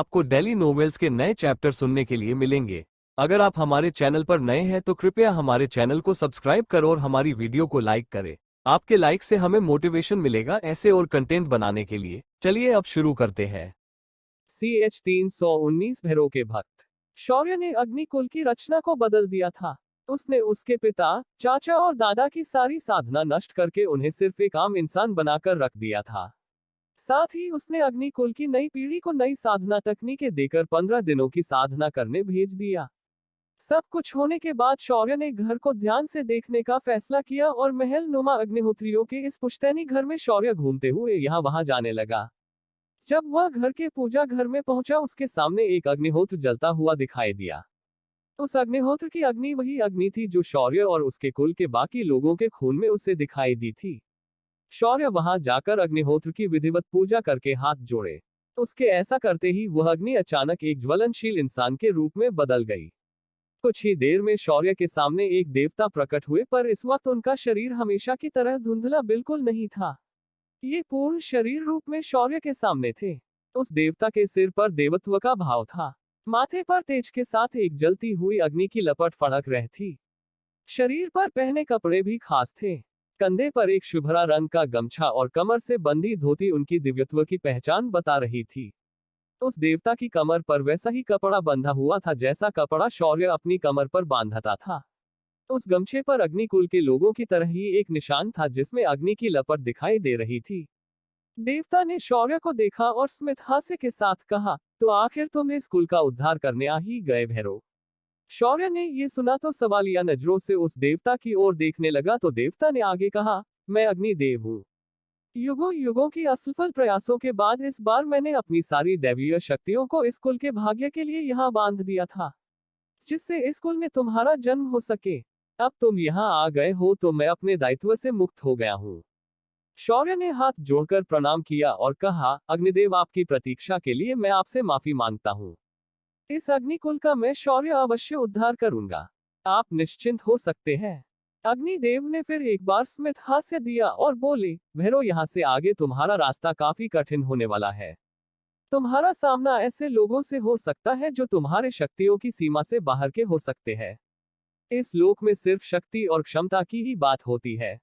आपको daily novels के नए चैप्टर सुनने के लिए मिलेंगे। अगर आप हमारे चैनल पर नए हैं तो कृपया हमारे चैनल को सब्सक्राइब करो और हमारी वीडियो को लाइक करें। आपके लाइक से हमें मोटिवेशन मिलेगा ऐसे और कंटेंट बनाने के लिए। चलिए अब शुरू करते हैं। CH 319 भैरव के भक्त शौर्य ने अग्निकुल की रचना को बदल दिया था। उसने उसके पिता, चाचा और दादा की सारी साधना नष्ट करके उन्हें सिर्फ एक आम इंसान बनाकर रख दिया था। साथ ही उसने अग्निकुल की नई पीढ़ी को नई साधना तकनीकें देकर 15 दिनों की साधना करने भेज दिया। सब कुछ होने के बाद शौर्य ने घर को ध्यान से देखने का फैसला किया और महल नुमा अग्निहोत्रियों के इस पुश्तैनी घर में शौर्य घूमते हुए यहाँ वहां जाने लगा। जब वह घर के पूजा घर में पहुंचा उसके सामने एक अग्निहोत्र जलता हुआ दिखाई दिया। उस अग्निहोत्र की अग्नि वही अग्नि थी जो शौर्य और उसके कुल के बाकी लोगों के खून में उसे दिखाई दी थी। शौर्य वहां जाकर अग्निहोत्र की विधिवत पूजा करके हाथ जोड़े। उसके ऐसा करते ही वह अग्नि अचानक एक ज्वलनशील इंसान के रूप में बदल गई। कुछ ही देर में शौर्य के सामने एक देवता प्रकट हुए, पर इस वक्त उनका शरीर हमेशा की तरह धुंधला बिल्कुल नहीं था। ये पूर्ण शरीर रूप में शौर्य के सामने थे। उस देवता के सिर पर देवत्व का भाव था। माथे पर तेज के साथ एक जलती हुई अग्नि की लपट फड़क रही थी। शरीर पर पहने कपड़े भी खास थे। कंधे पर एक शुभ्रा रंग का गमछा और कमर से बंधी धोती उनकी दिव्यत्व की पहचान बता रही थी। उस देवता की कमर पर वैसा ही कपड़ा बंधा हुआ था जैसा कपड़ा शौर्य अपनी कमर पर बांधता था। उस गमछे पर अग्निकुल के लोगों की तरह ही एक निशान था जिसमें अग्नि की लपट दिखाई दे रही थी। देवता ने शौर्य को देखा और स्मित हास्य के साथ कहा, तो आखिर तुम इस कुल का उद्धार करने आ ही गए भैरव। शौर्य ने ये सुना तो सवालिया नजरों से उस देवता की ओर देखने लगा तो देवता ने आगे कहा, मैं अग्निदेव हूँ। युगों युगों की असफल प्रयासों के बाद इस बार मैंने अपनी सारी दैवीय शक्तियों को इस कुल के भाग्य के लिए यहाँ बांध दिया था, जिससे इस कुल में तुम्हारा जन्म हो सके। अब तुम यहाँ आ गए हो तो मैं अपने दायित्व से मुक्त हो गया हूँ। शौर्य ने हाथ जोड़कर प्रणाम किया और कहा, अग्निदेव आपकी प्रतीक्षा के लिए मैं आपसे माफी मांगता हूँ। इस अग्निकुल का मैं शौर्य अवश्य उद्धार करूंगा। आप निश्चिंत हो सकते हैं। अग्निदेव ने फिर एक बार स्मित हास्य दिया और बोले, भैरव यहाँ से आगे तुम्हारा रास्ता काफी कठिन होने वाला है। तुम्हारा सामना ऐसे लोगों से हो सकता है जो तुम्हारे शक्तियों की सीमा से बाहर के हो सकते हैं। इस लोक में सिर्फ शक्ति और क्षमता की ही बात होती है।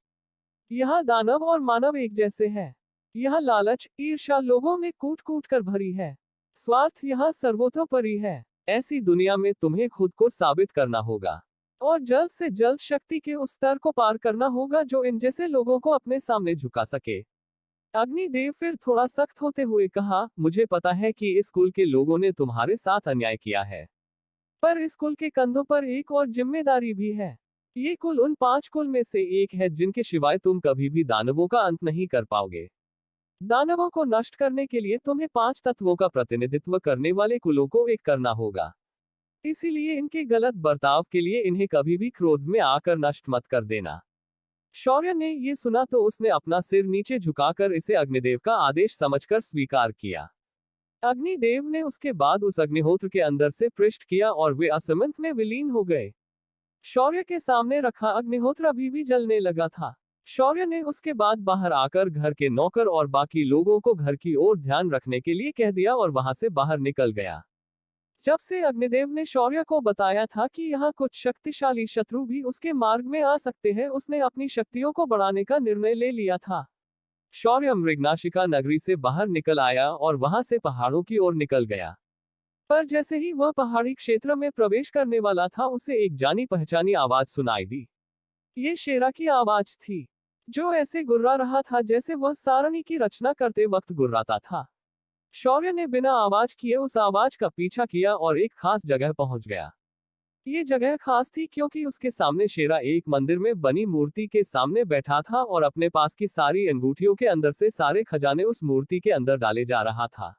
यहाँ दानव और मानव एक जैसे हैं। यहाँ लालच, ईर्ष्या लोगों में कूट कूट कर भरी है। स्वार्थ यहाँ सर्वोतोपरि है। ऐसी दुनिया में तुम्हें खुद को साबित करना होगा और जल्द से जल्द शक्ति के उस स्तर को पार करना होगा जो इन जैसे लोगों को अपने सामने झुका सके। अग्निदेव फिर थोड़ा सख्त होते हुए कहा, मुझे पता है कि इस कुल के लोगों ने तुम्हारे साथ अन्याय किया है, पर इस कुल के कंधों पर एक और जिम्मेदारी भी है। ये कुल उन 5 कुल में से एक है जिनके सिवाय तुम कभी भी दानवों का अंत नहीं कर पाओगे। दानवों को नष्ट करने के लिए तुम्हें 5 तत्वों का प्रतिनिधित्व करने वाले कुलों को एक करना होगा। इसीलिए इनके गलत बर्ताव के लिए इन्हें कभी भी क्रोध में आकर नष्ट मत कर देना। शौर्य ने ये सुना तो उसने अपना सिर नीचे झुकाकर इसे अग्निदेव का आदेश समझकर स्वीकार किया। अग्निदेव ने उसके बाद उस अग्निहोत्र के अंदर से पृष्ठ किया और वे असमंत में विलीन हो गए। शौर्य के सामने रखा अग्निहोत्र अभी भी जलने लगा था। शौर्य ने उसके बाद बाहर आकर घर के नौकर और बाकी लोगों को घर की ओर ध्यान रखने के लिए कह दिया और वहां से बाहर निकल गया। जब से अग्निदेव ने शौर्य को बताया था कि यहाँ कुछ शक्तिशाली शत्रु भी उसके मार्ग में आ सकते हैं, उसने अपनी शक्तियों को बढ़ाने का निर्णय ले लिया था। शौर्य मृगनाशिका नगरी से बाहर निकल आया और वहां से पहाड़ों की ओर निकल गया। पर जैसे ही वह पहाड़ी क्षेत्र में प्रवेश करने वाला था उसे एक जानी पहचानी आवाज सुनाई दी। ये शेरा की आवाज थी, जो ऐसे गुर्रा रहा था जैसे वह सारणी की रचना करते वक्त गुर्राता था। शौर्य ने बिना आवाज किए उस आवाज का पीछा किया और एक खास जगह पहुंच गया। ये जगह खास थी क्योंकि उसके सामने शेरा एक मंदिर में बनी मूर्ति के सामने बैठा था और अपने पास की सारी अंगूठियों के अंदर से सारे खजाने उस मूर्ति के अंदर डाले जा रहा था।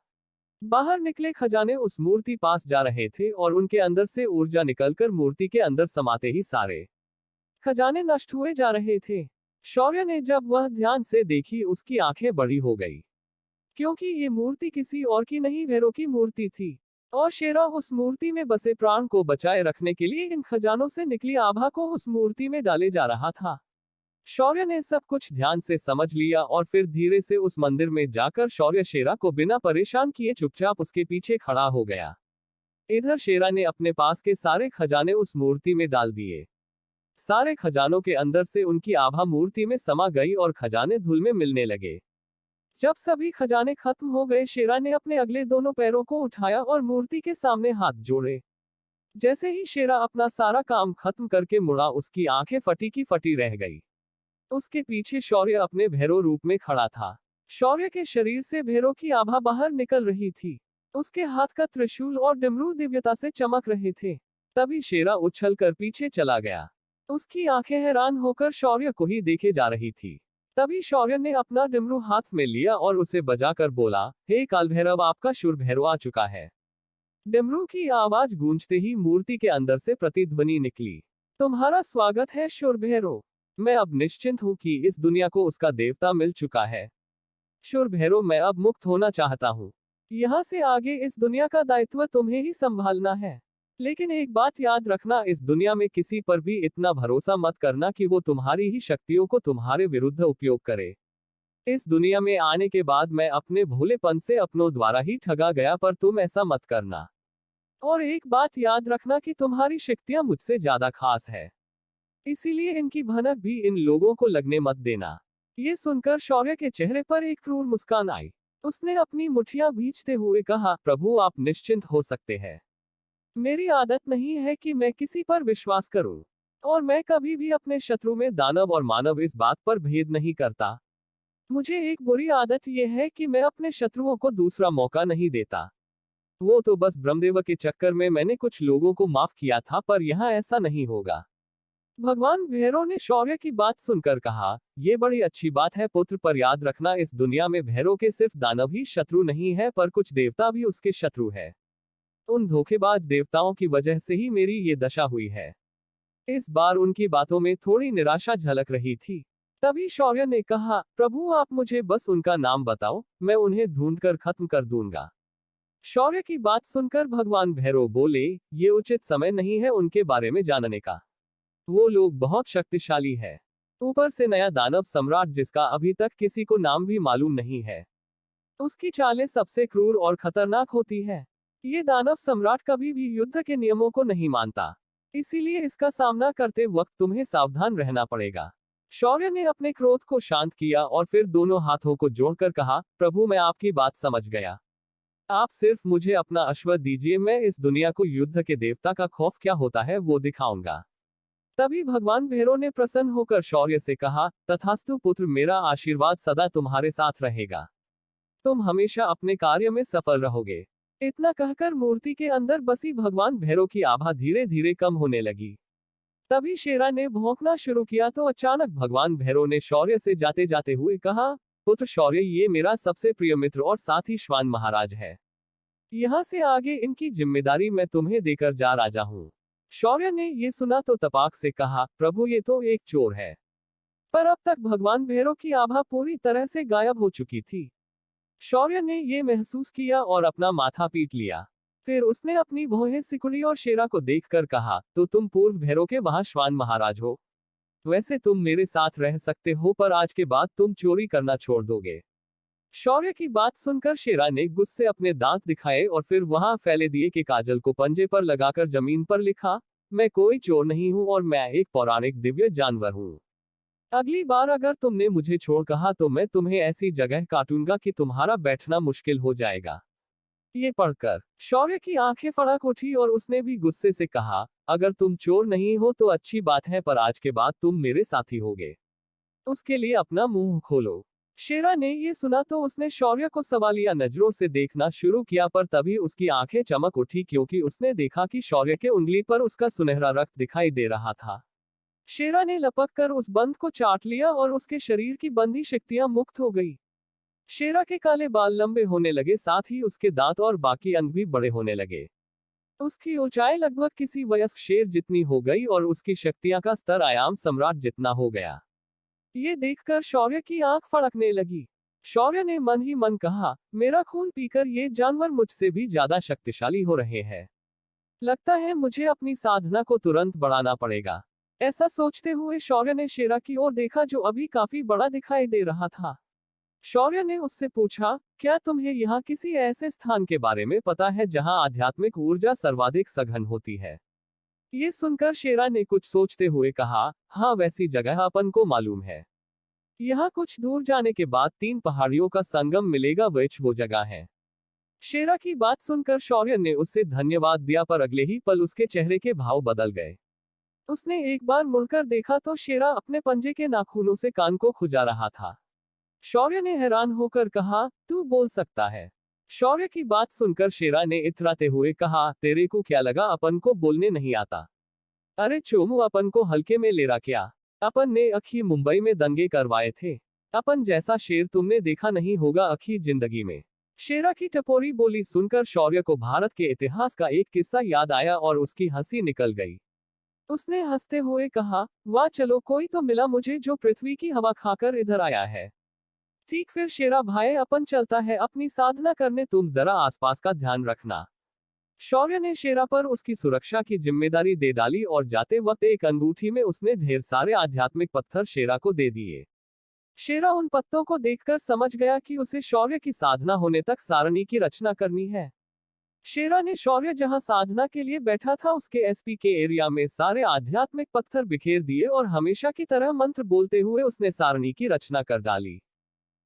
बाहर निकले खजाने उस मूर्ति पास जा रहे थे और उनके अंदर से ऊर्जा निकलकर मूर्ति के अंदर समाते ही सारे खजाने नष्ट हुए जा रहे थे। शौर्य ने जब वह ध्यान से देखी उसकी आंखें बड़ी हो गई, क्योंकि ये मूर्ति किसी और की नहीं भैरव की मूर्ति थी और शेरा उस मूर्ति में बसे प्राण को बचाए रखने के लिए इन खजानों से निकली आभा को उस मूर्ति में डाले जा रहा था। शौर्य ने सब कुछ ध्यान से समझ लिया और फिर धीरे से उस मंदिर में जाकर शौर्य शेरा को बिना परेशान किए चुपचाप उसके पीछे खड़ा हो गया। इधर शेरा ने अपने पास के सारे खजाने उस मूर्ति में डाल दिए। सारे खजानों के अंदर से उनकी आभा मूर्ति में समा गई और खजाने धूल में मिलने लगे। जब सभी खजाने खत्म हो गए, शेरा ने अपने अगले दोनों पैरों को उठाया और मूर्ति के सामने हाथ जोड़े। जैसे ही शेरा अपना सारा काम खत्म करके मुड़ा, उसकी आंखें फटी की फटी रह गई। उसके पीछे शौर्य अपने भैरव रूप में खड़ा था। शौर्य के शरीर से भैरव की आभा बाहर निकल रही थी। उसके हाथ का त्रिशूल और डमरू दिव्यता से चमक रहे थे। तभी शेरा उछल कर पीछे चला गया। उसकी आंखें हैरान होकर शौर्य को ही देखे जा रही थी। तभी शौर्य ने अपना डमरू हाथ में लिया और उसे बजाकर बोला, हे काल भैरव, आपका शूर भैरव आ चुका है। डमरू की आवाज गूंजते ही मूर्ति के अंदर से प्रतिध्वनि निकली, तुम्हारा स्वागत है शूर भैरव। मैं अब निश्चिंत हूं कि इस दुनिया को उसका देवता मिल चुका है। शूर भैरव, मैं अब मुक्त होना चाहता हूं। यहाँ से आगे इस दुनिया का दायित्व तुम्हें ही संभालना है। लेकिन एक बात याद रखना, इस दुनिया में किसी पर भी इतना भरोसा मत करना कि वो तुम्हारी ही शक्तियों को तुम्हारे विरुद्ध उपयोग करे। इस दुनिया में आने के बाद मैं अपने भोलेपन से अपनों द्वारा ही ठगा गया, पर तुम ऐसा मत करना। और एक बात याद रखना कि तुम्हारी शक्तियां मुझसे ज्यादा खास है, इसीलिए इनकी भनक भी इन लोगों को लगने मत देना। ये सुनकर शौर्य के चेहरे पर एक क्रूर मुस्कान आई। उसने अपनी मुठियां भींचते हुए कहा, प्रभु आप निश्चिंत हो सकते हैं। मेरी आदत नहीं है कि मैं किसी पर विश्वास करूं, और मैं कभी भी अपने शत्रु में दानव और मानव इस बात पर भेद नहीं करता। मुझे एक बुरी आदत यह है कि मैं अपने शत्रुओं को दूसरा मौका नहीं देता। वो तो बस ब्रह्मदेव के चक्कर में मैंने कुछ लोगों को माफ किया था, पर यहाँ ऐसा नहीं होगा। भगवान भैरव ने शौर्य की बात सुनकर कहा, ये बड़ी अच्छी बात है पुत्र, पर याद रखना इस दुनिया में भैरव के सिर्फ दानव ही शत्रु नहीं है, पर कुछ देवता भी उसके शत्रु है। उन धोखेबाज देवताओं की वजह से ही मेरी ये दशा हुई है। इस बार उनकी बातों में थोड़ी निराशा झलक रही थी। तभी शौर्य ने कहा, प्रभु आप मुझे बस उनका नाम बताओ, मैं उन्हें ढूंढकर खत्म कर दूंगा। शौर्य की बात सुनकर भगवान भैरव बोले, ये उचित समय नहीं है उनके बारे में जानने का। वो लोग बहुत शक्तिशाली है, ऊपर से नया दानव सम्राट जिसका अभी तक किसी को नाम भी मालूम नहीं है। उसकी चालें सबसे क्रूर और खतरनाक होती है। ये दानव सम्राट कभी भी युद्ध के नियमों को नहीं मानता, इसीलिए इसका सामना करते वक्त तुम्हें सावधान रहना पड़ेगा। शौर्य ने अपने क्रोध को शांत किया और फिर दोनों हाथों को जोड़कर कहा, प्रभु मैं आपकी बात समझ गया। आप सिर्फ मुझे अपना आशीर्वाद दीजिए, मैं इस दुनिया को युद्ध के देवता का खौफ क्या होता है वो दिखाऊंगा। तभी भगवान भैरव ने प्रसन्न होकर शौर्य से कहा, तथास्तु पुत्र, मेरा आशीर्वाद सदा तुम्हारे साथ रहेगा। तुम हमेशा अपने कार्य में सफल रहोगे। इतना कहकर मूर्ति के अंदर बसी भगवान भैरव की आभा धीरे धीरे कम होने लगी। तभी शेरा ने भौंकना शुरू किया तो अचानक भगवान भैरव ने शौर्य से जाते जाते हुए कहा, पुत्र शौर्य, ये मेरा सबसे प्रिय मित्र और साथ ही श्वान महाराज है। यहाँ से आगे इनकी जिम्मेदारी मैं तुम्हें देकर जा राजा हूँ। शौर्य ने ये सुना तो तपाक से कहा, प्रभु ये तो एक चोर है। पर अब तक भगवान भैरव की आभा पूरी तरह से गायब हो चुकी थी। शौर्य ने ये महसूस किया और अपना माथा पीट लिया। फिर उसने अपनी भौहें सिकुड़ी और शेरा को देखकर कहा, तो तुम पूर्व भैरव के वहां श्वान महाराज हो। वैसे तुम मेरे साथ रह सकते हो, पर आज के बाद तुम चोरी करना छोड़ दोगे। शौर्य की बात सुनकर शेरा ने गुस्से अपने दांत दिखाए और फिर वहां फैले दिए के काजल को पंजे पर लगाकर जमीन पर लिखा, मैं कोई चोर नहीं हूं और मैं एक पौराणिक दिव्य जानवर हूं। अगली बार अगर तुमने मुझे छोड़ कहा तो मैं तुम्हें ऐसी जगह काटूंगा कि तुम्हारा बैठना मुश्किल हो जाएगा। ये पढ़कर शौर्य की आंखें फड़क उठी और उसने भी गुस्से से कहा, अगर तुम चोर नहीं हो तो अच्छी बात है, पर आज के बाद तुम मेरे साथी होगे। उसके लिए अपना मुंह खोलो। शेरा ने ये सुना तो उसने शौर्य को सवालिया नजरों से देखना शुरू किया, पर तभी उसकी आंखें चमक उठी क्योंकि उसने देखा कि शौर्य के उंगली पर उसका सुनहरा रक्त दिखाई दे रहा था। शेरा ने लपक कर उस बंद को चाट लिया और उसके शरीर की बंधी शक्तियां मुक्त हो गई। शेरा के काले बाल लंबे होने लगे, साथ ही उसके दांत और बाकी अंग भी बड़े होने लगे। उसकी ऊंचाई लगभग किसी वयस्क शेर जितनी हो गई और उसकी शक्तियां का स्तर आयाम सम्राट जितना हो गया। ये देखकर शौर्य की आंख फड़कने लगी। शौर्य ने मन ही मन कहा, मेरा खून पीकर ये जानवर मुझसे भी ज्यादा शक्तिशाली हो रहे हैं। लगता है मुझे अपनी साधना को तुरंत बढ़ाना पड़ेगा। ऐसा सोचते हुए शौर्य ने शेरा की ओर देखा जो अभी काफी बड़ा दिखाई दे रहा था। शौर्य ने उससे पूछा, क्या तुम्हें यहाँ किसी ऐसे स्थान के बारे में पता है जहाँ आध्यात्मिक ऊर्जा सर्वाधिक सघन होती है? ये सुनकर शेरा ने कुछ सोचते हुए कहा, हाँ वैसी जगह अपन को मालूम है। यहाँ कुछ दूर जाने के बाद 3 पहाड़ियों का संगम मिलेगा, वह वो जगह है। शेरा की बात सुनकर शौर्य ने उससे धन्यवाद दिया पर अगले ही पल उसके चेहरे के भाव बदल गए। उसने एक बार मुड़कर देखा तो शेरा अपने पंजे के नाखूनों से कान को खुजा रहा था। शौर्य ने हैरान होकर कहा, तू बोल सकता है? शौर्य की बात सुनकर शेरा ने इतराते हुए कहा, तेरे को क्या लगा अपन को बोलने नहीं आता? अरे चोमू, अपन को हल्के में ले रहा क्या? अपन ने अखी मुंबई में दंगे करवाए थे। अपन जैसा शेर तुमने देखा नहीं होगा अखी जिंदगी में। शेरा की टपोरी बोली सुनकर शौर्य को भारत के इतिहास का एक किस्सा याद आया और उसकी हंसी निकल गई। उसने हंसते हुए कहा, वाह चलो कोई तो मिला मुझे जो पृथ्वी की हवा खाकर इधर आया है। ठीक फिर शेरा भाई अपन चलता है अपनी साधना करने, तुम जरा आसपास का ध्यान रखना। शौर्य ने शेरा पर उसकी सुरक्षा की जिम्मेदारी दे डाली और जाते वक्त एक अंगूठी में उसने ढेर सारे आध्यात्मिक पत्थर शेरा को दे दिए। शेरा उन पत्तों को देखकर समझ गया कि उसे शौर्य की साधना होने तक सारणी की रचना करनी है। शेरा ने शौर्य जहां साधना के लिए बैठा था उसके एसपी के एरिया में सारे आध्यात्मिक पत्थर बिखेर दिए और हमेशा की तरह मंत्र बोलते हुए उसने सारणी की रचना कर डाली।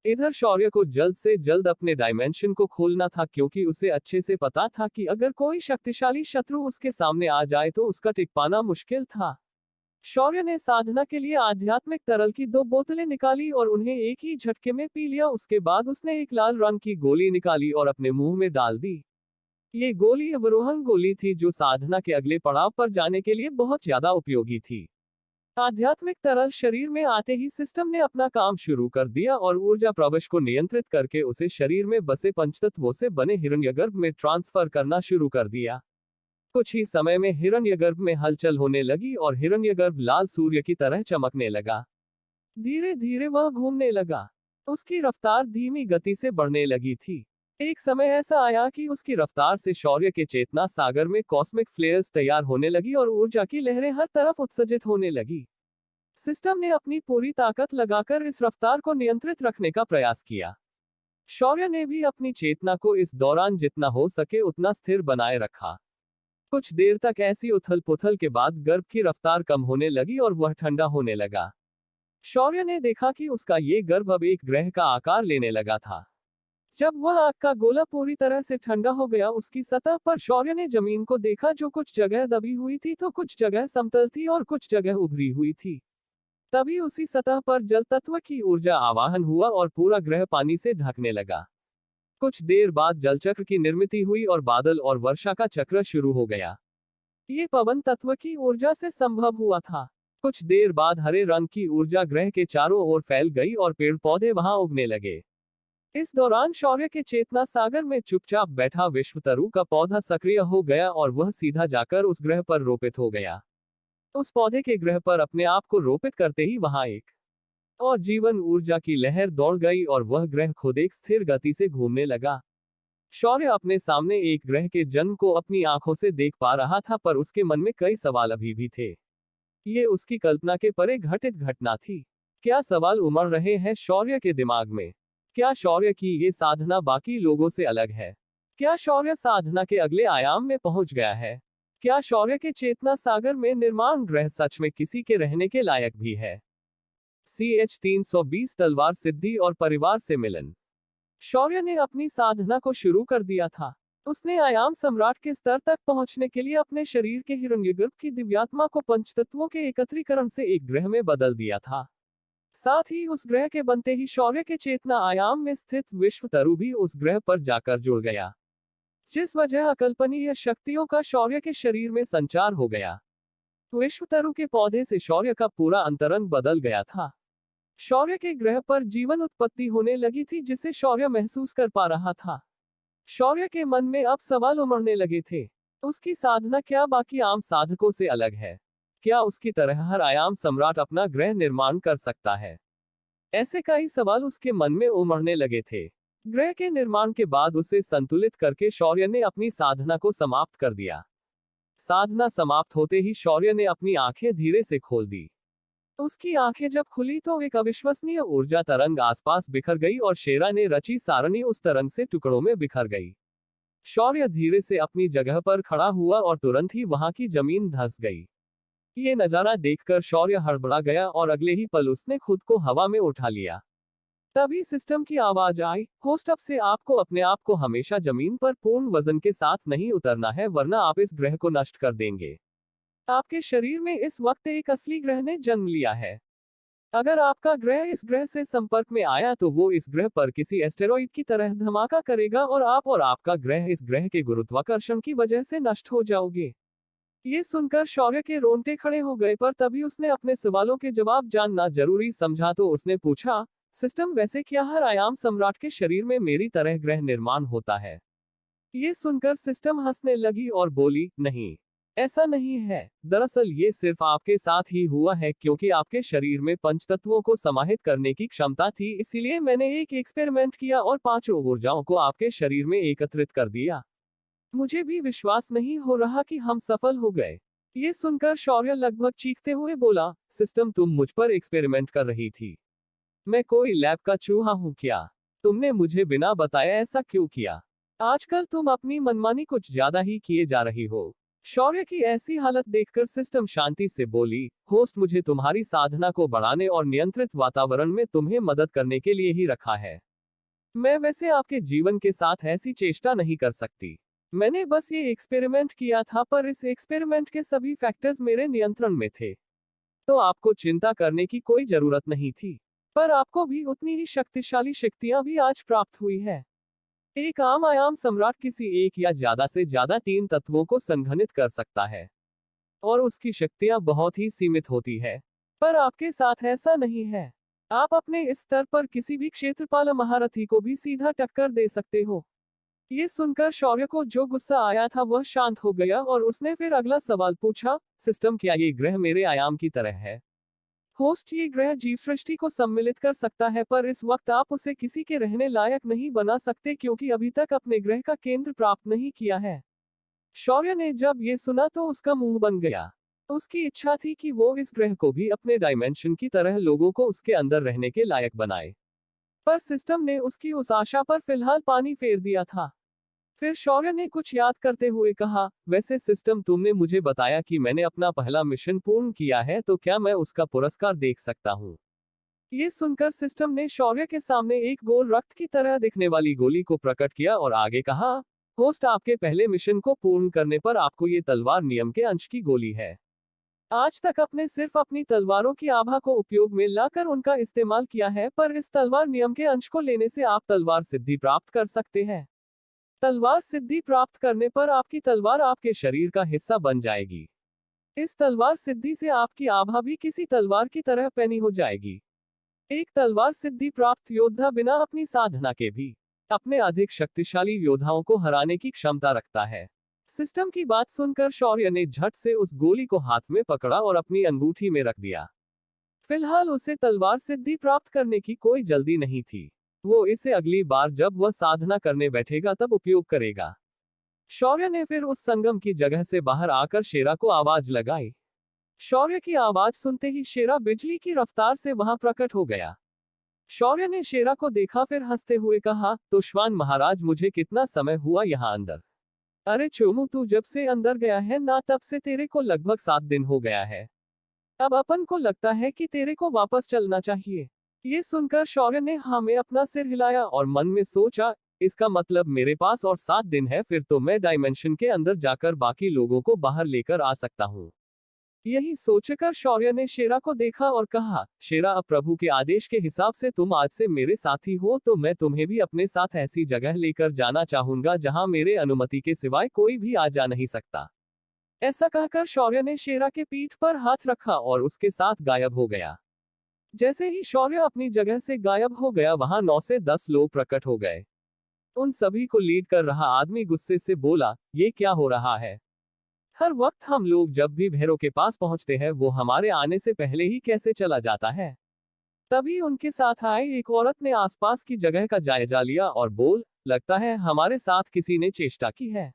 इधर शौर्य को जल्द से जल्द अपने डायमेंशन को खोलना था क्योंकि उसे अच्छे से पता था कि अगर कोई शक्तिशाली शत्रु उसके सामने आ जाए तो उसका टिक पाना मुश्किल था। शौर्य ने साधना के लिए आध्यात्मिक तरल की 2 बोतलें निकाली और उन्हें एक ही झटके में पी लिया। उसके बाद उसने एक लाल रंग की गोली निकाली और अपने मुंह में डाल दी। ये गोली अवरोहन गोली थी जो साधना के अगले पड़ाव पर जाने के लिए बहुत ज्यादा उपयोगी थी। आध्यात्मिक तरल शरीर में आते ही सिस्टम ने अपना काम शुरू कर दिया और ऊर्जा प्रवेश को नियंत्रित करके उसे शरीर में बसे पंचतत्वों से बने हिरण्यगर्भ में ट्रांसफर करना शुरू कर दिया। कुछ ही समय में हिरण्यगर्भ में हलचल होने लगी और हिरण्यगर्भ लाल सूर्य की तरह चमकने लगा। धीरे धीरे वह घूमने लगा। उसकी रफ्तार धीमी गति से बढ़ने लगी थी। एक समय ऐसा आया कि उसकी रफ्तार से शौर्य के चेतना सागर में कॉस्मिक फ्लेयर्स तैयार होने लगी और ऊर्जा की लहरें हर तरफ उत्सर्जित होने लगी। सिस्टम ने अपनी पूरी ताकत लगाकर इस रफ्तार को नियंत्रित रखने का प्रयास किया। शौर्य ने भी अपनी चेतना को इस दौरान जितना हो सके उतना स्थिर बनाए रखा। कुछ देर तक ऐसी उथल पुथल के बाद गर्भ की रफ्तार कम होने लगी और वह ठंडा होने लगा। शौर्य ने देखा कि उसका ये गर्भ अब एक ग्रह का आकार लेने लगा था। जब वह आग का गोला पूरी तरह से ठंडा हो गया उसकी सतह पर शौर्य ने जमीन को देखा जो कुछ जगह दबी हुई थी तो कुछ जगह समतल थी और कुछ जगह उभरी हुई थी। तभी उसी सतह पर जल तत्व की ऊर्जा आवाहन हुआ और पूरा ग्रह पानी से ढकने लगा। कुछ देर बाद जलचक्र की निर्मित हुई और बादल और वर्षा का चक्र शुरू हो गया। ये पवन तत्व की ऊर्जा से संभव हुआ था। कुछ देर बाद हरे रंग की ऊर्जा ग्रह के चारों ओर फैल गई और पेड़ पौधे वहां उगने लगे। इस दौरान शौर्य के चेतना सागर में चुपचाप बैठा विश्वतरु का पौधा सक्रिय हो गया और वह सीधा जाकर उस ग्रह पर रोपित हो गया। उस पौधे के ग्रह पर अपने आप को रोपित करते ही वहां एक और जीवन ऊर्जा की लहर दौड़ गई और वह ग्रह खुद एक स्थिर गति से घूमने लगा। शौर्य अपने सामने एक ग्रह के जन्म को अपनी आंखों से देख पा रहा था पर उसके मन में कई सवाल अभी भी थे। ये उसकी कल्पना के परे घटित घटना थी। क्या सवाल उमड़ रहे हैं शौर्य के दिमाग में? क्या शौर्य की ये साधना बाकी लोगों से अलग है? क्या शौर्य साधना के अगले आयाम में पहुंच गया है? क्या शौर्य के चेतना सागर में निर्माण ग्रह सच में किसी के रहने के लायक भी है? CH 320 तलवार सिद्धि और परिवार से मिलन। शौर्य ने अपनी साधना को शुरू कर दिया था। उसने आयाम सम्राट के स्तर तक पहुंचने के लिए अपने शरीर के हिरण्यगर्भ की दिव्यात्मा को पंचतत्वों के एकत्रीकरण से एक ग्रह में बदल दिया था। साथ ही उस ग्रह के बनते ही शौर्य के चेतना आयाम में स्थित विश्वतरु भी उस ग्रह पर जाकर जुड़ गया, जिस वजह अकल्पनीय शक्तियों का शौर्य के शरीर में संचार हो गया। विश्वतरु के पौधे से शौर्य का पूरा अंतरंग बदल गया था। शौर्य के ग्रह पर जीवन उत्पत्ति होने लगी थी जिसे शौर्य महसूस कर पा रहा था। शौर्य के मन में अब सवाल उमड़ने लगे थे। उसकी साधना क्या बाकी आम साधकों से अलग है? क्या उसकी तरह हर आयाम सम्राट अपना ग्रह निर्माण कर सकता है? ऐसे कई सवाल उसके मन में उमड़ने लगे थे। ग्रह के निर्माण के बाद उसे संतुलित करके शौर्य ने अपनी साधना को समाप्त कर दिया। साधना समाप्त होते ही शौर्य ने अपनी आंखें धीरे से खोल दी। उसकी आंखें जब खुली तो एक अविश्वसनीय ऊर्जा तरंग आसपास बिखर गई और शेरा ने रची सारणी उस तरंग से टुकड़ों में बिखर गई। शौर्य धीरे से अपनी जगह पर खड़ा हुआ और तुरंत ही वहां की जमीन धंस गई। ये नजारा देखकर शौर्य हड़बड़ा गया और अगले ही पल उसने खुद को हवा में उठा लिया। तभी सिस्टम की आवाज आई, होस्ट अब से आपको अपने आप को हमेशा जमीन पर पूर्ण वजन के साथ नहीं उतरना है, वरना आप इस ग्रह को नष्ट कर देंगे। आपके शरीर में इस वक्त एक असली ग्रह ने जन्म लिया है। अगर आपका ग्रह इस ग्रह से संपर्क में आया तो वो इस ग्रह पर किसी एस्टेरॉइड की तरह धमाका करेगा और आप और आपका ग्रह इस ग्रह के गुरुत्वाकर्षण की वजह से नष्ट हो जाओगे। ये सुनकर शौर्य के रोंगटे खड़े हो गए, पर तभी उसने अपने सवालों के जवाब जानना जरूरी समझा तो उसने पूछा, सिस्टम वैसे क्या हर आयाम सम्राट के शरीर में मेरी तरह ग्रह निर्माण होता है? ये सुनकर सिस्टम हंसने लगी और बोली, नहीं, ऐसा नहीं है। दरअसल ये सिर्फ आपके साथ ही हुआ है, क्योंकि आपके शरीर में पंचतत्वों को समाहित करने की क्षमता थी, इसीलिए मैंने एक एक्सपेरिमेंट किया और पांचों ऊर्जाओं को आपके शरीर में एकत्रित कर दिया। मुझे भी विश्वास नहीं हो रहा कि हम सफल हो गए। ये सुनकर शौर्य लगभग चीखते हुए बोला, सिस्टम तुम मुझ पर एक्सपेरिमेंट कर रही थी? मैं कोई लैब का चूहा हूं क्या? तुमने मुझे बिना बताए ऐसा क्यों किया? आजकल तुम अपनी मनमानी कुछ ज्यादा ही किए जा रही हो। शौर्य की ऐसी हालत देखकर सिस्टम शांति से बोली, होस्ट मुझे तुम्हारी साधना को बढ़ाने और नियंत्रित वातावरण में तुम्हें मदद करने के लिए ही रखा है। मैं वैसे आपके जीवन के साथ ऐसी चेष्टा नहीं कर सकती। मैंने बस ये एक्सपेरिमेंट किया था, पर इस एक्सपेरिमेंट के सभी फैक्टर्स मेरे नियंत्रण में थे, तो आपको चिंता करने की कोई जरूरत नहीं थी। पर आपको भी उतनी ही शक्तिशाली शक्तियां भी आज प्राप्त हुई है। एक आम आयाम सम्राट किसी एक या ज्यादा से ज्यादा 3 तत्वों को संघनित कर सकता है और उसकी शक्तियां बहुत ही सीमित होती है, पर आपके साथ ऐसा नहीं है। आप अपने इस स्तर पर किसी भी क्षेत्रपाल महारथी को भी सीधा टक्कर दे सकते हो। ये सुनकर शौर्य को जो गुस्सा आया था वह शांत हो गया और उसने फिर अगला सवाल पूछा, सिस्टम क्या ये ग्रह मेरे आयाम की तरह है? होस्ट ये ग्रह जीव सृष्टि को सम्मिलित कर सकता है, पर इस वक्त आप उसे किसी के रहने लायक नहीं बना सकते, क्योंकि अभी तक अपने ग्रह का केंद्र प्राप्त नहीं किया है। शौर्य ने जब ये सुना तो उसका मुंह बन गया। उसकी इच्छा थी कि वो इस ग्रह को भी अपने डायमेंशन की तरह लोगों को उसके अंदर रहने के लायक बनाए, पर सिस्टम ने उसकी उस आशा पर फिलहाल पानी फेर दिया था। फिर शौर्य ने कुछ याद करते हुए कहा, वैसे सिस्टम तुमने मुझे बताया कि मैंने अपना पहला मिशन पूर्ण किया है, तो क्या मैं उसका पुरस्कार देख सकता हूँ? ये सुनकर सिस्टम ने शौर्य के सामने एक गोल रक्त की तरह दिखने वाली गोली को प्रकट किया और आगे कहा, होस्ट आपके पहले मिशन को पूर्ण करने पर आपको ये तलवार नियम के अंश की गोली है। आज तक आपने सिर्फ अपनी तलवारों की आभा को उपयोग में लाकर उनका इस्तेमाल किया है, पर इस तलवार नियम के अंश को लेने से आप तलवार सिद्धि प्राप्त कर सकते हैं। तलवार सिद्धि प्राप्त करने पर आपकी तलवार आपके शरीर का हिस्सा बन जाएगी। इस तलवार सिद्धि से आपकी आभा भी किसी तलवार की तरह पैनी हो जाएगी। एक तलवार सिद्धि प्राप्त योद्धा बिना अपनी साधना के भी अपने अधिक शक्तिशाली योद्धाओं को हराने की क्षमता रखता है। सिस्टम की बात सुनकर शौर्य ने झट से उस गोली को हाथ में पकड़ा और अपनी अंगूठी में रख दिया। फिलहाल उसे तलवार सिद्धि प्राप्त करने की कोई जल्दी नहीं थी। वो इसे अगली बार जब वह साधना करने बैठेगा तब उपयोग करेगा। शौर्य ने फिर उस संगम की जगह से बाहर आकर शेरा को आवाज लगाई। शौर्य की आवाज सुनते ही शेरा बिजली की रफ्तार से वहां प्रकट हो गया। शौर्य ने शेरा को देखा, फिर हंसते हुए कहा, तो श्वान महाराज मुझे कितना समय हुआ यहाँ अंदर? अरे चोमू, तू जब से अंदर गया है ना तब से तेरे को लगभग 7 दिन हो गया है। अब अपन को लगता है कि तेरे को वापस चलना चाहिए। ये सुनकर शौर्य ने हाँ में अपना सिर हिलाया और मन में सोचा, इसका मतलब मेरे पास और 7 दिन है, फिर तो मैं डायमेंशन के अंदर जाकर बाकी लोगों को बाहर लेकर आ सकता हूँ। यही सोचकर शौर्य ने शेरा को देखा और कहा, शेरा, अब प्रभु के आदेश के हिसाब से तुम आज से मेरे साथी हो, तो मैं तुम्हें भी अपने साथ ऐसी जगह लेकर जाना चाहूंगा जहां मेरे अनुमति के सिवाय कोई भी आ जा नहीं सकता। ऐसा कहकर शौर्य ने शेरा के पीठ पर हाथ रखा और उसके साथ गायब हो गया। जैसे ही शौर्य अपनी जगह से गायब हो गया, वहां 9 से 10 लोग प्रकट हो गए। उन सभी को लीड कर रहा आदमी गुस्से से बोला, ये क्या हो रहा है? हर वक्त हम लोग जब भी भैरव के पास पहुंचते हैं वो हमारे आने से पहले ही कैसे चला जाता है? तभी उनके साथ आए एक औरत ने आसपास की जगह का जायजा लिया और बोल, लगता है हमारे साथ किसी ने चेष्टा की है।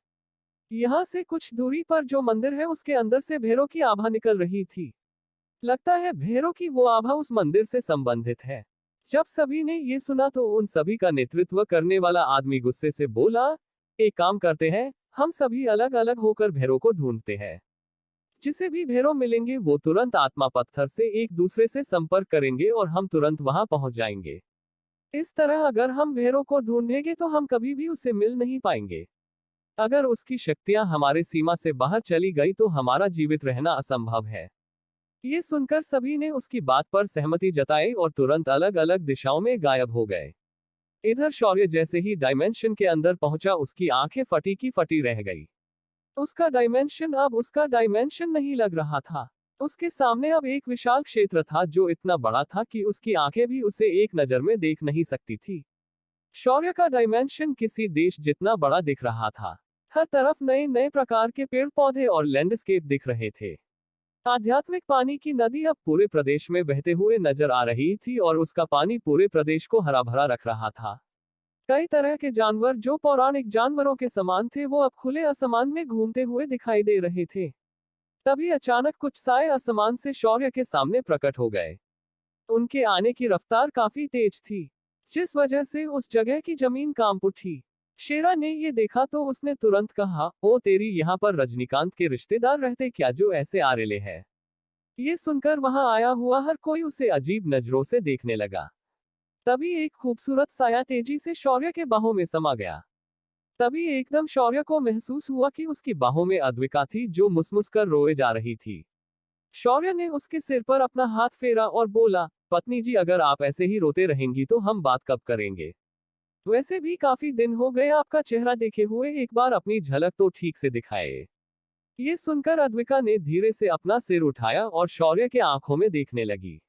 यहाँ से कुछ दूरी पर जो मंदिर है उसके अंदर से भैरव की आभा निकल रही थी। लगता है भैरव की वो आभा उस मंदिर से संबंधित है। जब सभी ने ये सुना तो उन सभी का नेतृत्व करने वाला आदमी गुस्से से बोला, एक काम करते हैं, हम सभी अलग अलग होकर भैरव को ढूंढते हैं। जिसे भी भैरव मिलेंगे वो तुरंत आत्मा पत्थर से एक दूसरे से संपर्क करेंगे और हम तुरंत वहां पहुंच जाएंगे। इस तरह अगर हम भैरव को ढूंढेंगे तो हम कभी भी उसे मिल नहीं पाएंगे। अगर उसकी शक्तियां हमारे सीमा से बाहर चली गई तो हमारा जीवित रहना असंभव है। ये सुनकर सभी ने उसकी बात पर सहमति जताई और तुरंत अलग अलग दिशाओं में गायब हो गए। इधर शौर्य जैसे ही डायमेंशन के अंदर पहुंचा उसकी आंखें फटी की फटी रह गई। उसका डायमेंशन अब उसका डायमेंशन नहीं लग रहा था। उसके सामने अब एक विशाल क्षेत्र था जो इतना बड़ा था कि उसकी आंखें भी उसे एक नजर में देख नहीं सकती थी। शौर्य का डायमेंशन किसी देश जितना बड़ा दिख रहा था। हर तरफ नए नए प्रकार के पेड़ पौधे और लैंडस्केप दिख रहे थे। आध्यात्मिक पानी की नदी अब पूरे प्रदेश में बहते हुए नजर आ रही थी और उसका पानी पूरे प्रदेश को हरा भरा रख रहा था। कई तरह के जानवर जो पौराणिक जानवरों के समान थे वो अब खुले आसमान में घूमते हुए दिखाई दे रहे थे। तभी अचानक कुछ साए आसमान से शौर्य के सामने प्रकट हो गए। उनके आने की रफ्तार काफी तेज थी, जिस वजह से उस जगह की जमीन कांप उठी। शेरा ने ये देखा तो उसने तुरंत कहा, ओ तेरी यहाँ पर रजनीकांत के रिश्तेदार रहते क्या जो ऐसे आरेले है। ये सुनकर वहां आया हुआ हर कोई उसे अजीब नजरों से देखने लगा। तभी एक खूबसूरत साया तेजी से शौर्य के बाहों में समा गया। तभी एकदम शौर्य को महसूस हुआ कि उसकी बाहों में अद्विका थी जो मुस्मुसकर रोए जा रही थी। शौर्य ने उसके सिर पर अपना हाथ फेरा और बोला, पत्नी जी अगर आप ऐसे ही रोते रहेंगी तो हम बात कब करेंगे। वैसे भी काफी दिन हो गए आपका चेहरा देखे हुए, एक बार अपनी झलक तो ठीक से दिखाए। ये सुनकर अद्विका ने धीरे से अपना सिर उठाया और शौर्य के आंखों में देखने लगी।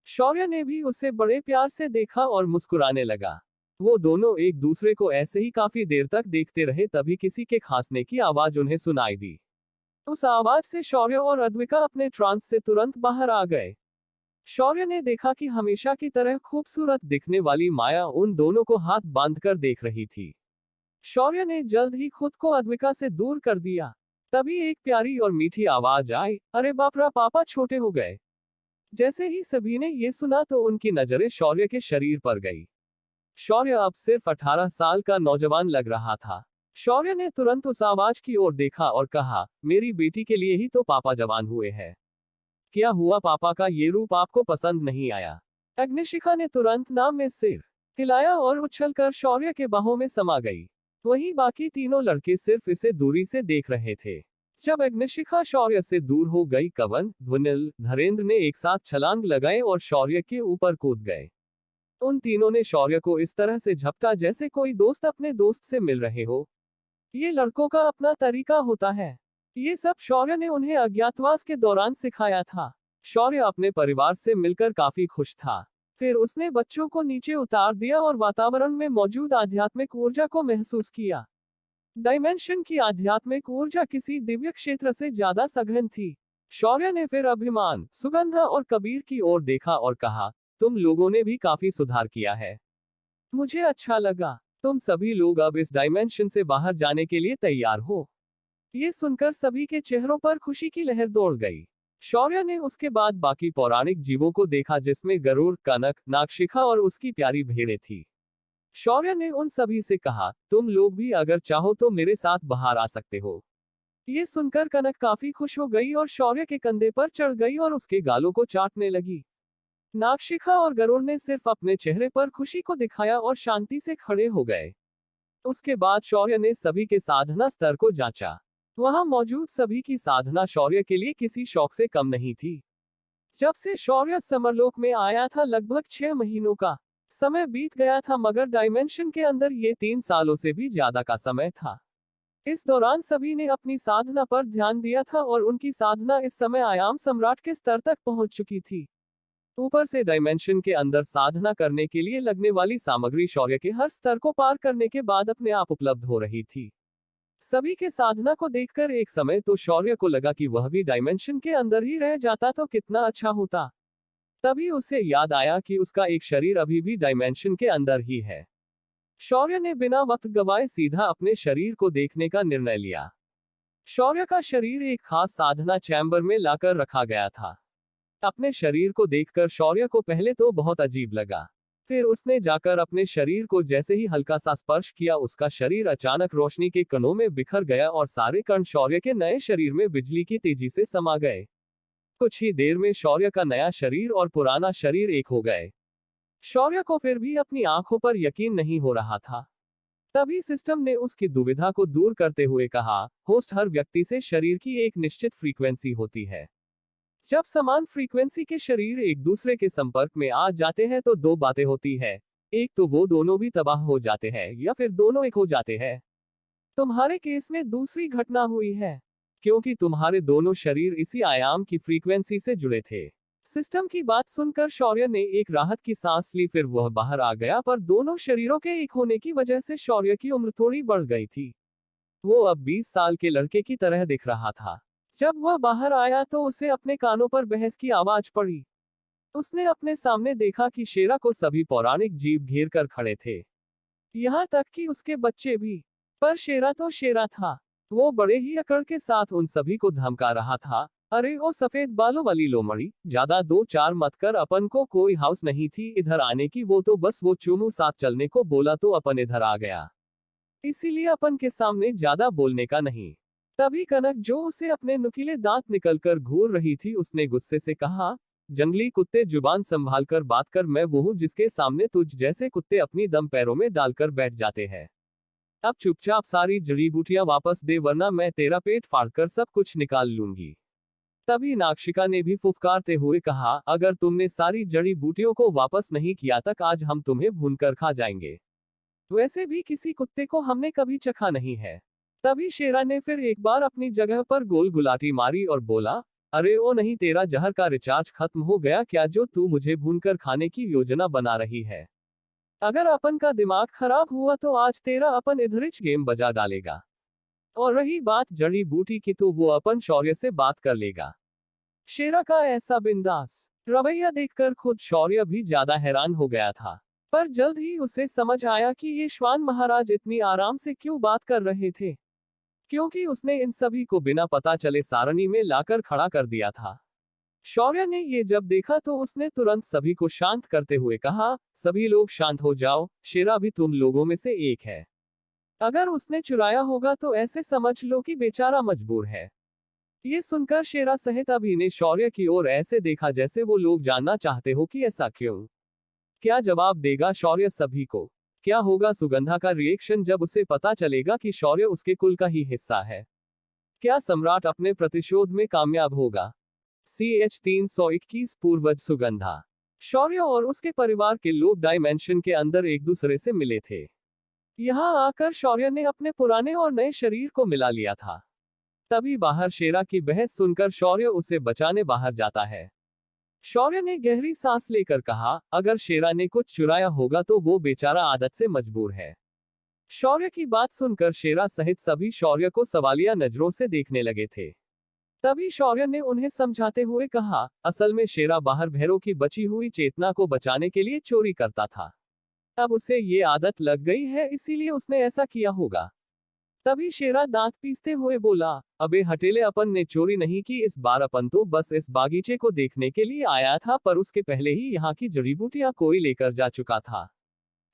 शौर्य ने भी उसे बड़े प्यार से देखा और मुस्कुराने लगा। वो दोनों एक दूसरे को ऐसे ही काफी देर तक देखते रहे, तभी किसी के खांसने की आवाज उन्हें सुनाई दी। उस आवाज से शौर्य और अद्विका अपने ट्रांस से तुरंत बाहर आ गए। शौर्य ने देखा कि हमेशा की तरह खूबसूरत दिखने वाली माया उन दोनों को हाथ बांधकर देख रही थी। शौर्य ने जल्द ही खुद को अद्विका से दूर कर दिया। तभी एक प्यारी और मीठी आवाज आई, अरे बाप रे पापा छोटे हो गए। जैसे ही सभी ने ये सुना तो उनकी नजरें शौर्य के शरीर पर गई। शौर्य अब सिर्फ 18 साल का नौजवान लग रहा था। शौर्य ने तुरंत उस आवाज की ओर देखा और कहा, मेरी बेटी के लिए ही तो पापा जवान हुए हैं। क्या हुआ, पापा का ये रूप आपको पसंद नहीं आया। अग्निशिखा ने तुरंत नाम में सिर हिलाया और उछलकर शौर्य के बाहों में समा गई। वहीं बाकी तीनों लड़के सिर्फ इसे दूरी से देख रहे थे। जब अग्निशिखा शौर्य से दूर हो गई, कवन, ध्वनिल, धरेंद्र ने एक साथ छलांग लगाए और शौर्य के ऊपर कूद गए। उन तीनों ने शौर्य को इस तरह से झपटा जैसे कोई दोस्त अपने दोस्त से मिल रहे हो। ये लड़कों का अपना तरीका होता है। ये सब शौर्य ने उन्हें अज्ञातवास के दौरान सिखाया था। शौर्य अपने परिवार से मिलकर काफी खुश था। फिर उसने बच्चों को नीचे उतार दिया और वातावरण में मौजूद आध्यात्मिक ऊर्जा को महसूस किया। डायमेंशन की आध्यात्मिक ऊर्जा किसी दिव्य क्षेत्र से ज्यादा सघन थी। शौर्य ने फिर अभिमान, सुगंधा और कबीर की ओर देखा और कहा, तुम लोगों ने भी काफी सुधार किया है। मुझे अच्छा लगा। तुम सभी लोग अब इस डायमेंशन से बाहर जाने के लिए तैयार हो। ये सुनकर सभी के चेहरों पर खुशी की लहर दौड़ गई। शौर्य ने उसके बाद बाकी पौराणिक जीवों को देखा जिसमें गरुड़, कनक, नागशिखा और उसकी प्यारी भेड़ें थी। शौर्य ने उन सभी से कहा, तुम लोग भी अगर चाहो तो मेरे साथ बाहर आ सकते हो। ये सुनकर कनक काफी खुश हो गई और शौर्य के कंधे पर चढ़ गई और उसके गालों को चाटने लगी। नागशिखा और गरुड़ ने सिर्फ अपने चेहरे पर खुशी को दिखाया और शांति से खड़े हो गए। उसके बाद शौर्य ने सभी के साधना स्तर को जांचा। वहां मौजूद सभी की साधना शौर्य के लिए किसी शौक से कम नहीं थी। जब से शौर्य समरलोक में आया था लगभग 6 महीनों का समय बीत गया था, मगर डायमेंशन के अंदर ये 3 सालों से भी ज्यादा का समय था। इस दौरान सभी ने अपनी साधना पर ध्यान दिया था और उनकी साधना इस समय आयाम सम्राट के स्तर तक पहुंच चुकी थी। ऊपर से डायमेंशन के अंदर साधना करने के लिए लगने वाली सामग्री शौर्य के हर स्तर को पार करने के बाद अपने आप उपलब्ध हो रही थी। सभी के साधना को देखकर एक समय तो शौर्य को लगा कि वह भी डायमेंशन के अंदर ही रह जाता तो कितना अच्छा होता। तभी उसे याद आया कि उसका एक शरीर अभी भी डायमेंशन के अंदर ही है। शौर्य ने बिना वक्त गवाए सीधा अपने शरीर को देखने का निर्णय लिया। शौर्य का शरीर एक खास साधना चैम्बर में लाकर रखा गया था। अपने शरीर को देखकर शौर्य को पहले तो बहुत अजीब लगा। फिर उसने जाकर अपने शरीर को जैसे ही हल्का सा स्पर्श किया, उसका शरीर अचानक रोशनी के कणों में बिखर गया और सारे कण शौर्य के नए शरीर में बिजली की तेजी से समा गए। कुछ ही देर में शौर्य का नया शरीर और पुराना शरीर एक हो गए। शौर्य को फिर भी अपनी आंखों पर यकीन नहीं हो रहा था। तभी सिस्टम ने उसकी दुविधा को दूर करते हुए कहा, होस्ट, हर व्यक्ति से शरीर की एक निश्चित फ्रीक्वेंसी होती है। जब समान फ्रीक्वेंसी के शरीर एक दूसरे के संपर्क में आ जाते हैं तो दो बातें होती है, एक तो वो दोनों भी तबाह हो जाते हैं या फिर दोनों एक हो जाते हैं। तुम्हारे केस में दूसरी घटना हुई है, क्योंकि तुम्हारे दोनों शरीर इसी आयाम की फ्रीक्वेंसी से जुड़े थे। सिस्टम की बात सुनकर शौर्य ने एक राहत की सांस ली। फिर वह बाहर आ गया, पर दोनों शरीरों के एक होने की वजह से शौर्य की उम्र थोड़ी बढ़ गई थी। वो अब 20 साल के लड़के की तरह दिख रहा था। जब वह बाहर आया तो उसे अपने कानों पर बहस की आवाज पड़ी। उसने अपने सामने देखा कि शेरा को सभी पौराणिक जीव घेर कर खड़े थे, यहाँ तक कि उसके बच्चे भी। पर शेरा तो शेरा था। वो बड़े ही अकड़ के साथ उन सभी को धमका रहा था, अरे ओ सफेद बालों वाली लोमड़ी, ज्यादा दो चार मत कर, अपन को कोई हाउस नहीं थी इधर आने की, वो तो बस वो चुनू साथ चलने को बोला तो अपन इधर आ गया, इसीलिए अपन के सामने ज्यादा बोलने का नहीं। तभी कनक, जो उसे अपने नुकीले दांत निकलकर घूर रही थी, उसने गुस्से से कहा, जंगली कुत्ते, जुबान संभाल कर बात कर। मैं वो हूं जिसके सामने तुझ जैसे कुत्ते अपनी दम पैरों में डालकर बैठ जाते हैं। अब चुपचाप सारी जड़ी बूटियां वापस दे, वरना मैं तेरा पेट फाड़कर सब कुछ निकाल लूंगी। तभी नाक्षिका ने भी फुफकारते हुए कहा, अगर तुमने सारी जड़ी बूटियों को वापस नहीं किया तक आज हम तुम्हें भूनकर खा जाएंगे। वैसे भी किसी कुत्ते को हमने कभी चखा नहीं है। तभी शेरा ने फिर एक बार अपनी जगह पर गोल गुलाटी मारी और बोला, अरे ओ नहीं, तेरा जहर का रिचार्ज खत्म हो गया क्या, जो तू मुझे भूनकर खाने की योजना बना रही है? अगर अपन का दिमाग खराब हुआ तो आज तेरा अपन इधरिच गेम बजा डालेगा। और रही बात जड़ी बूटी की, तो वो अपन शौर्य से बात कर लेगा। शेरा का ऐसा बिंदास रवैया देखकर खुद शौर्य भी ज्यादा हैरान हो गया था। पर जल्द ही उसे समझ आया कि ये श्वान महाराज इतनी आराम से क्यों बात कर रहे थे, क्योंकि उसने इन सभी को बिना पता चले सारणी में लाकर खड़ा कर दिया था। शौर्य ने ये जब देखा तो उसने तुरंत सभी को शांत करते हुए कहा, सभी लोग शांत हो जाओ, शेरा भी तुम लोगों में से एक है। अगर उसने चुराया होगा तो ऐसे समझ लो कि बेचारा मजबूर है। ये सुनकर शेरा सहित अभी ने शौर्य की ओर ऐसे देखा जैसे वो लोग जानना चाहते हो कि ऐसा क्यों। क्या जवाब देगा शौर्य सभी को? क्या होगा सुगंधा का रिएक्शन जब उसे पता चलेगा कि शौर्य उसके कुल का ही हिस्सा है? क्या सम्राट अपने प्रतिशोध में कामयाब होगा? CH 321 पूर्वज सुगंधा। शौर्य और उसके परिवार के लोग डायमेंशन के अंदर एक दूसरे से मिले थे। यहाँ आकर शौर्य ने अपने पुराने और नए शरीर को मिला लिया था। तभी बाहर शेरा की बहस सुनकर शौर्य उसे बचाने बाहर जाता है। शौर्य ने गहरी सांस लेकर कहा, अगर शेरा ने कुछ चुराया होगा तो वो बेचारा आदत से मजबूर है। शौर्य की बात सुनकर शेरा सहित सभी शौर्य को सवालिया नजरों से देखने लगे थे। तभी शौर्य ने उन्हें समझाते हुए कहा, असल में शेरा बाहर भैरों की बची हुई चेतना को बचाने के लिए चोरी करता था। अब उसे ये आदत लग गई है, इसीलिए उसने ऐसा किया होगा। तभी शेरा दांत पीसते हुए बोला, अबे हटेले, अपन ने चोरी नहीं की इस बार, अपन तो बस इस बागीचे को देखने के लिए आया था, पर उसके पहले ही यहाँ की जड़ी बूटियां कोई लेकर जा चुका था।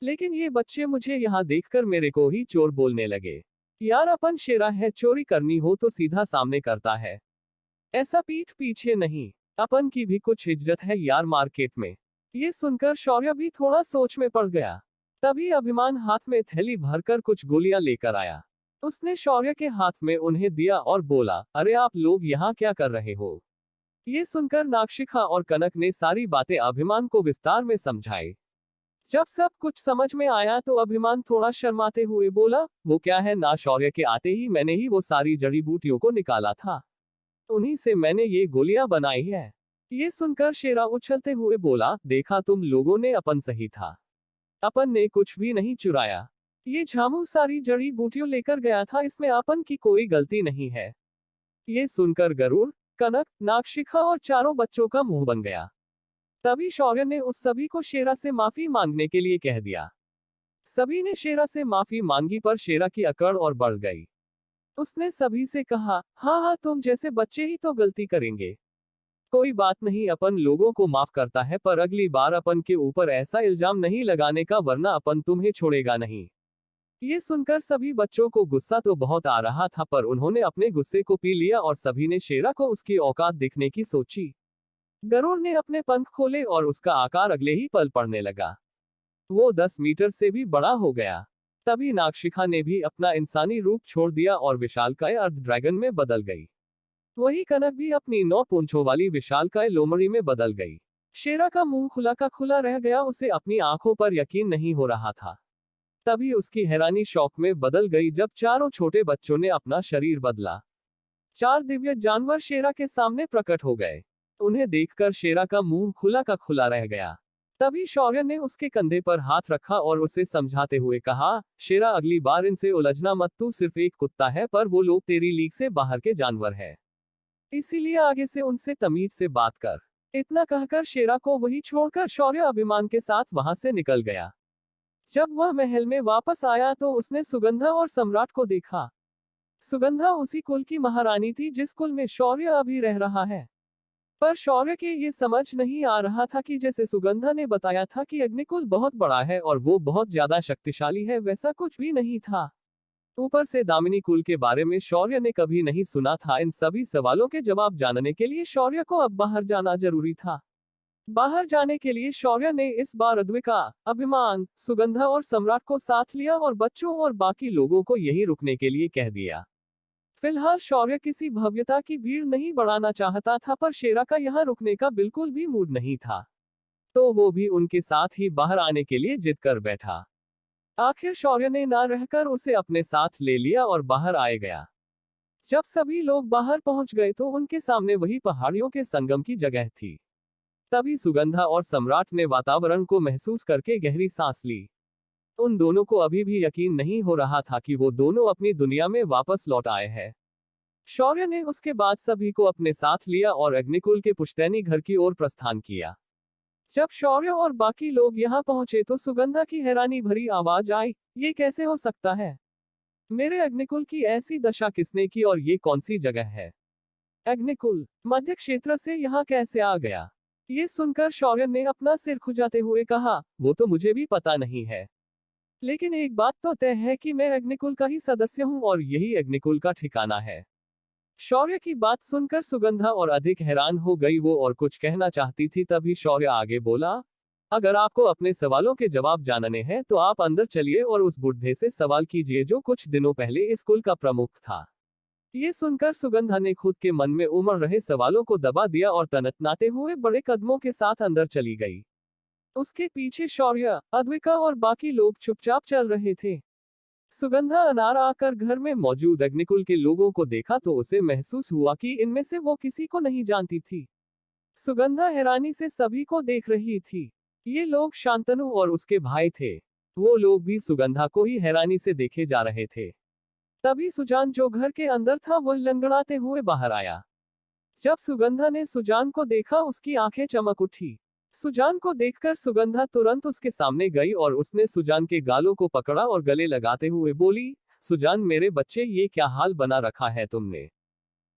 लेकिन ये बच्चे मुझे यहाँ देखकर मेरे को ही चोर बोलने लगे। यार अपन शेरा है, चोरी करनी हो तो सीधा सामने करता है, ऐसा पीठ पीछे नहीं। अपन की भी कुछ इज्जत है यार मार्केट में। ये सुनकर शौर्य भी थोड़ा सोच में पड़ गया। तभी अभिमान हाथ में थैली भरकर कुछ गोलियां लेकर आया। उसने शौर्य के हाथ में उन्हें दिया और बोला, अरे आप लोग यहाँ क्या कर रहे हो? ये सुनकर नाक्षिका और कनक ने सारी बातें अभिमान को विस्तार में समझाई। जब सब कुछ समझ में आया तो अभिमान थोड़ा शर्माते हुए बोला, वो क्या है ना, शौर्य के आते ही मैंने ही वो सारी जड़ी बूटियों को निकाला था, उन्हीं से मैंने ये गोलियां बनाई है। ये सुनकर शेरा उछलते हुए बोला, देखा तुम लोगों ने, अपन सही था, अपन ने कुछ भी नहीं चुराया। ये झामू सारी जड़ी बूटियों लेकर गया था, इसमें अपन की कोई गलती नहीं है। ये सुनकर गरुड़, कनक, नाक्षिका और चारों बच्चों का मुंह बन गया। तभी शौर्य ने उस सभी को शेरा से माफी मांगने के लिए कह दिया। सभी ने शेरा से माफी मांगी, पर शेरा की अकड़ और बढ़ गई। उसने सभी से कहा, हाँ हाँ, तुम जैसे बच्चे ही तो गलती करेंगे। कोई बात नहीं, अपन लोगों को माफ करता है, पर अगली बार अपन के ऊपर ऐसा इल्जाम नहीं लगाने का, वरना अपन तुम्हें छोड़ेगा नहीं। ये सुनकर सभी बच्चों को गुस्सा तो बहुत आ रहा था, पर उन्होंने अपने गुस्से को पी लिया और सभी ने शेरा को उसकी औकात दिखने की सोची। गरुड़ ने अपने पंख खोले और उसका आकार अगले ही पल पड़ने लगा। वो 10 मीटर से भी बड़ा हो गया। तभी नागशिखा ने भी अपना इंसानी रूप छोड़ दिया और विशालकाय अर्ध ड्रैगन में बदल गई। वही कनक भी अपनी 9 पूंछों वाली विशालकाय लोमड़ी में बदल गई। शेरा का मुंह खुला का खुला रह गया, उसे अपनी आंखों पर यकीन नहीं हो रहा था। तभी उसकी हैरानी शौक में बदल गई जब चारों छोटे बच्चों ने अपना शरीर बदला। 4 दिव्य जानवर शेरा के सामने प्रकट हो गए। उन्हें देखकर शेरा का मुंह खुला का खुला रह गया। तभी शौर्य ने उसके कंधे पर हाथ रखा और उसे समझाते हुए कहा, शेरा, अगली बार इनसे उलझना मत, तू सिर्फ एक कुत्ता है, पर वो लोग तेरी लीग से बाहर के जानवर है, इसीलिए आगे से उनसे तमीज से बात कर। इतना कहकर शेरा को वही छोड़कर शौर्य अभिमान के साथ वहां से निकल गया। जब वह महल में वापस आया तो उसने सुगंधा और सम्राट को देखा। सुगंधा उसी कुल की महारानी थी जिस कुल में शौर्य अभी रह रहा है। पर शौर्य के ये समझ नहीं आ रहा था कि जैसे सुगंधा ने बताया था कि अग्निकुल बहुत बड़ा है और वो बहुत ज्यादा शक्तिशाली है, वैसा कुछ भी नहीं था। ऊपर से दामिनी कुल के बारे में शौर्य ने कभी नहीं सुना था। इन सभी सवालों के जवाब जानने के लिए शौर्य को अब बाहर जाना जरूरी था। बाहर जाने के लिए शौर्य ने इस बार अद्विका, अभिमान, सुगंधा और सम्राट को साथ लिया और बच्चों और बाकी लोगों को यहीं रुकने के लिए कह दिया। फिलहाल शौर्य किसी भव्यता की भीड़ नहीं बढ़ाना चाहता था, पर शेरा का यहाँ रुकने का बिल्कुल भी मूड नहीं था, तो वो भी उनके साथ ही बाहर आने के लिए जिद कर बैठा। आखिर शौर्य ने ना रहकर उसे अपने साथ ले लिया और बाहर आए गया। जब सभी लोग बाहर पहुंच गए तो उनके सामने वही पहाड़ियों के संगम की जगह थी। तभी सुगंधा और सम्राट ने वातावरण को महसूस करके गहरी सांस ली। उन दोनों को अभी भी यकीन नहीं हो रहा था कि वो दोनों अपनी दुनिया में वापस लौट आए हैं। शौर्य ने उसके बाद सभी को अपने साथ लिया और अग्निकुल के पुश्तैनी घर की ओर प्रस्थान किया। जब शौर्य और बाकी लोग यहाँ पहुंचे तो सुगंधा की हैरानी भरी आवाज आई, ये कैसे हो सकता है? मेरे अग्निकुल की ऐसी दशा किसने की और ये कौन सी जगह है? अग्निकुल मध्य क्षेत्र से यहाँ कैसे आ गया? ये सुनकर शौर्य ने अपना सिर खुजाते हुए कहा, वो तो मुझे भी पता नहीं है, लेकिन एक बात तो तय है कि मैं अग्निकुल का ही सदस्य हूँ और यही अग्निकुल का ठिकाना है। शौर्य की बात सुनकर सुगंधा और अधिक हैरान हो गई। वो और कुछ कहना चाहती थी, तभी शौर्य आगे बोला, अगर आपको अपने सवालों के जवाब जानने हैं तो आप अंदर चलिए और उस बुढ़े से सवाल कीजिए जो कुछ दिनों पहले इस कुल का प्रमुख था। ये सुनकर सुगंधा ने खुद के मन में उमड़ रहे सवालों को दबा दिया और तनतनाते हुए बड़े कदमों के साथ अंदर चली गई। उसके पीछे शौर्य, अद्विका और बाकी लोग चुपचाप चल रहे थे। सुगंधा अनार आकर घर में मौजूद अग्निकुल के लोगों को देखा तो उसे महसूस हुआ कि इनमें से वो किसी को नहीं जानती थी। सुगंधा हैरानी से सभी को देख रही थी। ये लोग शांतनु और उसके भाई थे। वो लोग भी सुगंधा को ही हैरानी से देखे जा रहे थे। तभी सुजान जो घर के अंदर था वह लंगड़ाते हुए बाहर आया। जब सुगंधा ने सुजान को देखा उसकी आंखें चमक उठी। सुजान को देखकर सुगंधा तुरंत उसके सामने गई और उसने सुजान के गालों को पकड़ा और गले लगाते हुए बोली, सुजान मेरे बच्चे, ये क्या हाल बना रखा है तुमने?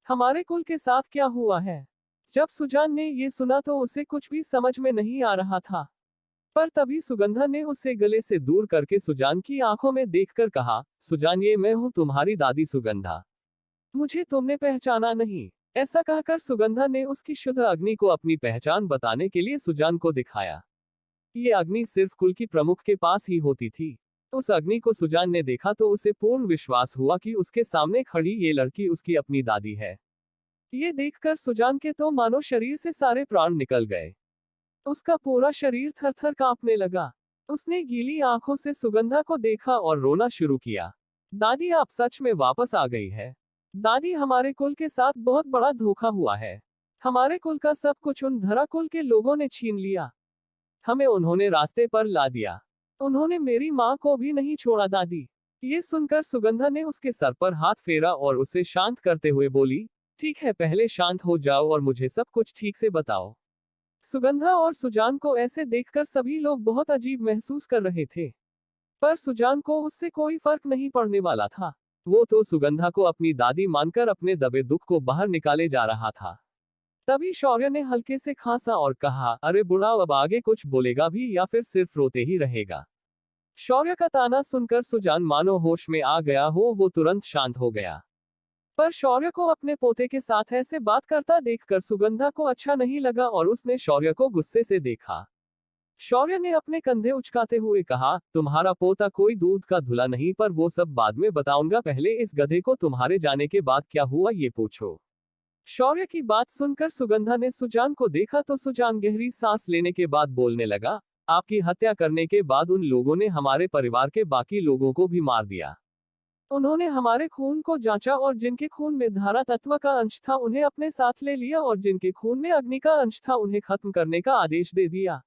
हमारे कुल के साथ क्या हुआ है? जब सुजान ने ये सुना तो उसे कुछ भी समझ में नहीं आ रहा था, पर तभी सुगंधा ने उसे गले से दूर करके सुजान की आंखों में देखकर कहा, सुजान, ये मैं हूं, तुम्हारी दादी सुगंधा। मुझे तुमने पहचाना नहीं? ऐसा कहकर सुगंधा ने उसकी शुद्ध अग्नि को अपनी पहचान बताने के लिए सुजान को दिखाया। ये अग्नि सिर्फ कुल की प्रमुख के पास ही होती थी। उस अग्नि को सुजान ने देखा तो उसे पूर्ण विश्वास हुआ कि उसके सामने खड़ी ये लड़की उसकी अपनी दादी है। ये देखकर सुजान के तो मानो शरीर से सारे प्राण निकल गए। उसका पूरा शरीर थर-थर कांपने लगा। उसने गीली आंखों से सुगंधा को देखा और रोना शुरू किया। दादी, आप सच में वापस आ गई है। दादी, हमारे कुल के साथ बहुत बड़ा धोखा हुआ है। हमारे कुल का सब कुछ उन धरा कुल के लोगों ने छीन लिया। हमें उन्होंने रास्ते पर ला दिया। उन्होंने मेरी माँ को भी नहीं छोड़ा। दादी। ये सुनकर सुगंधा ने उसके सर पर हाथ फेरा और उसे शांत करते हुए बोली, ठीक है, पहले शांत हो जाओ और मुझे सब कुछ ठीक से बताओ। सुगंधा और सुजान को ऐसे देखकर सभी लोग बहुत अजीब महसूस कर रहे थे, पर सुजान को उससे कोई फर्क नहीं पड़ने वाला था। वो तो सुगंधा को अपनी दादी मानकर अपने दबे दुख को बाहर निकाले जा रहा था। तभी शौर्य ने हल्के से खांसा और कहा, अरे बुढ़ा, अब आगे कुछ बोलेगा भी या फिर सिर्फ रोते ही रहेगा? शौर्य का ताना सुनकर सुजान मानो होश में आ गया हो, वो तुरंत शांत हो गया। पर शौर्य को अपने पोते के साथ ऐसे बात करता देखकर सुगंधा को अच्छा नहीं लगा और उसने शौर्य को गुस्से से देखा। शौर्य ने अपने कंधे उचकाते हुए कहा, तुम्हारा पोता कोई दूध का धुला नहीं, पर वो सब बाद में बताऊंगा, पहले इस गधे को तुम्हारे जाने के बाद क्या हुआ ये पूछो। शौर्य की बात सुनकर सुगंधा ने सुजान को देखा तो सुजान गहरी सांस लेने के बाद बोलने लगा, आपकी हत्या करने के बाद उन लोगों ने हमारे परिवार के बाकी लोगों को भी मार दिया। उन्होंने हमारे खून को जांचा और जिनके खून में धारा तत्व का अंश था उन्हें अपने साथ ले लिया और जिनके खून में अग्नि का अंश था उन्हें खत्म करने का आदेश दे दिया।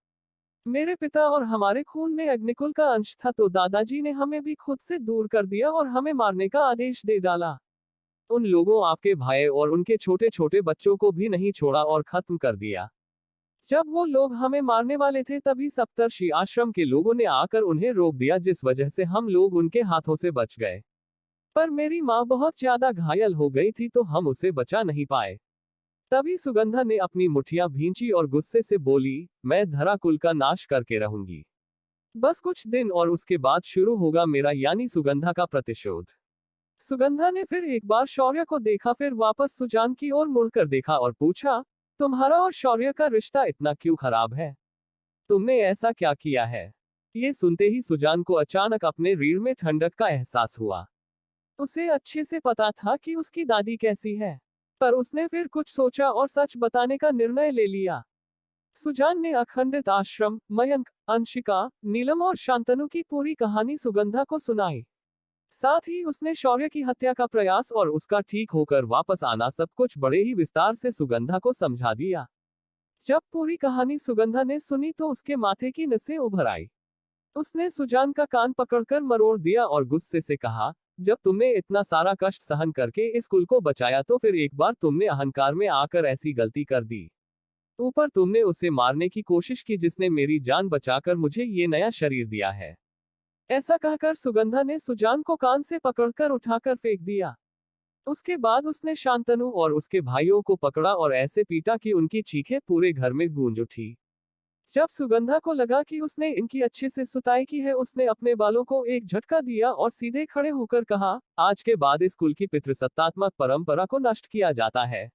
मेरे पिता और हमारे खून में अग्निकुल का अंश था तो दादाजी ने हमें भी खुद से दूर कर दिया और हमें मारने का आदेश दे डाला। उन लोगों आपके भाई और उनके छोटे छोटे बच्चों को भी नहीं छोड़ा और खत्म कर दिया। जब वो लोग हमें मारने वाले थे तभी सप्तर्षि आश्रम के लोगों ने आकर उन्हें रोक दिया, जिस वजह से हम लोग उनके हाथों से बच गए। पर मेरी माँ बहुत ज्यादा घायल हो गई थी तो हम उसे बचा नहीं पाए। तभी सुगंधा ने अपनी मुठ्ठियां भींची और गुस्से से बोली, मैं धराकुल का नाश करके रहूंगी। बस कुछ दिन और उसके बाद शुरू होगा मेरा यानी सुगंधा का प्रतिशोध। सुगंधा ने फिर एक बार शौर्य को देखा, फिर वापस सुजान की ओर मुड़कर देखा और पूछा, तुम्हारा और शौर्य का रिश्ता इतना क्यों खराब है? तुमने ऐसा क्या किया है? ये सुनते ही सुजान को अचानक अपने रीढ़ में ठंडक का एहसास हुआ। उसे अच्छे से पता था कि उसकी दादी कैसी है, पर उसने फिर कुछ सोचा और सच बताने का निर्णय ले लिया। सुजान ने अखंडित आश्रम, मयंक, अंशिका, नीलम और शांतनु की पूरी कहानी सुगंधा को सुनाई। साथ ही उसने शौर्य की हत्या का प्रयास और उसका ठीक होकर वापस आना सब कुछ बड़े ही विस्तार से सुगंधा को समझा दिया। जब पूरी कहानी सुगंधा ने सुनी तो उसके माथे की नसें उभर आई। उसने सुजान का कान पकड़कर मरोड़ दिया और गुस्से से कहा, जब तुमने इतना सारा कष्ट सहन करके इस कुल को बचाया तो फिर एक बार तुमने अहंकार में आकर ऐसी गलती कर दी। ऊपर तुमने उसे मारने की कोशिश की जिसने मेरी जान बचाकर मुझे ये नया शरीर दिया है। ऐसा कहकर सुगंधा ने सुजान को कान से पकड़कर उठाकर फेंक दिया। उसके बाद उसने शांतनु और उसके भाइयों को पकड़ा और ऐसे पीटा कि उनकी चीखें पूरे घर में गूंज उठी। जब सुगंधा को लगा कि उसने इनकी अच्छे से सुताई की है, उसने अपने बालों को एक झटका दिया और सीधे खड़े होकर कहा, आज के बाद इस कुल की पितृसत्तात्मक परंपरा को नष्ट किया जाता है।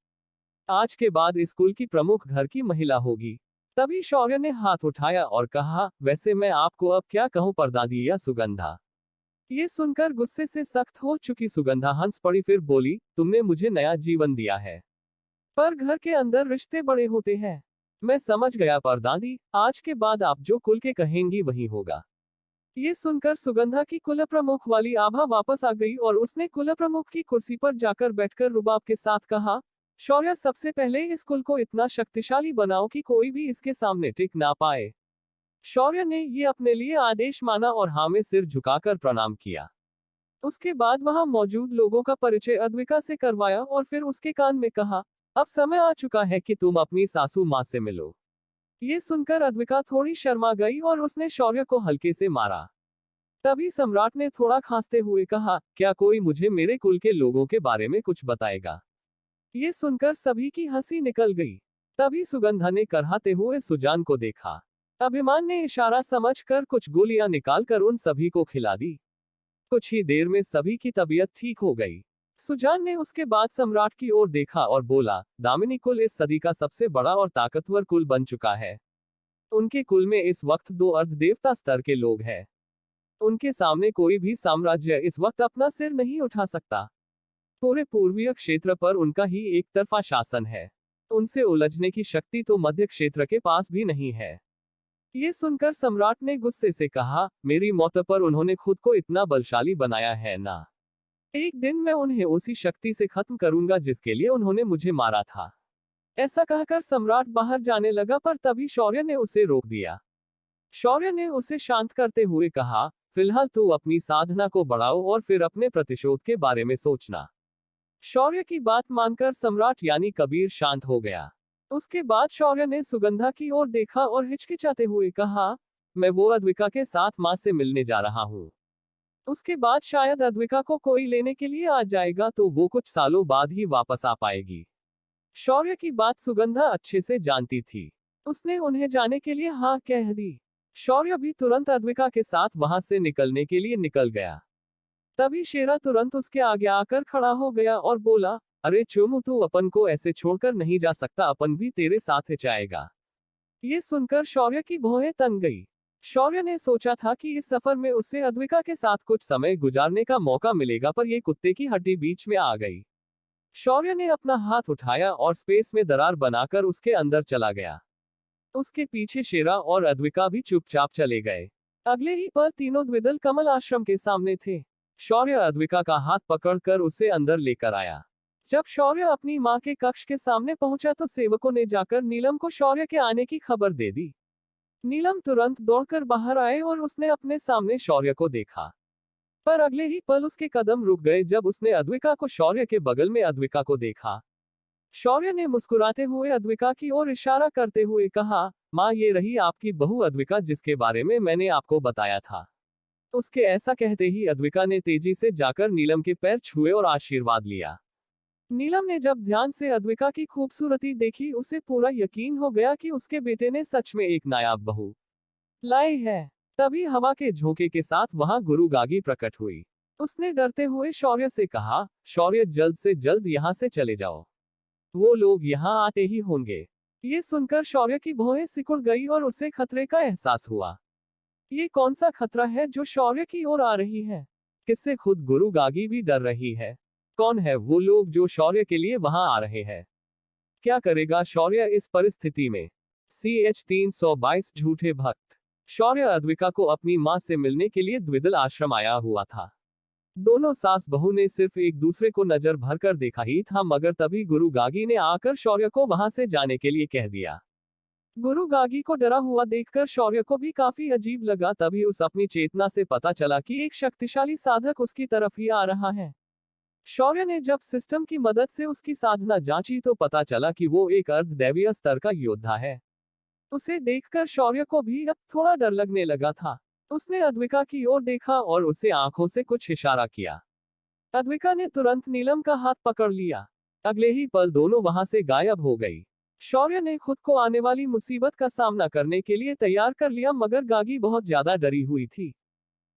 आज के बाद इस कुल की प्रमुख घर की महिला होगी। तभी शौर्य ने हाथ उठाया और कहा, वैसे मैं आपको अब क्या कहूं परदादी या सुगंधा? ये सुनकर गुस्से से सख्त हो चुकी सुगंधा हंस पड़ी, फिर बोली, तुमने मुझे नया जीवन दिया है, पर घर के अंदर रिश्ते बड़े होते हैं। मैं समझ गया परदादी, आज के बाद आप जो कुल के कहेंगी वही होगा। ये सुनकर सुगंधा की कुल प्रमुख वाली आभा वापस आ गई और उसने कुल प्रमुख की कुर्सी पर जाकर बैठकर रुबाब के साथ कहा, शौर्य, सबसे पहले इस कुल को इतना शक्तिशाली बनाओ कि कोई भी इसके सामने टिक ना पाए। शौर्य ने ये अपने लिए आदेश माना और हाँ में सिर झुकाकर प्रणाम किया। उसके बाद वहां मौजूद लोगों का परिचय अद्विका से करवाया और फिर उसके कान में कहा, अब समय आ चुका है कि तुम अपनी सासू माँ से मिलो। ये सुनकर अद्विका थोड़ी शर्मा गई और उसने शौर्य को हल्के से मारा। तभी सम्राट ने थोड़ा खांसते हुए कहा, क्या कोई मुझे मेरे कुल के लोगों के बारे में कुछ बताएगा? ये सुनकर सभी की हंसी निकल गई। तभी सुगंधा ने करहाते हुए सुजान को देखा। अभिमान ने इशारा समझकर कुछ गोलियां निकालकर उन सभी को खिला दी। कुछ ही देर में सभी की तबीयत ठीक हो गई। सुजान ने उसके बाद सम्राट की ओर देखा और बोला, दामिनी कुल इस सदी का सबसे बड़ा और ताकतवर कुल बन चुका है। उनके कुल में इस वक्त 2 अर्धदेवता स्तर के लोग हैं। उनके सामने कोई भी साम्राज्य इस वक्त अपना सिर नहीं उठा सकता। पूरे पूर्वीय क्षेत्र पर उनका ही एक तरफा शासन है। उनसे उलझने की शक्ति तो मध्य क्षेत्र के पास भी नहीं है। ये सुनकर सम्राट ने गुस्से से कहा, मेरी मौत पर उन्होंने खुद को इतना बलशाली बनाया है ना, एक दिन मैं उन्हें उसी शक्ति से खत्म करूंगा जिसके लिए उन्होंने मुझे मारा था। ऐसा कहकर सम्राट बाहर जाने लगा, पर तभी शौर्य ने उसे रोक दिया। शौर्य ने उसे शांत करते हुए कहा, फिलहाल तू अपनी साधना को बढ़ाओ और फिर अपने प्रतिशोध के बारे में सोचना। शौर्य की बात मानकर सम्राट यानी कबीर शांत हो गया। उसके बाद शौर्य ने सुगंधा की ओर देखा और हिचकिचाते हुए कहा, मैं वो अद्विका के साथ मां से मिलने जा रहा हूं। उसके बाद शायद अद्विका को कोई लेने के लिए आ जाएगा तो वो कुछ सालों बाद ही वापस आ पाएगी। शौर्य की बात सुगंधा अच्छे से जानती थी। उसने उन्हें जाने के लिए हाँ कह दी। शौर्य भी तुरंत अद्विका के साथ वहां से निकलने के लिए निकल गया। तभी शेरा तुरंत उसके आगे आकर खड़ा हो गया और बोला, अरे चोमू, तू अपन को ऐसे छोड़कर नहीं जा सकता, अपन भी तेरे साथ ही जाएगा। ये सुनकर शौर्य की भौहें तन गई। शौर्य ने सोचा था कि इस सफर में उसे अद्विका के साथ कुछ समय गुजारने का मौका मिलेगा, पर ये कुत्ते की हड्डी बीच में आ गई। शौर्य ने अपना हाथ उठाया और स्पेस में दरार बनाकर उसके अंदर चला गया। उसके पीछे शेरा और अद्विका भी चुपचाप चले गए। अगले ही पल तीनों द्विदल कमल आश्रम के सामने थे। शौर्य अद्विका का हाथ पकड़कर उसे अंदर लेकर आया। जब शौर्य अपनी मां के कक्ष के सामने पहुंचा तो सेवकों ने जाकर नीलम को शौर्य के आने की खबर दे दी। नीलम तुरंत दौड़कर बाहर आए और उसने अपने सामने शौर्य को देखा। पर अगले ही पल उसके कदम रुक गए जब उसने अद्विका को शौर्य के बगल में अद्विका को देखा। शौर्य ने मुस्कुराते हुए अद्विका की ओर इशारा करते हुए कहा, मां, ये रही आपकी बहू अद्विका, जिसके बारे में मैंने आपको बताया था। उसके ऐसा कहते ही अद्विका ने तेजी से जाकर नीलम के पैर छुए और आशीर्वाद लिया। नीलम ने जब ध्यान से अद्विका की खूबसूरती देखी, उसे पूरा यकीन हो गया कि उसके बेटे ने सच में एक नायाब बहू लाई है। तभी हवा के झोंके के साथ वहां गुरु गागी प्रकट हुई। उसने डरते हुए शौर्य से कहा, शौर्य, जल्द से जल्द यहाँ से चले जाओ, वो लोग यहाँ आते ही होंगे। ये सुनकर शौर्य की भौहें सिकुड़ गई और उसे खतरे का एहसास हुआ। ये कौन सा खतरा है जो शौर्य की ओर आ रही है? किससे खुद गुरु गागी भी डर रही है? कौन है वो लोग जो शौर्य के लिए वहां आ रहे हैं? क्या करेगा शौर्य इस परिस्थिति में? CH 322 झूठे भक्त। शौर्य अद्विका को अपनी मां से मिलने के लिए द्विदल आश्रम आया हुआ था। दोनों सास बहू ने सिर्फ एक दूसरे को नजर भरकर देखा ही था, मगर तभी गुरु गागी ने आकर शौर्य को वहां से जाने के लिए कह दिया। गुरु गागी को डरा हुआ देखकर शौर्य को भी काफी अजीब लगा। तभी उस अपनी चेतना से पता चला कि एक शक्तिशाली साधक उसकी तरफ ही आ रहा है। शौर्य ने जब सिस्टम की मदद से उसकी साधना जांची तो पता चला कि वो एक अर्धदैवीय स्तर का योद्धा है। उसे देखकर शौर्य को भी अब थोड़ा डर लगने लगा था। उसने अद्विका की ओर देखा और उसे आंखों से कुछ इशारा किया। अद्विका ने तुरंत नीलम का हाथ पकड़ लिया। अगले ही पल दोनों वहां से गायब हो गई। शौर्य ने खुद को आने वाली मुसीबत का सामना करने के लिए तैयार कर लिया, मगर गागी बहुत ज्यादा डरी हुई थी।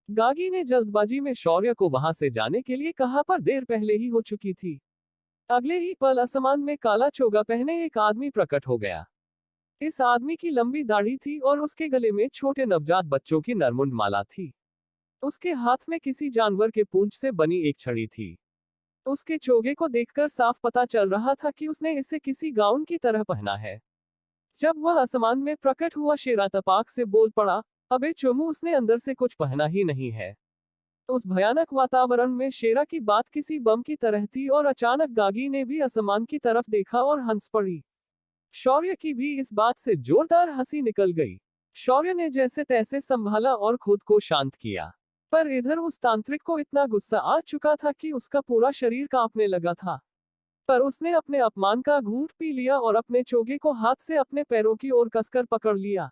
गागी ने जल्दबाजी में शौर्य को वहां से जाने के लिए कहा, पर देर पहले ही हो चुकी थी। अगले ही पल आसमान में काला चोगा पहने एक आदमी प्रकट हो गया। इस आदमी की लंबी दाढ़ी थी और उसके गले में छोटे नवजात बच्चों की नरमुंड माला थी। उसके हाथ में किसी जानवर के पूंछ से बनी एक छड़ी थी। उसके चोगे को देखकर साफ पता चल रहा था कि उसने इसे किसी गाउन की तरह पहना है। जब वह आसमान में प्रकट हुआ, शेरा तपाक से बोल पड़ा, अबे चोमू, उसने अंदर से कुछ पहना ही नहीं है। उस भयानक वातावरण में शेरा की बात किसी बम की तरह थी और अचानक गागी ने भी आसमान की तरफ देखा और हंस पड़ी। शौर्य की भी इस बात से जोरदार हंसी निकल गई। शौर्य ने जैसे तैसे संभाला और खुद को शांत किया, पर इधर उस तांत्रिक को इतना गुस्सा आ चुका था कि उसका पूरा शरीर कांपने लगा था। पर उसने अपने अपमान का घूंट पी लिया और अपने चोगे को हाथ से अपने पैरों की ओर कसकर पकड़ लिया।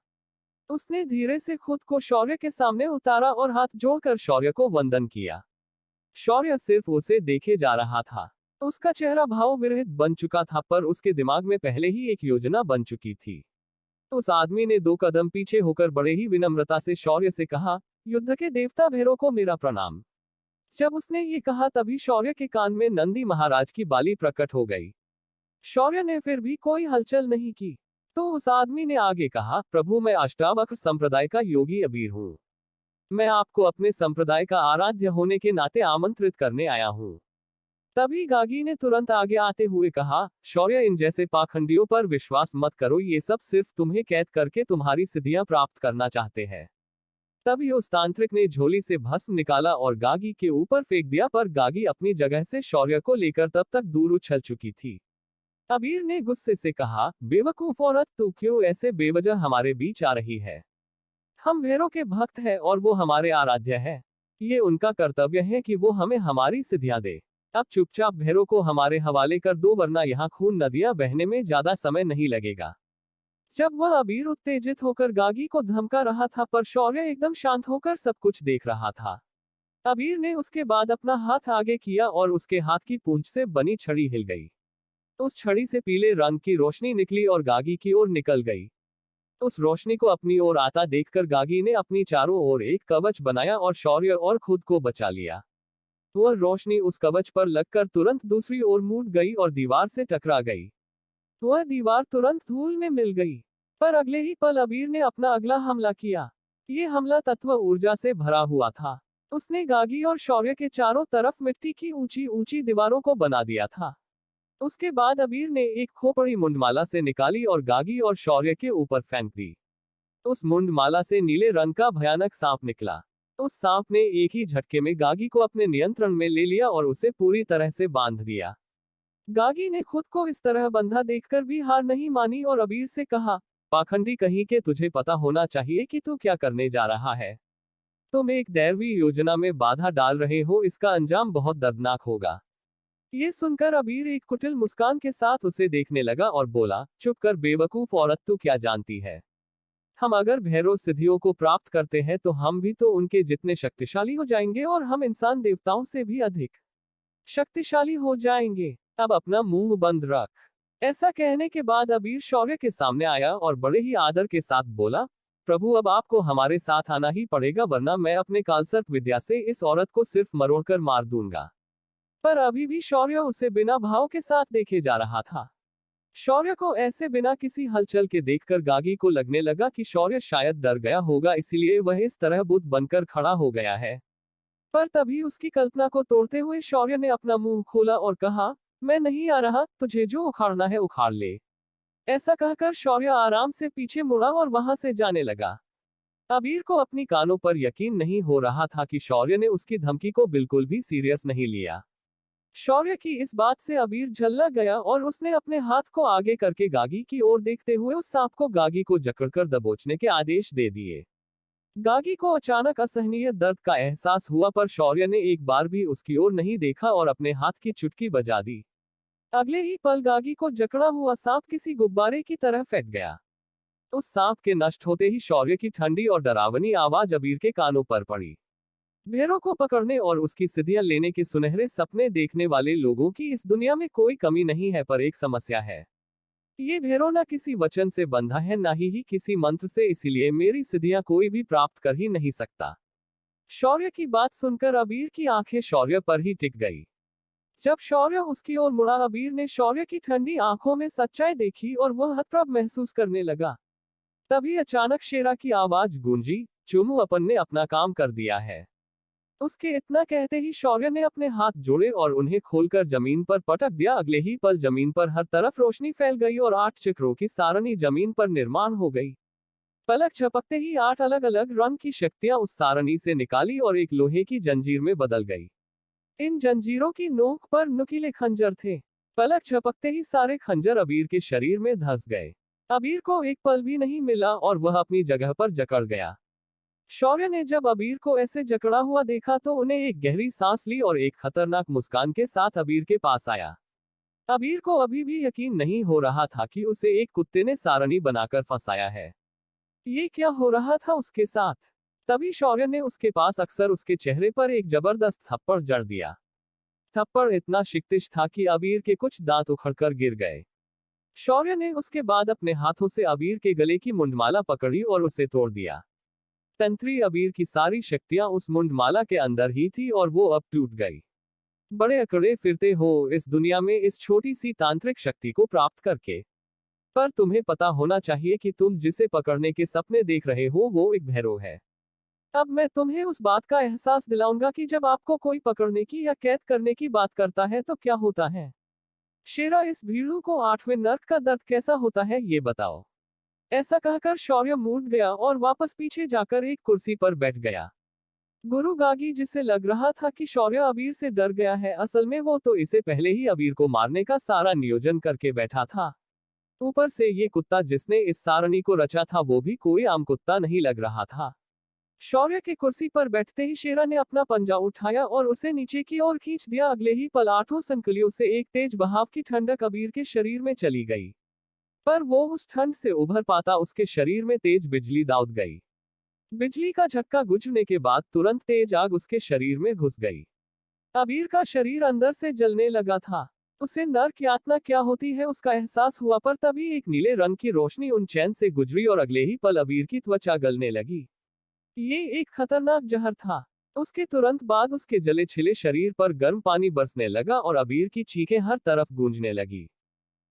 उसने धीरे से खुद को शौर्य के सामने उतारा और हाथ जोड़कर शौर्य को वंदन किया। शौर्य सिर्फ उसे देखे जा रहा था। उसका चेहरा भाव विरहित बन चुका था, पर उसके दिमाग में पहले ही एक योजना बन चुकी थी। उस आदमी ने 2 कदम पीछे होकर बड़े ही विनम्रता से शौर्य से कहा, युद्ध के देवता भैरव को मेरा प्रणाम। जब उसने ये कहा तभी शौर्य के कान में नंदी महाराज की बाली प्रकट हो गई। शौर्य ने फिर भी कोई हलचल नहीं की। तो उस आदमी ने आगे कहा, प्रभु, मैं अष्टावक्र संप्रदाय का योगी अबीर हूँ। मैं आपको अपने संप्रदाय का आराध्य होने के नाते आमंत्रित करने आया हूँ। तभी गागी ने तुरंत आगे आते हुए कहा, शौर्य, इन जैसे पाखंडियों पर विश्वास मत करो, ये सब सिर्फ तुम्हें कैद करके तुम्हारी सिद्धियां प्राप्त करना चाहते हैं। तभी उस तांत्रिक ने झोली से भस्म निकाला और गागी के ऊपर फेंक दिया, पर गागी अपनी जगह से शौर्य को लेकर तब तक दूर उछल चुकी थी। अबीर ने गुस्से से कहा, बेवकूफ औरत, तू क्यों ऐसे बेवजह हमारे बीच आ रही है? हम भैरव के भक्त हैं और वो हमारे आराध्य है। ये उनका कर्तव्य है कि वो हमें हमारी सिद्धियां दे। अब चुपचाप भैरव को हमारे हवाले कर दो, वरना यहाँ खून नदियां बहने में ज्यादा समय नहीं लगेगा। जब वह अबीर उत्तेजित होकर गागी को धमका रहा था, पर शौर्य एकदम शांत होकर सब कुछ देख रहा था। अबीर ने उसके बाद अपना हाथ आगे किया और उसके हाथ की पूंछ से बनी छड़ी हिल गई। उस छड़ी से पीले रंग की रोशनी निकली और गागी की ओर निकल गई। उस रोशनी को अपनी ओर आता देखकर गागी ने अपनी चारों ओर एक कवच बनाया और शौर्य और खुद को बचा लिया। वह रोशनी उस कवच पर लगकर तुरंत दूसरी ओर मुड़ गई और दीवार से टकरा गई। वह दीवार तुरंत धूल में मिल गई। पर अगले ही पल अबीर ने अपना अगला हमला किया। ये हमला तत्व ऊर्जा से भरा हुआ था। उसने गागी और शौर्य के चारों तरफ मिट्टी की ऊंची ऊंची दीवारों को बना दिया था। उसके बाद अबीर ने एक खोपड़ी मुंडमाला से निकाली और गागी और शौर्य के ऊपर फेंक दी। उस मुंडमाला से नीले रंग का भयानक सांप निकला। उस सांप ने एक ही झटके में गागी को अपने नियंत्रण में ले लिया और उसे पूरी तरह से बांध दिया। गागी ने खुद को इस तरह बंधा देखकर भी हार नहीं मानी और अबीर से कहा, पाखंडी कहीं के, तुझे पता होना चाहिए कि तू क्या करने जा रहा है। तुम एक दैवी योजना में बाधा डाल रहे हो, इसका अंजाम बहुत दर्दनाक होगा। ये सुनकर अबीर एक कुटिल मुस्कान के साथ उसे देखने लगा और बोला, चुप कर बेवकूफ औरत, तू क्या जानती है। हम अगर भैरव सिद्धियों को प्राप्त करते हैं तो हम भी तो उनके जितने शक्तिशाली हो जाएंगे और हम इंसान देवताओं से भी अधिक शक्तिशाली हो जाएंगे। अब अपना मुंह बंद रख। ऐसा कहने के बाद अबीर शौर्य के सामने आया और बड़े ही आदर के साथ बोला, प्रभु अब आपको हमारे साथ आना ही पड़ेगा, वरना मैं अपने कालसर्प विद्या से इस औरत को सिर्फ मरोड़कर मार दूंगा। पर अभी भी शौर्य उसे बिना भाव के साथ देखे जा रहा था। शौर्य को ऐसे बिना किसी हलचल के देखकर गागी को लगने लगा कि शौर्य शायद डर गया होगा, इसीलिए वह इस तरह बुत बनकर खड़ा हो गया है। पर तभी उसकी कल्पना को तोड़ते हुए शौर्य ने अपना मुंह खोला और कहा, मैं नहीं आ रहा, तुझे जो उखाड़ना है उखाड़ ले। ऐसा कहकर शौर्य आराम से पीछे मुड़ा और वहां से जाने लगा। अबीर को अपनी कानों पर यकीन नहीं हो रहा था कि शौर्य ने उसकी धमकी को बिल्कुल भी सीरियस नहीं लिया। शौर्य की इस बात से अबीर झल्ला गया और उसने अपने हाथ को आगे करके गागी की ओर देखते हुए उस सांप को गागी को जकड़कर दबोचने के आदेश दे दिए। गागी को अचानक असहनीय दर्द का एहसास हुआ, पर शौर्य ने एक बार भी उसकी ओर नहीं देखा और अपने हाथ की चुटकी बजा दी। अगले ही पल गागी को जकड़ा हुआ सांप किसी गुब्बारे की तरह फैल गया। उस सांप के नष्ट होते ही शौर्य की ठंडी और डरावनी आवाज अबीर के कानों पर पड़ी। भैरव को पकड़ने और उसकी सिद्धियां लेने के सुनहरे सपने देखने वाले लोगों की इस दुनिया में कोई कमी नहीं है, पर एक समस्या है। ये भैरव न किसी वचन से बंधा है, ना ही किसी मंत्र से, इसीलिए मेरी सिद्धियां कोई भी प्राप्त कर ही नहीं सकता। शौर्य की बात सुनकर अबीर की आंखें शौर्य पर ही टिक गई। जब शौर्य उसकी ओर मुड़ा, अबीर ने शौर्य की ठंडी आंखों में सच्चाई देखी और वह हतप्रभ महसूस करने लगा। तभी अचानक शेरा की आवाज गूंजी, चुमू, अपन ने अपना काम कर दिया है। उसके इतना कहते ही शौर्य ने अपने हाथ जोड़े और उन्हें खोलकर जमीन पर पटक दिया। अगले ही पल जमीन पर हर तरफ रोशनी फैल गई और 8 चक्रों की सारणी जमीन पर निर्माण हो गई। पलक झपकते ही 8 अलग अलग रंग की शक्तियां उस सारणी से निकाली और एक लोहे की जंजीर में बदल गई। इन जंजीरों की नोक पर नुकीले खंजर थे। पलक झपकते ही सारे खंजर अबीर के शरीर में धंस गए। अबीर को एक पल भी नहीं मिला और वह अपनी जगह पर जकड़ गया। शौर्य ने जब अबीर को ऐसे जकड़ा हुआ देखा तो उन्हें एक गहरी सांस ली और एक खतरनाक मुस्कान के साथ अबीर के पास आया। अबीर को अभी भी यकीन नहीं हो रहा था कि उसे एक कुत्ते ने सारणी बनाकर फंसाया है। ये क्या हो रहा था उसके साथ? तभी शौर्य ने उसके पास अक्सर उसके चेहरे पर एक जबरदस्त थप्पड़ जड़ दिया। थप्पड़ इतना शिकतिश था कि अबीर के कुछ दांत उखड़कर गिर गए। शौर्य ने उसके बाद अपने हाथों से अबीर के गले की मुंडमाला पकड़ी और उसे तोड़ दिया। तंत्री अबीर की सारी शक्तियां उस मुंडमाला के अंदर ही थी और वो अब टूट गई। बड़े अकड़े फिरते हो इस दुनिया में इस छोटी सी तांत्रिक शक्ति को प्राप्त करके, पर तुम्हें पता होना चाहिए कि तुम जिसे पकड़ने के सपने देख रहे हो वो एक भैरव है। अब मैं तुम्हें उस बात का एहसास दिलाऊंगा कि जब आपको कोई पकड़ने की या कैद करने की बात करता है तो क्या होता है। शेरा, इस भीड़ू को 8वें नर्क का दर्द कैसा होता है ये बताओ। ऐसा कहकर शौर्य मुड़ गया और वापस पीछे जाकर एक कुर्सी पर बैठ गया। गुरु गागी, जिसे लग रहा था कि शौर्य अबीर से डर गया है, असल में वो तो इसे पहले ही अबीर को मारने का सारा नियोजन करके बैठा था। ऊपर से ये कुत्ता जिसने इस सारणी को रचा था वो भी कोई आम कुत्ता नहीं लग रहा था। शौर्य के कुर्सी पर बैठते ही शेरा ने अपना पंजा उठाया और उसे नीचे की ओर खींच दिया। अगले ही पल 8 संकलियों से एक तेज बहाव की ठंडक अबीर के शरीर में चली गई। पर वो उस ठंड से उभर पाता उसके शरीर में तेज बिजली दौड़ गई। बिजली का झटका गुजरने के बाद तुरंत तेज आग उसके शरीर में घुस गई। अबीर का शरीर अंदर से जलने लगा था। उसे नरक यातना क्या होती है उसका एहसास हुआ, पर तभी एक नीले रंग की रोशनी उन चैन से गुजरी और अगले ही पल अबीर की त्वचा गलने लगी। ये एक खतरनाक जहर था। उसके तुरंत बाद उसके जले छिले शरीर पर गर्म पानी बरसने लगा और अबीर की चीखें हर तरफ गूंजने लगी।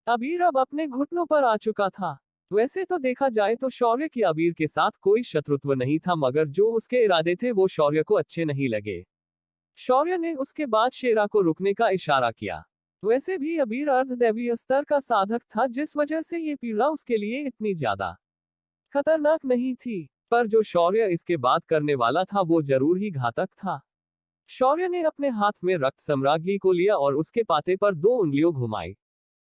अबीर अब अपने घुटनों पर आ चुका था। वैसे तो देखा जाए तो शौर्य की अबीर के साथ कोई शत्रुत्व नहीं था, मगर जो उसके इरादे थे वो शौर्य को अच्छे नहीं लगे। शौर्य ने उसके बाद शेरा को रुकने का इशारा किया। वैसे भी अबीर अर्धदैवीय स्तर का साधक था, जिस वजह से ये पीड़ा उसके लिए इतनी ज्यादा खतरनाक नहीं थी, पर जो शौर्य इसके बाद करने वाला था वो जरूर ही घातक था। शौर्य ने अपने हाथ में रक्त सम्राज्ञी को लिया और उसके पाते पर 2 उंगलियों घुमाई।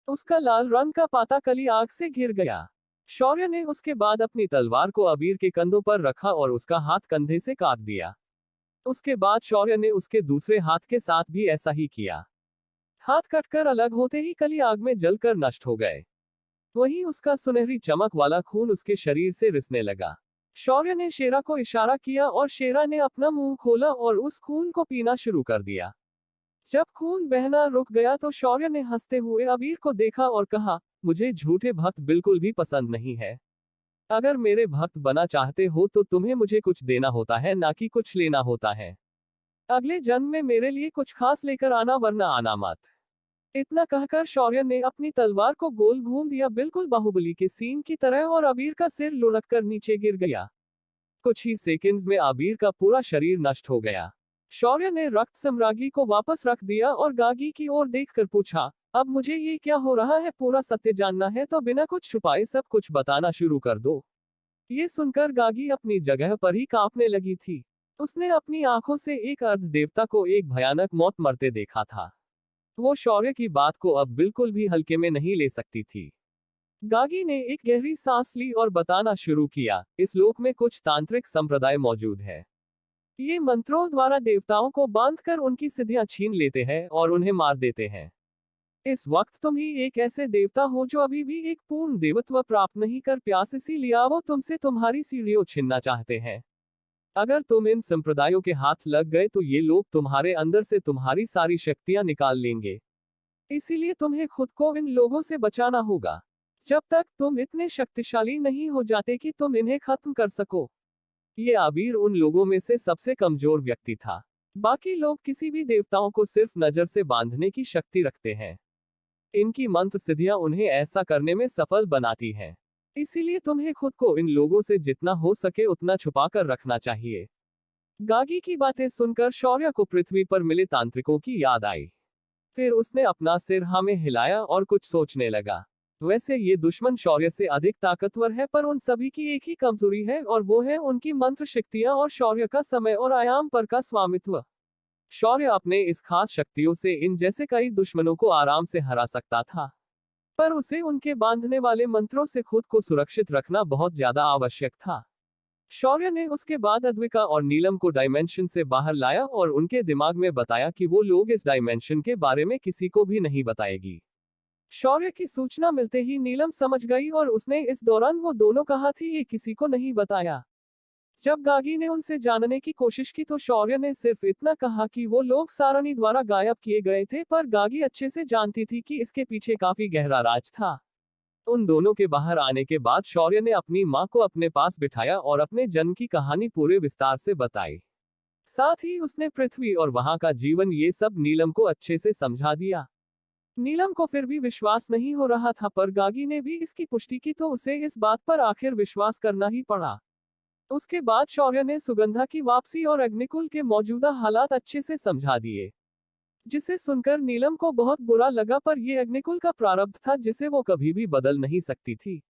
उसका लाल रंग का पाता कली आग से घिर गया। शौर्य ने उसके बाद अपनी तलवार को अबीर के कंधों पर रखा और उसका हाथ कंधे से काट दिया। उसके बाद शौर्य ने उसके दूसरे हाथ के साथ भी ऐसा ही किया। हाथ कटकर अलग होते ही कली आग में जलकर नष्ट हो गए। वहीं उसका सुनहरी चमक वाला खून उसके शरीर से रिसने लगा। शौर्य ने शेरा को इशारा किया और शेरा ने अपना मुंह खोला और उस खून को पीना शुरू कर दिया। जब खून बहना रुक गया तो शौर्य ने हंसते हुए अबीर को देखा और कहा, मुझे झूठे भक्त बिल्कुल भी पसंद नहीं है। अगर मेरे भक्त बना चाहते हो तो तुम्हें मुझे कुछ देना होता है, ना कि कुछ लेना होता है। अगले जन्म में मेरे लिए कुछ खास लेकर आना, वरना आना मत। इतना कहकर शौर्य ने अपनी तलवार को गोल घूम दिया, बिल्कुल बाहुबली के सीन की तरह, और अबीर का सिर लुढ़क कर नीचे गिर गया। कुछ ही सेकंड्स में अबीर का पूरा शरीर नष्ट हो गया। शौर्य ने रक्त सम्राज्ञी को वापस रख दिया और गागी की ओर देखकर पूछा, अब मुझे ये क्या हो रहा है? पूरा सत्य जानना है तो बिना कुछ छुपाए सब कुछ बताना शुरू कर दो। ये सुनकर गागी अपनी जगह पर ही कांपने लगी थी। उसने अपनी आंखों से एक अर्ध देवता को एक भयानक मौत मरते देखा था। वो शौर्य की बात को अब बिल्कुल भी हल्के में नहीं ले सकती थी। गागी ने एक गहरी सांस ली और बताना शुरू किया, इस लोक में कुछ तांत्रिक संप्रदाय मौजूद है। ये मंत्रों द्वारा देवताओं को बांधकर उनकी सिद्धियां छीन लेते हैं और उन्हें मार देते हैं। इस वक्त तुम ही एक ऐसे देवता हो जो अभी भी एक पूर्ण देवत्व प्राप्त नहीं कर प्यास, इसीलिए वो तुमसे तुम्हारी सीढ़ियों छीनना चाहते हैं। अगर तुम इन संप्रदायों के हाथ लग गए तो ये लोग तुम्हारे अंदर से तुम्हारी सारी शक्तियां निकाल लेंगे। इसीलिए तुम्हें खुद को इन लोगों से बचाना होगा, जब तक तुम इतने शक्तिशाली नहीं हो जाते कि तुम इन्हें खत्म कर सको। ये अबीर उन लोगों में से सबसे कमजोर व्यक्ति था। बाकी लोग किसी भी देवताओं को सिर्फ नजर से बांधने की शक्ति रखते हैं। इनकी मंत्र सिद्धियां उन्हें ऐसा करने में सफल बनाती हैं। इसीलिए तुम्हें खुद को इन लोगों से जितना हो सके उतना छुपा कर रखना चाहिए। गागी की बातें सुनकर शौर्य को पृथ्वी पर मिले तांत्रिकों की याद आई। फिर उसने अपना सिर हाँ में हिलाया और कुछ सोचने लगा। वैसे ये दुश्मन शौर्य से अधिक ताकतवर है, पर उन सभी की एक ही कमजोरी है और वो है उनकी मंत्र शक्तियां और शौर्य का समय और आयाम पर का स्वामित्व। शौर्य अपने इस खास शक्तियों से इन जैसे कई दुश्मनों को आराम से हरा सकता था, पर उसे उनके बांधने वाले मंत्रों से खुद को सुरक्षित रखना बहुत ज्यादा आवश्यक था। शौर्य ने उसके बाद अद्विका और नीलम को डायमेंशन से बाहर लाया और उनके दिमाग में बताया कि वो लोग इस डायमेंशन के बारे में किसी को भी नहीं बताएगी। शौर्य की सूचना मिलते ही नीलम समझ गई और उसने इस दौरान वो दोनों कहा थी ये किसी को नहीं बताया। जब गागी ने उनसे जानने की कोशिश की तो शौर्य ने सिर्फ इतना कहा कि वो लोग सारणी द्वारा गायब किए गए थे, पर गागी अच्छे से जानती थी कि इसके पीछे काफी गहरा राज था। उन दोनों के बाहर आने के बाद शौर्य ने अपनी मां को अपने पास बिठाया और अपने जन्म की कहानी पूरे विस्तार से बताई। साथ ही उसने पृथ्वी और वहां का जीवन ये सब नीलम को अच्छे से समझा दिया। नीलम को फिर भी विश्वास नहीं हो रहा था, पर गागी ने भी इसकी पुष्टि की तो उसे इस बात पर आखिर विश्वास करना ही पड़ा। उसके बाद शौर्य ने सुगंधा की वापसी और अग्निकुल के मौजूदा हालात अच्छे से समझा दिए, जिसे सुनकर नीलम को बहुत बुरा लगा, पर यह अग्निकुल का प्रारब्ध था जिसे वो कभी भी बदल नहीं सकती थी।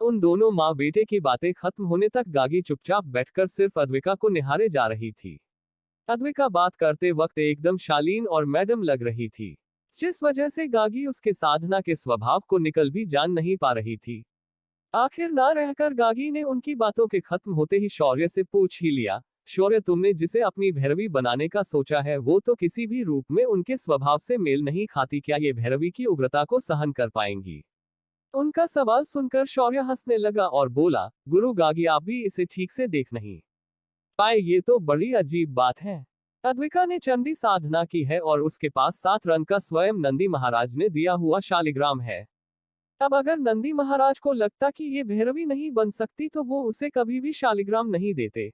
उन दोनों माँ बेटे की बातें खत्म होने तक गागी चुपचाप बैठकर सिर्फ अद्विका को निहारे जा रही थी। अद्विका बात करते वक्त एकदम शालीन और मैडम लग रही थी, जिस वजह से गागी उसके साधना के स्वभाव को निकल भी जान नहीं पा रही थी। आखिर ना रहकर गागी ने उनकी बातों के खत्म होते ही शौर्य से पूछ ही लिया, शौर्य तुमने जिसे अपनी भैरवी बनाने का सोचा है वो तो किसी भी रूप में उनके स्वभाव से मेल नहीं खाती, क्या ये भैरवी की उग्रता को सहन कर पाएंगी? उनका सवाल सुनकर शौर्य हंसने लगा और बोला, गुरु गागी आप भी इसे ठीक से देख नहीं पाए, ये तो बड़ी अजीब बात है। अद्विका ने चंडी साधना की है और उसके पास 7 रन का स्वयं नंदी महाराज ने दिया हुआ शालिग्राम है। अब अगर नंदी महाराज को लगता कि ये भैरवी नहीं बन सकती तो वो उसे कभी भी शालिग्राम नहीं देते।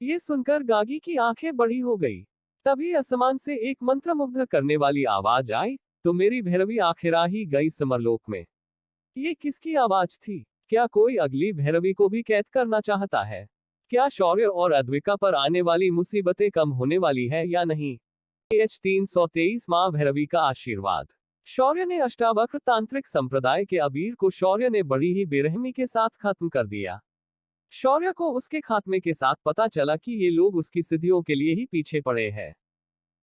ये सुनकर गागी की आंखें बड़ी हो गई। तभी आसमान से एक मंत्रमुग्ध करने वाली आवाज आई, तो मेरी भैरवी आखिर आ ही गई समरलोक में। ये किसकी आवाज थी? क्या कोई अगली भैरवी को भी कैद करना चाहता है? क्या शौर्य और अद्विका पर आने वाली मुसीबतें कम होने वाली है या नहीं? H323 मां भैरवी का आशीर्वाद। शौर्य ने अष्टावक्र तांत्रिक संप्रदाय के अबीर को शौर्य ने बड़ी ही बेरहमी के साथ खत्म कर दिया। शौर्य को उसके खात्मे के साथ पता चला कि ये लोग उसकी सिद्धियों के लिए ही पीछे पड़े हैं।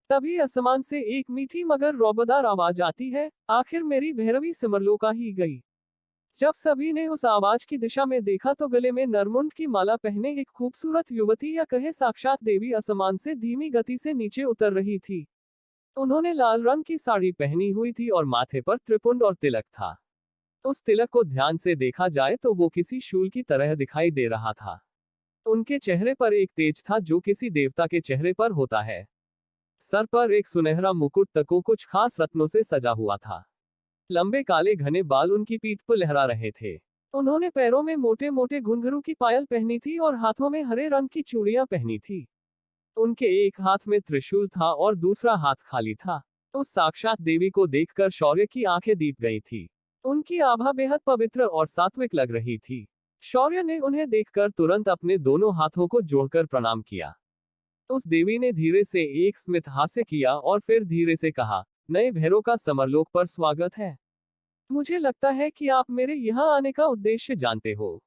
तभी आसमान से एक मीठी मगर रौबदार आवाज आती है, आखिर मेरी भैरवी सिमरलोक आ ही गई। जब सभी ने उस आवाज की दिशा में देखा तो गले में नरमुंड की माला पहने एक खूबसूरत युवती या कहे साक्षात देवी आसमान से धीमी गति से नीचे उतर रही थी। उन्होंने लाल रंग की साड़ी पहनी हुई थी और माथे पर त्रिपुंड और तिलक था। उस तिलक को ध्यान से देखा जाए तो वो किसी शूल की तरह दिखाई दे रहा था। उनके चेहरे पर एक तेज था जो किसी देवता के चेहरे पर होता है। सर पर एक सुनहरा मुकुट तको कुछ खास रत्नों से सजा हुआ था। लंबे काले घने बाल उनकी पीठ पर लहरा रहे थे। उन्होंने पैरों में मोटे मोटे घुंघरू की पायल पहनी थी और हाथों में हरे रंग की चूड़ियां पहनी थी। उनके एक हाथ में त्रिशूल था और दूसरा हाथ खाली था। उस साक्षात देवी को देखकर शौर्य की आंखें दीप गई थी। उनकी आभा बेहद पवित्र और सात्विक लग रही थी। शौर्य ने उन्हें देखकर तुरंत अपने दोनों हाथों को जोड़कर प्रणाम किया। उस देवी ने धीरे से एक स्मित हास्य किया और फिर धीरे से कहा, नए भैरव का समरलोक पर स्वागत है। मुझे लगता है कि आप मेरे यहाँ आने का उद्देश्य जानते हो।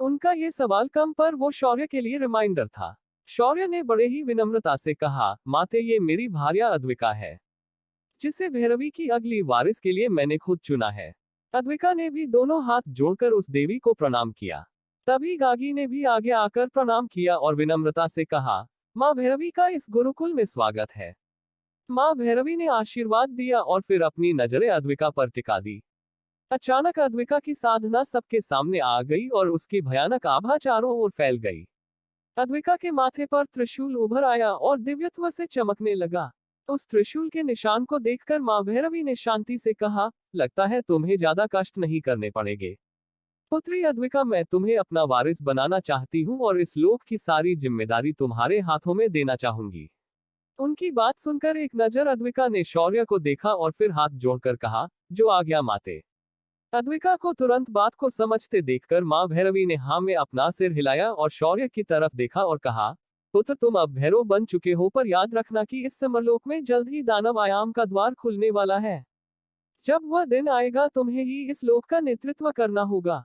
उनका ये सवाल कम पर वो शौर्य के लिए रिमाइंडर था। शौर्य ने बड़े ही विनम्रता से कहा, माते ये मेरी भार्या अद्विका है, जिसे भैरवी की अगली वारिस के लिए मैंने खुद चुना है। अद्विका ने भी दोनों हाथ जोड़कर उस देवी को प्रणाम किया। तभी गागी ने भी आगे आकर प्रणाम किया और विनम्रता से कहा, माँ भैरवी का इस गुरुकुल में स्वागत है। माँ भैरवी ने आशीर्वाद दिया और फिर अपनी नजरें अद्विका पर टिका दी। अचानक अद्विका की साधना सबके सामने आ गई और उसकी भयानक आभा चारों ओर फैल गई। अद्विका के माथे पर त्रिशूल उभर आया और दिव्यत्व से चमकने लगा। उस त्रिशूल के निशान को देखकर मां भैरवी ने शांति से कहा, लगता है तुम्हें ज्यादा कष्ट नहीं करने पड़ेंगे। पुत्री अद्विका, मैं तुम्हें अपना वारिस बनाना चाहती हूँ और इस लोक की सारी जिम्मेदारी तुम्हारे हाथों में देना चाहूंगी। उनकी बात सुनकर एक नजर अद्विका ने शौर्य को देखा और फिर हाथ जोड़कर कहा, जो आज्ञा माते। अद्विका को तुरंत बात को समझते देखकर मां भैरवी ने हाँ में अपना सिर हिलाया और शौर्य की तरफ देखा और कहा, पुत्र तुम अब भैरव बन चुके हो, पर याद रखना कि इस समरलोक में जल्द ही दानव आयाम का द्वार खुलने वाला है। जब वह दिन आएगा तुम्हें ही इस लोक का नेतृत्व करना होगा।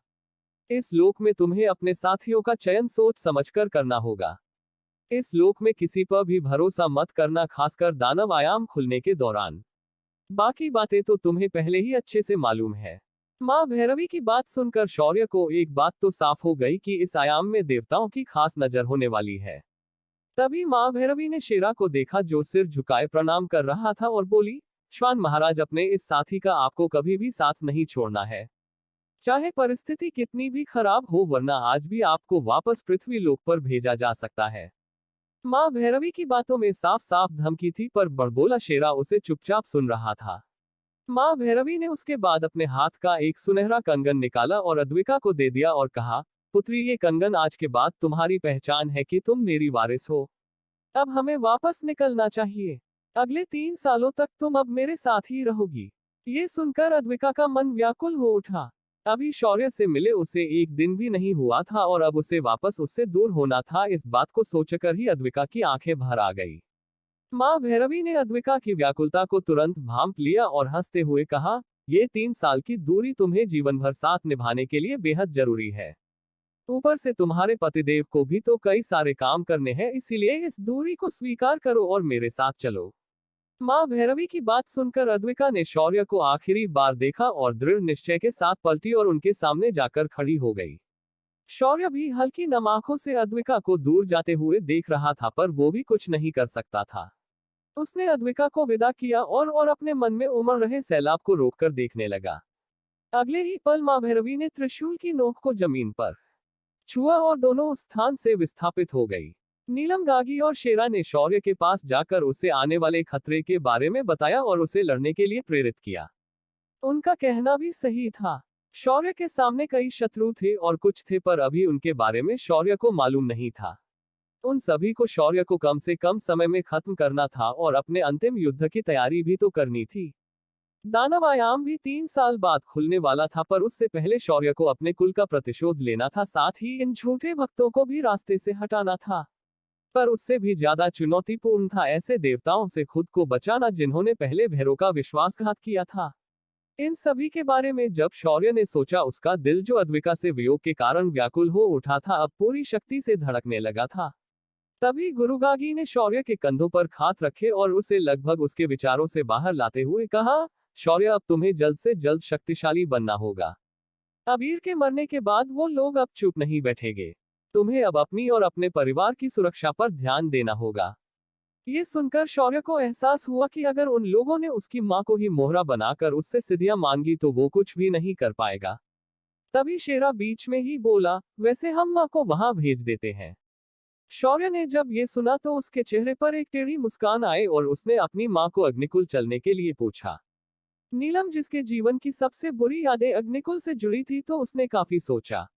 इस लोक में तुम्हें अपने साथियों का चयन सोच समझकर करना होगा। इस लोक में किसी पर भी भरोसा मत करना, खासकर दानव आयाम खुलने के दौरान। बाकी बातें तो तुम्हें पहले ही अच्छे से मालूम है। मां भैरवी की बात सुनकर शौर्य को एक बात तो साफ हो गई कि इस आयाम में देवताओं की खास नजर होने वाली है। तभी मां भैरवी ने शेरा को देखा जो सिर झुकाए प्रणाम कर रहा था और बोली, श्वान महाराज, अपने इस साथी का आपको कभी भी साथ नहीं छोड़ना है, चाहे परिस्थिति कितनी भी खराब हो, वरना आज भी आपको वापस पृथ्वी लोक पर भेजा जा सकता है। मां भैरवी की बातों में साफ साफ धमकी थी, पर बड़बोला शेरा उसे चुपचाप सुन रहा था। मां भैरवी ने उसके बाद अपने हाथ का एक सुनहरा कंगन निकाला और अद्विका को दे दिया और कहा, पुत्री ये कंगन आज के बाद तुम्हारी पहचान है कि तुम मेरी वारिस हो। अब हमें वापस निकलना चाहिए। अगले 3 सालों तक तुम अब मेरे साथ ही रहोगी। ये सुनकर अद्विका का मन व्याकुल हो उठा। अभी शौर्य से मिले उसे एक दिन भी नहीं हुआ था और अब उसे वापस उससे दूर होना था। इस बात को सोचकर ही अद्विका की आंखें भर आ गई। मां भैरवी ने अद्विका की व्याकुलता को तुरंत भांप लिया और हंसते हुए कहा, ये 3 साल की दूरी तुम्हें जीवन भर साथ निभाने के लिए बेहद जरूरी है। ऊपर से तुम्हारे पतिदेव को भी तो कई सारे काम करने हैं, इसीलिए इस दूरी को स्वीकार करो और मेरे साथ चलो। मां भैरवी की बात सुनकर अद्विका ने शौर्य को आखिरी बार देखा और दृढ़ निश्चय के साथ पलटी और उनके सामने जाकर खड़ी हो गई। शौर्य भी हल्की नम आंखों से अद्विका को दूर जाते हुए देख रहा था, पर वो भी कुछ नहीं कर सकता था। उसने अद्विका को विदा किया और अपने मन में उमड़ रहे सैलाब को रोककर देखने लगा। अगले ही पल मां भैरवी ने त्रिशूल की नोक को जमीन पर छुआ और दोनों उस स्थान से विस्थापित हो गई। नीलम, गागी और शेरा ने शौर्य के पास जाकर उसे आने वाले खतरे के बारे में बताया और उसे लड़ने के लिए प्रेरित किया। उनका कहना भी सही था। शौर्य के सामने कई शत्रु थे और कुछ थे, पर अभी उनके बारे में शौर्य को मालूम नहीं था। उन सभी को शौर्य को कम से कम समय में खत्म करना था और अपने अंतिम युद्ध की तैयारी भी तो करनी थी। दानव आयाम भी 3 साल बाद खुलने वाला था, पर उससे पहले शौर्य को अपने कुल का प्रतिशोध लेना था, साथ ही इन झूठे भक्तों को भी रास्ते से हटाना था। पर उससे भी ज्यादा चुनौतीपूर्ण था ऐसे देवताओं से खुद को बचाना जिन्होंने पहले भैरव का विश्वासघात किया था। इन सभी के बारे में जब शौर्य ने सोचा, उसका दिल जो अद्विका से वियोग के कारण व्याकुल हो उठा था, अब पूरी शक्ति से धड़कने लगा था। तभी गुरु गागी ने शौर्य के कंधों पर हाथ रखे और उसे लगभग उसके विचारों से बाहर लाते हुए कहा, शौर्य, अब तुम्हें जल्द से जल्द शक्तिशाली बनना होगा। अबीर के मरने के बाद वो लोग अब चुप नहीं बैठेंगे। तुम्हें अब अपनी और अपने परिवार की सुरक्षा पर ध्यान देना होगा। ये सुनकर शौर्य को एहसास हुआ कि अगर उन लोगों ने उसकी मां को ही मोहरा बनाकर उससे सिद्धियां मांगी तो वो कुछ भी नहीं कर पाएगा। तभी शेरा बीच में ही बोला, वैसे हम मां को वहां भेज देते हैं। शौर्य ने जब ये सुना तो उसके चेहरे पर एक टेढ़ी मुस्कान आई और उसने अपनी मां को अग्निकुल चलने के लिए पूछा। नीलम, जिसके जीवन की सबसे बुरी यादें अग्निकुल से जुड़ी थी, तो उसने काफी सोचा।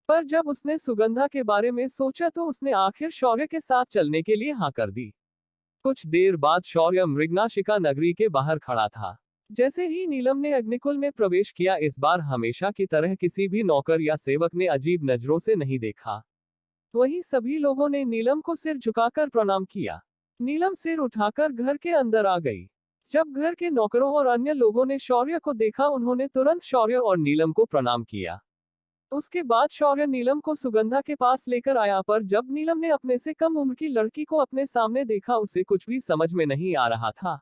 पर जब उसने सुगंधा के बारे में सोचा तो उसने आखिर शौर्य के साथ चलने के लिए हाँ कर दी। कुछ देर बाद शौर्य मृगनाशिका नगरी के बाहर खड़ा था। जैसे ही नीलम ने अग्निकुल में प्रवेश किया, इस बार हमेशा की तरह किसी भी नौकर या सेवक ने अजीब नजरों से नहीं देखा। वहीं सभी लोगों ने नीलम को सिर झुकाकर प्रणाम किया। नीलम सिर उठाकर घर के अंदर आ गई। जब घर के नौकरों और अन्य लोगों ने शौर्य को देखा, उन्होंने तुरंत शौर्य और नीलम को प्रणाम किया। उसके बाद शौर्य नीलम को सुगंधा के पास लेकर आया, पर जब नीलम ने अपने से कम उम्र की लड़की को अपने सामने देखा, उसे कुछ भी समझ में नहीं आ रहा था।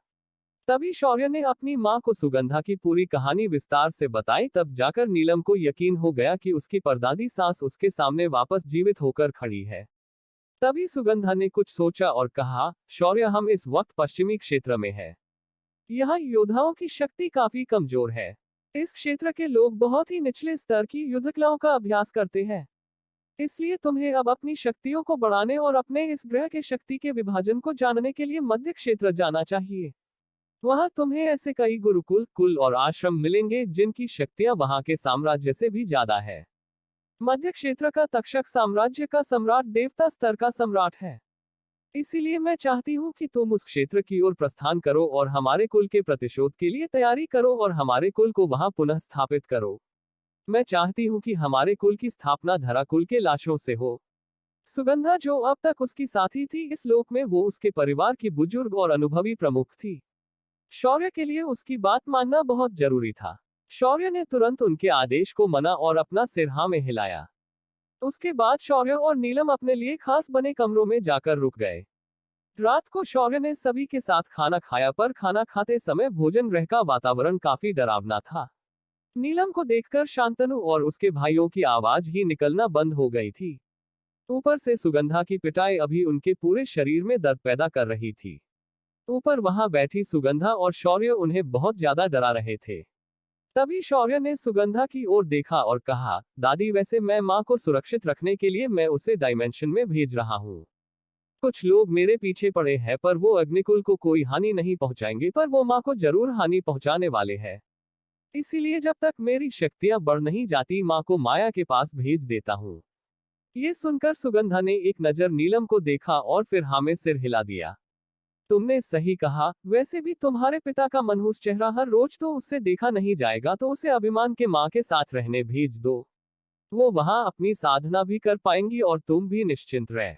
तभी शौर्य ने अपनी मां को सुगंधा की पूरी कहानी विस्तार से बताई। तब जाकर नीलम को यकीन हो गया कि उसकी परदादी सास उसके सामने वापस जीवित होकर खड़ी है। तभी सुगंधा ने कुछ सोचा और कहा, शौर्य, हम इस वक्त पश्चिमी क्षेत्र में है। यहाँ योद्धाओं की शक्ति काफी कमजोर है। इस क्षेत्र के लोग बहुत ही निचले स्तर की युद्ध कलाओं का अभ्यास करते हैं। इसलिए तुम्हें अब अपनी शक्तियों को बढ़ाने और अपने इस ग्रह के शक्ति के विभाजन को जानने के लिए मध्य क्षेत्र जाना चाहिए। वहां तुम्हें ऐसे कई गुरुकुल, कुल और आश्रम मिलेंगे जिनकी शक्तियां वहां के साम्राज्य से भी ज्यादा है। मध्य क्षेत्र का तक्षक साम्राज्य का सम्राट देवता स्तर का सम्राट है। इसीलिए मैं चाहती हूँ कि तुम उस क्षेत्र की ओर प्रस्थान करो और हमारे कुल के प्रतिशोध के लिए तैयारी करो और हमारे कुल को वहां पुनः स्थापित करो। मैं चाहती हूँ कि हमारे कुल की स्थापना धरा कुल के लाशों से हो। सुगंधा, जो अब तक उसकी साथी थी इस लोक में, वो उसके परिवार की बुजुर्ग और अनुभवी प्रमुख थी। शौर्य के लिए उसकी बात मानना बहुत जरूरी था। शौर्य ने तुरंत उनके आदेश को माना और अपना सिर हाँ में हिलाया। उसके बाद शौर्य और नीलम अपने लिए खास बने कमरों में जाकर रुक गए। रात को शौर्य ने सभी के साथ खाना खाया, पर खाना खाते समय भोजन गृह का वातावरण काफी डरावना था। नीलम को देखकर शांतनु और उसके भाइयों की आवाज ही निकलना बंद हो गई थी। ऊपर से सुगंधा की पिटाई अभी उनके पूरे शरीर में दर्द पैदा कर रही थी। ऊपर वहां बैठी सुगंधा और शौर्य उन्हें बहुत ज्यादा डरा रहे थे। तभी शौर्य ने सुगंधा की ओर देखा और कहा, दादी, वैसे मैं मां को सुरक्षित रखने के लिए मैं उसे डायमेंशन में भेज रहा हूँ। कुछ लोग मेरे पीछे पड़े हैं, पर वो अग्निकुल को कोई हानि नहीं पहुंचाएंगे, पर वो मां को जरूर हानि पहुंचाने वाले हैं। इसीलिए जब तक मेरी शक्तियां बढ़ नहीं जाती, मां को माया के पास भेज देता हूँ। ये सुनकर सुगंधा ने एक नजर नीलम को देखा और फिर हाँ में सिर हिला दिया। तुमने सही कहा। वैसे भी तुम्हारे पिता का मनहूस चेहरा हर रोज तो उससे देखा नहीं जाएगा, तो उसे अभिमान के मां के साथ रहने भेज दो। वो वहां अपनी साधना भी कर पाएंगी और तुम भी निश्चिंत रह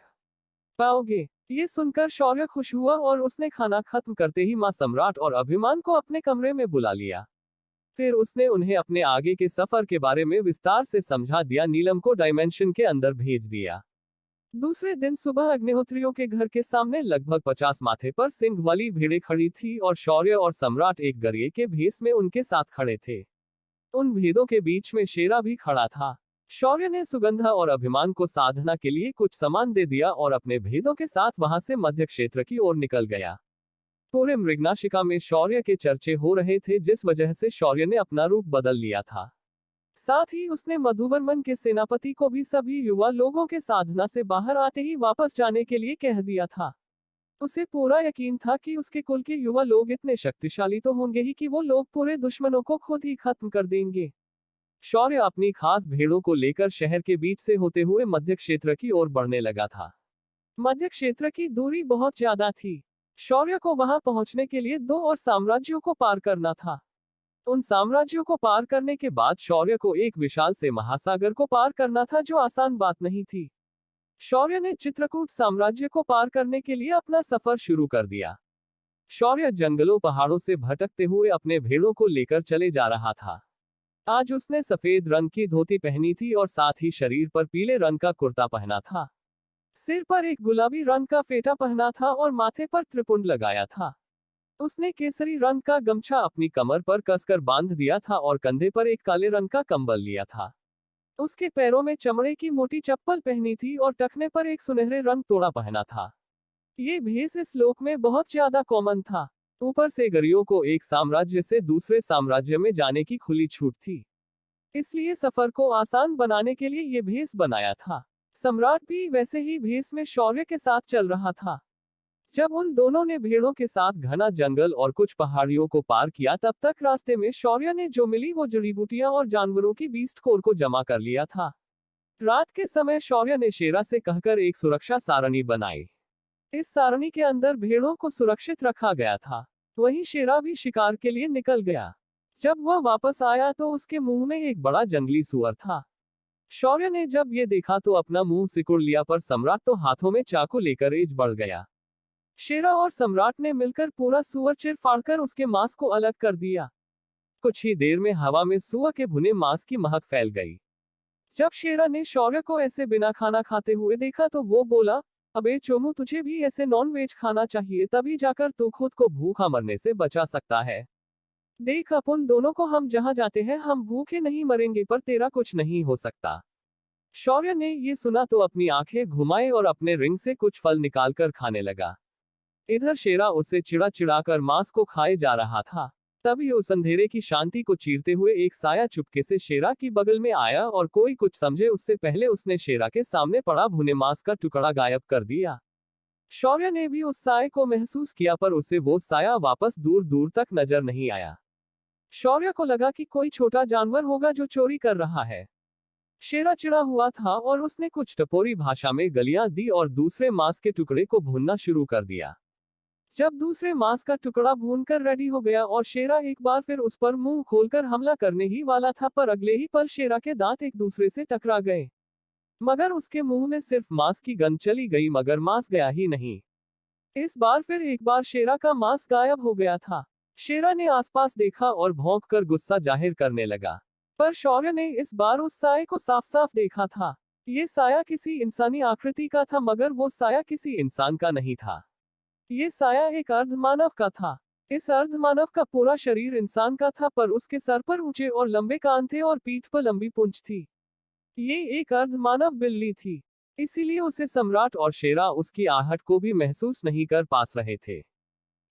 पाओगे। ये सुनकर शौर्य खुश हुआ और उसने खाना खत्म करते ही मां सम्राट और अभिमान को अपने कमरे में बुला लिया। फिर उसने उन्हें अपने आगे के सफर के बारे में विस्तार से समझा दिया। नीलम को डायमेंशन के अंदर भेज दिया। दूसरे दिन सुबह अग्निहोत्रियों के घर के सामने लगभग 50 माथे पर सिंह वाली भीड़ें खड़ी थी और शौर्य और सम्राट एक गरिए के भेस में उनके साथ खड़े थे। उन भेदों के बीच में शेरा भी खड़ा था। शौर्य ने सुगंधा और अभिमान को साधना के लिए कुछ सामान दे दिया और अपने भेदों के साथ वहां से मध्य क्षेत्र की ओर निकल गया। पूरे मृगनाशिका में शौर्य के चर्चे हो रहे थे, जिस वजह से शौर्य ने अपना रूप बदल लिया था। साथ ही उसने मधुवर्मन के सेनापति को भी सभी युवा लोगों के साधना से बाहर आते ही वापस जाने के लिए कह दिया था। उसे पूरा यकीन था कि उसके कुल के युवा लोग इतने शक्तिशाली तो होंगे ही कि वो लोग पूरे दुश्मनों को खुद ही खत्म कर देंगे। शौर्य अपनी खास भेड़ों को लेकर शहर के बीच से होते हुए मध्य क्षेत्र की ओर बढ़ने लगा था। मध्य क्षेत्र की दूरी बहुत ज्यादा थी। शौर्य को वहां पहुंचने के लिए 2 और साम्राज्यों को पार करना था। उन साम्राज्यों को पार करने के बाद शौर्य को एक विशाल से महासागर को पार करना था, जो आसान बात नहीं थी। शौर्य ने चित्रकूट साम्राज्य को पार करने के लिए अपना सफर शुरू कर दिया। शौर्य जंगलों पहाड़ों से भटकते हुए अपने भेड़ों को लेकर चले जा रहा था। आज उसने सफेद रंग की धोती पहनी थी और साथ ही शरीर पर पीले रंग का कुर्ता पहना था। सिर पर एक गुलाबी रंग का फेटा पहना था और माथे पर त्रिपुंड लगाया था। उसने केसरी रंग का गमछा अपनी कमर पर कसकर बांध दिया था और कंधे पर एक काले रंग का कंबल लिया था। उसके पैरों में चमड़े की मोटी चप्पल पहनी थी और टखने पर एक सुनहरे रंग तोड़ा पहना था। ये भेष इस लोक में बहुत ज्यादा कॉमन था। ऊपर से गरियों को एक साम्राज्य से दूसरे साम्राज्य में जाने की खुली छूट थी, इसलिए सफर को आसान बनाने के लिए ये भेष बनाया था। सम्राट भी वैसे ही भेष में शौर्य के साथ चल रहा था। जब उन दोनों ने भेड़ों के साथ घना जंगल और कुछ पहाड़ियों को पार किया, तब तक रास्ते में शौर्य ने जो मिली वो जड़ी बूटियां और जानवरों की बीस्ट कोर को जमा कर लिया था। रात के समय शौर्य ने शेरा से कहकर एक सुरक्षा सारणी बनाई। इस सारणी के अंदर भेड़ों को सुरक्षित रखा गया था। वहीं शेरा भी शिकार के लिए निकल गया। जब वह वापस आया तो उसके मुंह में एक बड़ा जंगली सुअर था। शौर्य ने जब ये देखा तो अपना मुंह सिकुड़ लिया, पर सम्राट तो हाथों में चाकू लेकर एज बढ़ गया। शेरा और सम्राट ने मिलकर पूरा सुअर चिर फाड़कर उसके मांस को अलग कर दिया। कुछ ही देर में हवा में सुअर के भुने मांस की महक फैल गई। जब शेरा ने शौर्य को ऐसे बिना खाना खाते हुए देखा तो वो बोला, अबे चोमू, तुझे भी ऐसे नॉन वेज खाना चाहिए, तभी जाकर तू खुद को भूखा मरने से बचा सकता है। देख, अपन दोनों को हम जहां जाते हैं हम भूखे नहीं मरेंगे, पर तेरा कुछ नहीं हो सकता। शौर्य ने ये सुना तो अपनी आंखें घुमाए और अपने रिंग से कुछ फल निकालकर खाने लगा। इधर शेरा उसे चिड़ा चिड़ाकर मांस को खाए जा रहा था। तभी उस अंधेरे की शांति को चीरते हुए एक साया चुपके से शेरा की बगल में आया और कोई कुछ समझे उससे पहले उसने शेरा के सामने पड़ा भुने मांस का टुकड़ा गायब कर दिया। शौर्य ने भी उस साये को महसूस किया, पर उसे वो साया वापस दूर दूर तक नजर नहीं आया। शौर्य को लगा कि कोई छोटा जानवर होगा जो चोरी कर रहा है। शेरा चिड़ा हुआ था और उसने कुछ टपोरी भाषा में गालियां दी और दूसरे मांस के टुकड़े को भूनना शुरू कर दिया। जब दूसरे मांस का टुकड़ा भूनकर रेडी हो गया और शेरा एक बार फिर उस पर मुंह खोलकर हमला करने ही वाला था, पर अगले ही पल शेरा के दांत एक दूसरे से टकरा गए। मगर उसके मुंह में सिर्फ मांस की गंध चली गई, मगर मांस गया ही नहीं। इस बार फिर एक बार शेरा का मांस गायब हो गया था। शेरा ने आसपास देखा और भौंककर गुस्सा जाहिर करने लगा, पर शौर्य ने इस बार उस साये को साफ साफ देखा था। ये साया किसी इंसानी आकृति का था, मगर वो साया किसी इंसान का नहीं था। ये साया एक अर्धमानव का था। इस अर्धमानव का पूरा शरीर इंसान का था, पर उसके सर पर ऊंचे और लंबे कान थे और पीठ पर लंबी पूंछ थी। ये एक अर्धमानव बिल्ली थी, इसीलिए उसे सम्राट और शेरा उसकी आहट को भी महसूस नहीं कर पास रहे थे।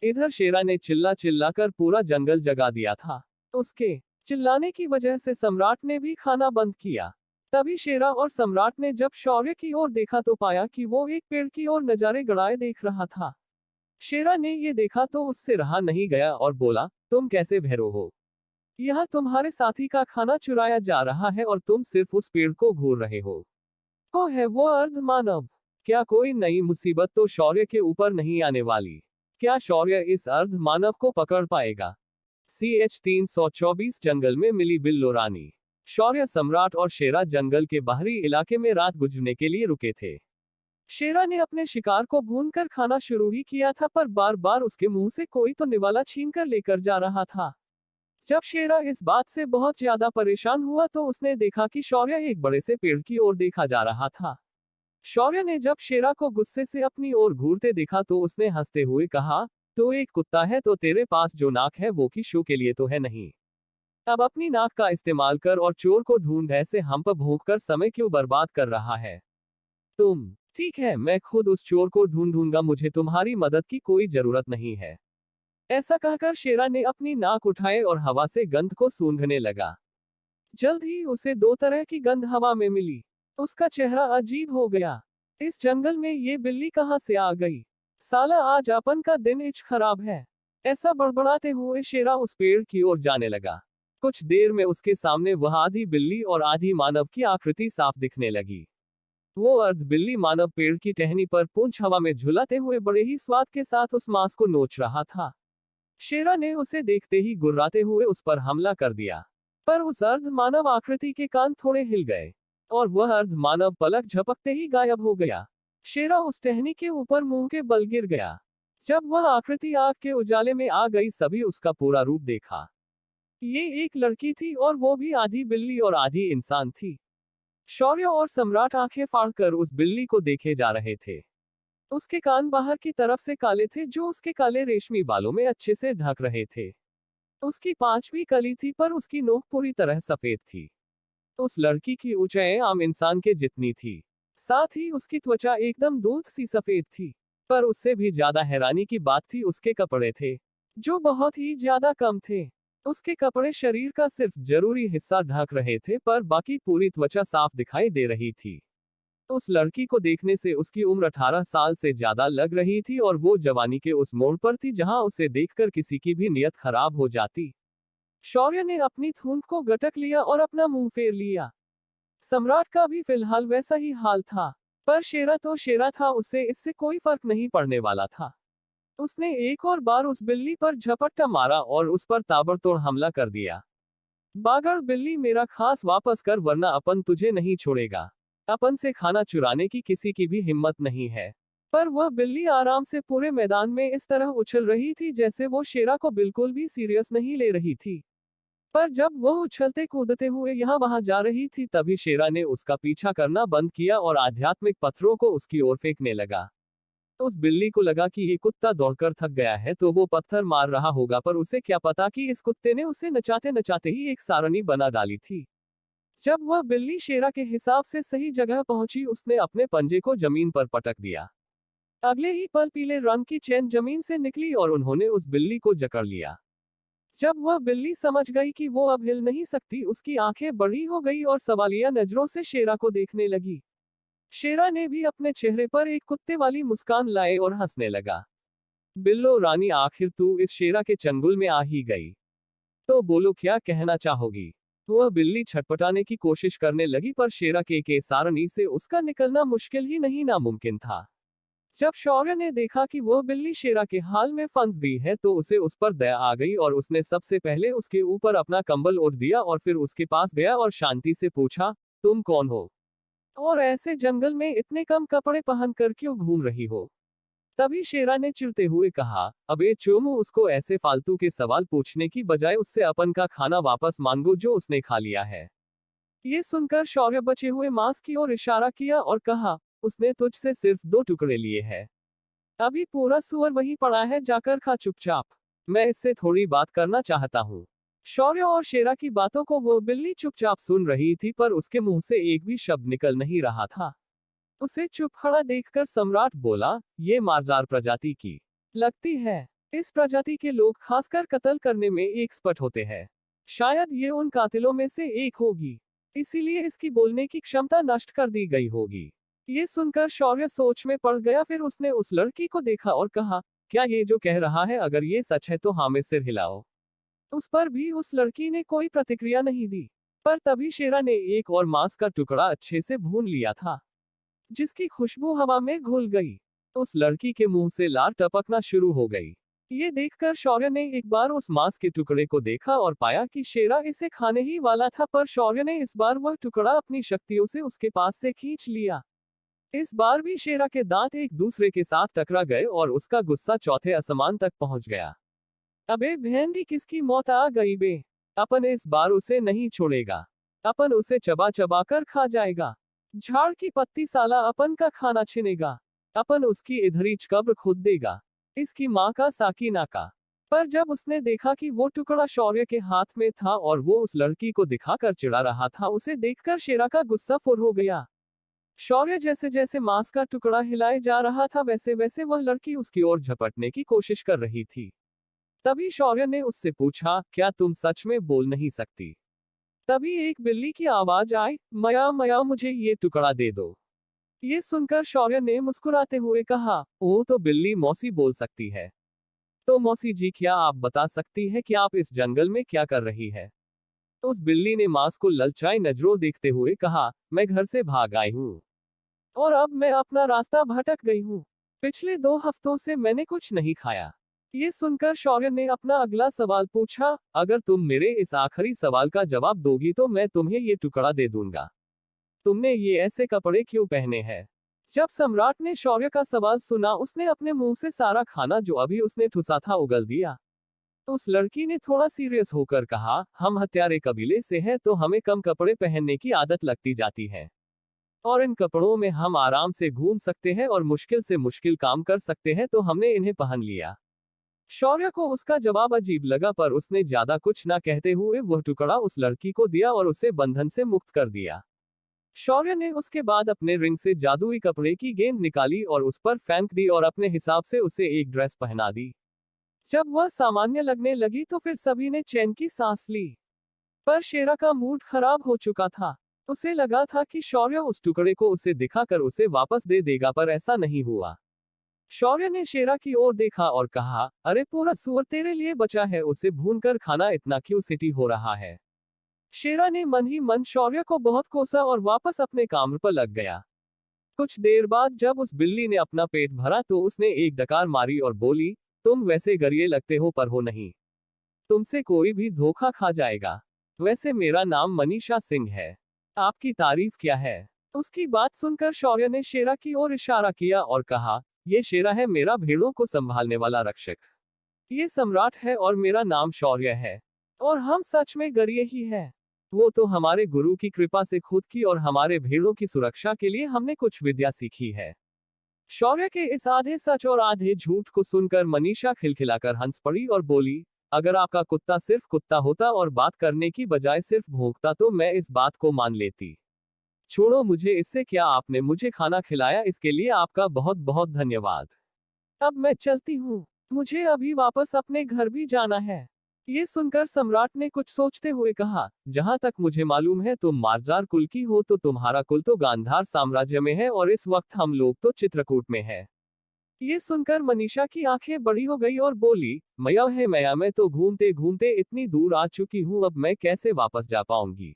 इधर शेरा ने चिल्ला चिल्लाकर पूरा जंगल जगा दिया था। उसके चिल्लाने की वजह से सम्राट ने भी खाना बंद किया। तभी शेरा और सम्राट ने जब शौर्य की ओर देखा तो पाया कि वो एक पेड़ की ओर नजारे गड़ाए देख रहा था। शेरा ने ये देखा तो उससे रहा नहीं गया और बोला, तुम कैसे भैरो हो? यह तुम्हारे साथी का खाना चुराया जा रहा है और तुम सिर्फ उस पेड़ को घूर रहे हो। को है वो अर्धमानव? क्या कोई नई मुसीबत तो शौर्य के ऊपर नहीं आने वाली? क्या शौर्य इस अर्धमानव को पकड़ पाएगा? CH 324 जंगल में मिली बिल्लो रानी। शौर्य, सम्राट और शेरा जंगल के बाहरी इलाके में रात गुजरने के लिए रुके थे। शेरा ने अपने शिकार को भूनकर खाना शुरू ही किया था, पर बार बार उसके मुंह से कोई तो निवाला छीनकर लेकर जा रहा था। जब शेरा इस बात से बहुत ज्यादा परेशान हुआ तो उसने देखा कि शौर्य एक बड़े से पेड़ की ओर देखा जा रहा था। शौर्य ने जब शेरा को गुस्से से अपनी ओर घूरते देखा तो उसने हंसते हुए कहा, तो एक कुत्ता है तो तेरे पास जो नाक है वो की शो के लिए तो है नहीं। अब अपनी नाक का इस्तेमाल कर और चोर को ढूंढ, ऐसे हम पर भूख कर समय क्यों बर्बाद कर रहा है? तुम ठीक है, मैं खुद उस चोर को ढूंढूंगा, मुझे तुम्हारी मदद की कोई जरूरत नहीं है। ऐसा कहकर शेरा ने अपनी नाक उठाए और हवा से गंध को सूंघने लगा। जल्द ही उसे दो तरह की गंध हवा में मिली। उसका चेहरा अजीब हो गया। इस जंगल में ये बिल्ली कहाँ से आ गई? साला आज अपन का दिन इच खराब है। ऐसा बड़बड़ाते हुए शेरा उस पेड़ की ओर जाने लगा। कुछ देर में उसके सामने वह आधी बिल्ली और आधी मानव की आकृति साफ दिखने लगी। वो अर्ध बिल्ली मानव पेड़ की टहनी पर पूंछ हवा में झुलाते हुए बड़े ही स्वाद के साथ उस मांस को नोच रहा था। शेरा ने उसे देखते ही गुर्राते हुए उस पर हमला कर दिया, पर उस अर्ध मानव आकृति के कान थोड़े हिल गए और वह अर्ध मानव पलक झपकते ही गायब हो गया। शेरा उस टहनी के ऊपर मुंह के बल गिर गया। जब वह आकृति आग के उजाले में आ गई, सभी उसका पूरा रूप देखा। ये एक लड़की थी और वो भी आधी बिल्ली और आधी इंसान थी। शौर्य और सम्राट आंखें फाड़कर उस बिल्ली को देखे जा रहे थे। उसके कान बाहर की तरफ से काले थे, जो उसके काले रेशमी बालों में अच्छे से ढक रहे थे। उसकी पांच भी कली थी, पर उसकी नोक पूरी तरह सफेद थी। उस लड़की की ऊंचाई आम इंसान के जितनी थी, साथ ही उसकी त्वचा एकदम दूध सी सफेद थी। पर उससे भी ज्यादा हैरानी की बात थी, उसके कपड़े थे जो बहुत ही ज्यादा कम थे। उसके कपड़े शरीर का सिर्फ जरूरी हिस्सा ढक रहे थे, पर बाकी पूरी त्वचा साफ दिखाई दे रही थी। उस लड़की को देखने से उसकी उम्र 18 साल से ज्यादा लग रही थी और वो जवानी के उस मोड़ पर थी जहां उसे देखकर किसी की भी नियत खराब हो जाती। शौर्य ने अपनी थूंद को गटक लिया और अपना मुंह फेर लिया। सम्राट का भी फिलहाल वैसा ही हाल था, पर शेरा तो शेरा था, उसे इससे कोई फर्क नहीं पड़ने वाला था। उसने एक और बार उस बिल्ली पर झपट्टा मारा और उस पर ताबड़तोड़ हमला कर दिया। बागड़ बिल्ली, मेरा खास वापस कर, वरना अपन तुझे नहीं छोड़ेगा। अपन से खाना चुराने की किसी की भी हिम्मत नहीं है। पर वह बिल्ली आराम से पूरे मैदान में इस तरह उछल रही थी जैसे वो शेरा को बिल्कुल भी सीरियस नहीं ले रही थी। पर जब वह उछलते कूदते हुए यहाँ वहां जा रही थी, तभी शेरा ने उसका पीछा करना बंद किया और आध्यात्मिक पत्थरों को उसकी ओर फेंकने लगा। उस बिल्ली को लगा कि ये कुत्ता दौड़कर थक गया है तो वो पत्थर मार रहा होगा, पर उसे क्या पता कि इस कुत्ते ने उसे नचाते नचाते ही एक सारणी बना डाली थी। जब वह बिल्ली शेरा के हिसाब से सही जगह पहुंची, उसने अपने पंजे को जमीन पर पटक दिया। अगले ही पल पीले रंग की चैन जमीन से निकली और उन्होंने उस बिल्ली को जकड़ लिया। जब वह बिल्ली समझ गई कि वो अब हिल नहीं सकती, उसकी आंखें बड़ी हो गई और सवालिया नजरों से शेरा को देखने लगी। शेरा ने भी अपने चेहरे पर एक कुत्ते वाली मुस्कान लाए और हंसने लगा। बिल्लो रानी, आखिर तू इस शेरा के चंगुल में आ ही गई, तो बोलो क्या कहना चाहोगी? वह बिल्ली छटपटाने की कोशिश करने लगी, पर शेरा के सारणी से उसका निकलना मुश्किल ही नहीं नामुमकिन था। जब शौर्य ने देखा कि वह बिल्ली शेरा के हाल में फंस गई है, तो उसे उस पर दया आ गई और उसने सबसे पहले उसके ऊपर अपना कंबल ओढ़ दिया और फिर उसके पास गया और शांति से पूछा, तुम कौन हो और ऐसे जंगल में इतने कम कपड़े पहनकर क्यों घूम रही हो? तभी शेरा ने चिढ़ते हुए कहा, अबे चोमू, उसको ऐसे फालतू के सवाल पूछने की बजाय उससे अपन का खाना वापस मांगो जो उसने खा लिया है। ये सुनकर शौर्य बचे हुए मांस की ओर इशारा किया और कहा, उसने तुझसे सिर्फ 2 टुकड़े लिए हैं। अभी पूरा सुअर वहीं पड़ा है, जाकर खा चुपचाप। मैं इससे थोड़ी बात करना चाहता हूँ। शौर्य और शेरा की बातों को वो बिल्ली चुपचाप सुन रही थी, पर उसके मुंह से एक भी शब्द निकल नहीं रहा था। उसे चुप खड़ा देखकर सम्राट बोला, ये मारजार प्रजाति की लगती है। इस प्रजाति के लोग खासकर कत्ल करने में एक्सपर्ट होते हैं। शायद ये उन कातिलों में से एक होगी, इसीलिए इसकी बोलने की क्षमता नष्ट कर दी गई होगी। ये सुनकर शौर्य सोच में पड़ गया। फिर उसने उस लड़की को देखा और कहा, क्या ये जो कह रहा है अगर ये सच है तो हाँ में सिर हिलाओ। उस पर भी उस लड़की ने कोई प्रतिक्रिया नहीं दी। पर तभी शेरा ने एक और मांस का टुकड़ा अच्छे से भून लिया था, जिसकी खुशबू हवा में घुल गई। उस लड़की के मुंह से लार टपकना शुरू हो गई। ये देखकर शौर्य ने एक बार उस मांस के टुकड़े को देखा और पाया कि शेरा इसे खाने ही वाला था, पर शौर्य ने इस बार वह टुकड़ा अपनी शक्तियों से उसके पास से खींच लिया। इस बार भी शेरा के दांत एक दूसरे के साथ टकरा गए और उसका गुस्सा चौथे आसमान तक पहुंच गया। अबे भेंडी, किसकी मौत आ गई बे? अपन इस बार उसे नहीं छोड़ेगा। अपन उसे चबा चबा कर खा जाएगा। झाड़ की पत्ती, साला अपन का खाना छिनेगा। अपन उसकी इधरी कब्र खुद देगा। इसकी माँ का साकीना का। पर जब उसने देखा कि वो टुकड़ा शौर्य के हाथ में था और वो उस लड़की को दिखाकर चिढ़ा रहा था, उसे देखकर शेरा का गुस्सा फुर हो गया। शौर्य जैसे जैसे मांस का टुकड़ा हिलाए जा रहा था, वैसे वैसे वह लड़की उसकी ओर झपटने की कोशिश कर रही थी। तभी शौर्य ने उससे पूछा, क्या तुम सच में बोल नहीं सकती? तभी एक बिल्ली की आवाज आई, मया मया मुझे ये टुकड़ा दे दो। ये सुनकर शौर्य ने मुस्कुराते हुए कहा, ओ तो बिल्ली मौसी बोल सकती है। तो मौसी जी क्या आप बता सकती है कि आप इस जंगल में क्या कर रही है? तो उस बिल्ली ने मांस को ललचाई नजरों देखते हुए कहा, मैं घर से भाग आई हूँ और अब मैं अपना रास्ता भटक गई हूँ। पिछले 2 हफ्तों से मैंने कुछ नहीं खाया। ये सुनकर शौर्य ने अपना अगला सवाल पूछा, अगर तुम मेरे इस आखिरी सवाल का जवाब दोगी तो मैं तुम्हें ये टुकड़ा दे दूंगा। तुमने ये ऐसे कपड़े क्यों पहने हैं? जब सम्राट ने शौर्य का सवाल सुना, उसने अपने मुंह से सारा खाना जो अभी उसने ठुसा था उगल दिया। तो उस लड़की ने थोड़ा सीरियस होकर कहा, हम हत्यारे कबीले से हैं तो हमें कम कपड़े पहनने की आदत लगती जाती है और इन कपड़ों में हम आराम से घूम सकते हैं और मुश्किल से मुश्किल काम कर सकते हैं, तो हमने इन्हें पहन लिया। शौर्य को उसका जवाब अजीब लगा, पर उसने ज्यादा कुछ ना कहते हुए वह टुकड़ा उस लड़की को दिया और उसे बंधन से मुक्त कर दिया। शौर्य ने उसके बाद अपने रिंग से जादुई कपड़े की गेंद निकाली और उस पर फेंक दी और अपने हिसाब से उसे एक ड्रेस पहना दी। जब वह सामान्य लगने लगी तो फिर सभी ने चैन की सांस ली। पर शेरा का मूड खराब हो चुका था। उसे लगा था कि शौर्य उस टुकड़े को उसे दिखाकर उसे वापस दे देगा, पर ऐसा नहीं हुआ। शौर्य ने शेरा की ओर देखा और कहा, अरे पूरा सूअर तेरे लिए बचा है, उसे भूनकर खाना, इतना क्यूसिटी हो रहा है। शेरा ने मन ही मन शौर्य को बहुत कोसा और वापस अपने काम पर लग गया। कुछ देर बाद जब उस बिल्ली ने अपना पेट भरा तो उसने एक डकार मारी और बोली, तुम वैसे गरिए लगते हो पर हो नहीं। तुमसे कोई भी धोखा खा जाएगा। वैसे मेरा नाम मनीषा सिंह है। आपकी तारीफ क्या है? उसकी बात सुनकर शौर्य ने शेरा की ओर इशारा किया और कहा, ये शेरा है, मेरा भेड़ों को संभालने वाला रक्षक। ये सम्राट है और मेरा नाम शौर्य है और हम सच में गरिए ही हैं। वो तो हमारे गुरु की कृपा से खुद की और हमारे भेड़ों की सुरक्षा के लिए हमने कुछ विद्या सीखी है। शौर्य के इस आधे सच और आधे झूठ को सुनकर मनीषा खिलखिलाकर हंस पड़ी और बोली, अगर आपका कुत्ता सिर्फ कुत्ता होता और बात करने की बजाय सिर्फ भौंकता तो मैं इस बात को मान लेती। छोड़ो मुझे इससे, क्या आपने मुझे खाना खिलाया, इसके लिए आपका बहुत बहुत धन्यवाद। अब मैं चलती हूँ, मुझे अभी वापस अपने घर भी जाना है। ये सुनकर सम्राट ने कुछ सोचते हुए कहा, जहां तक मुझे मालूम है तुम मार्जार कुल की हो, तो तुम्हारा कुल तो गांधार साम्राज्य में है और इस वक्त हम लोग तो चित्रकूट में है। ये सुनकर मनीषा की आंखें बड़ी हो गई और बोली, मया है मया, मैं तो घूमते घूमते इतनी दूर आ चुकी हूँ, अब मैं कैसे वापस जा पाऊंगी?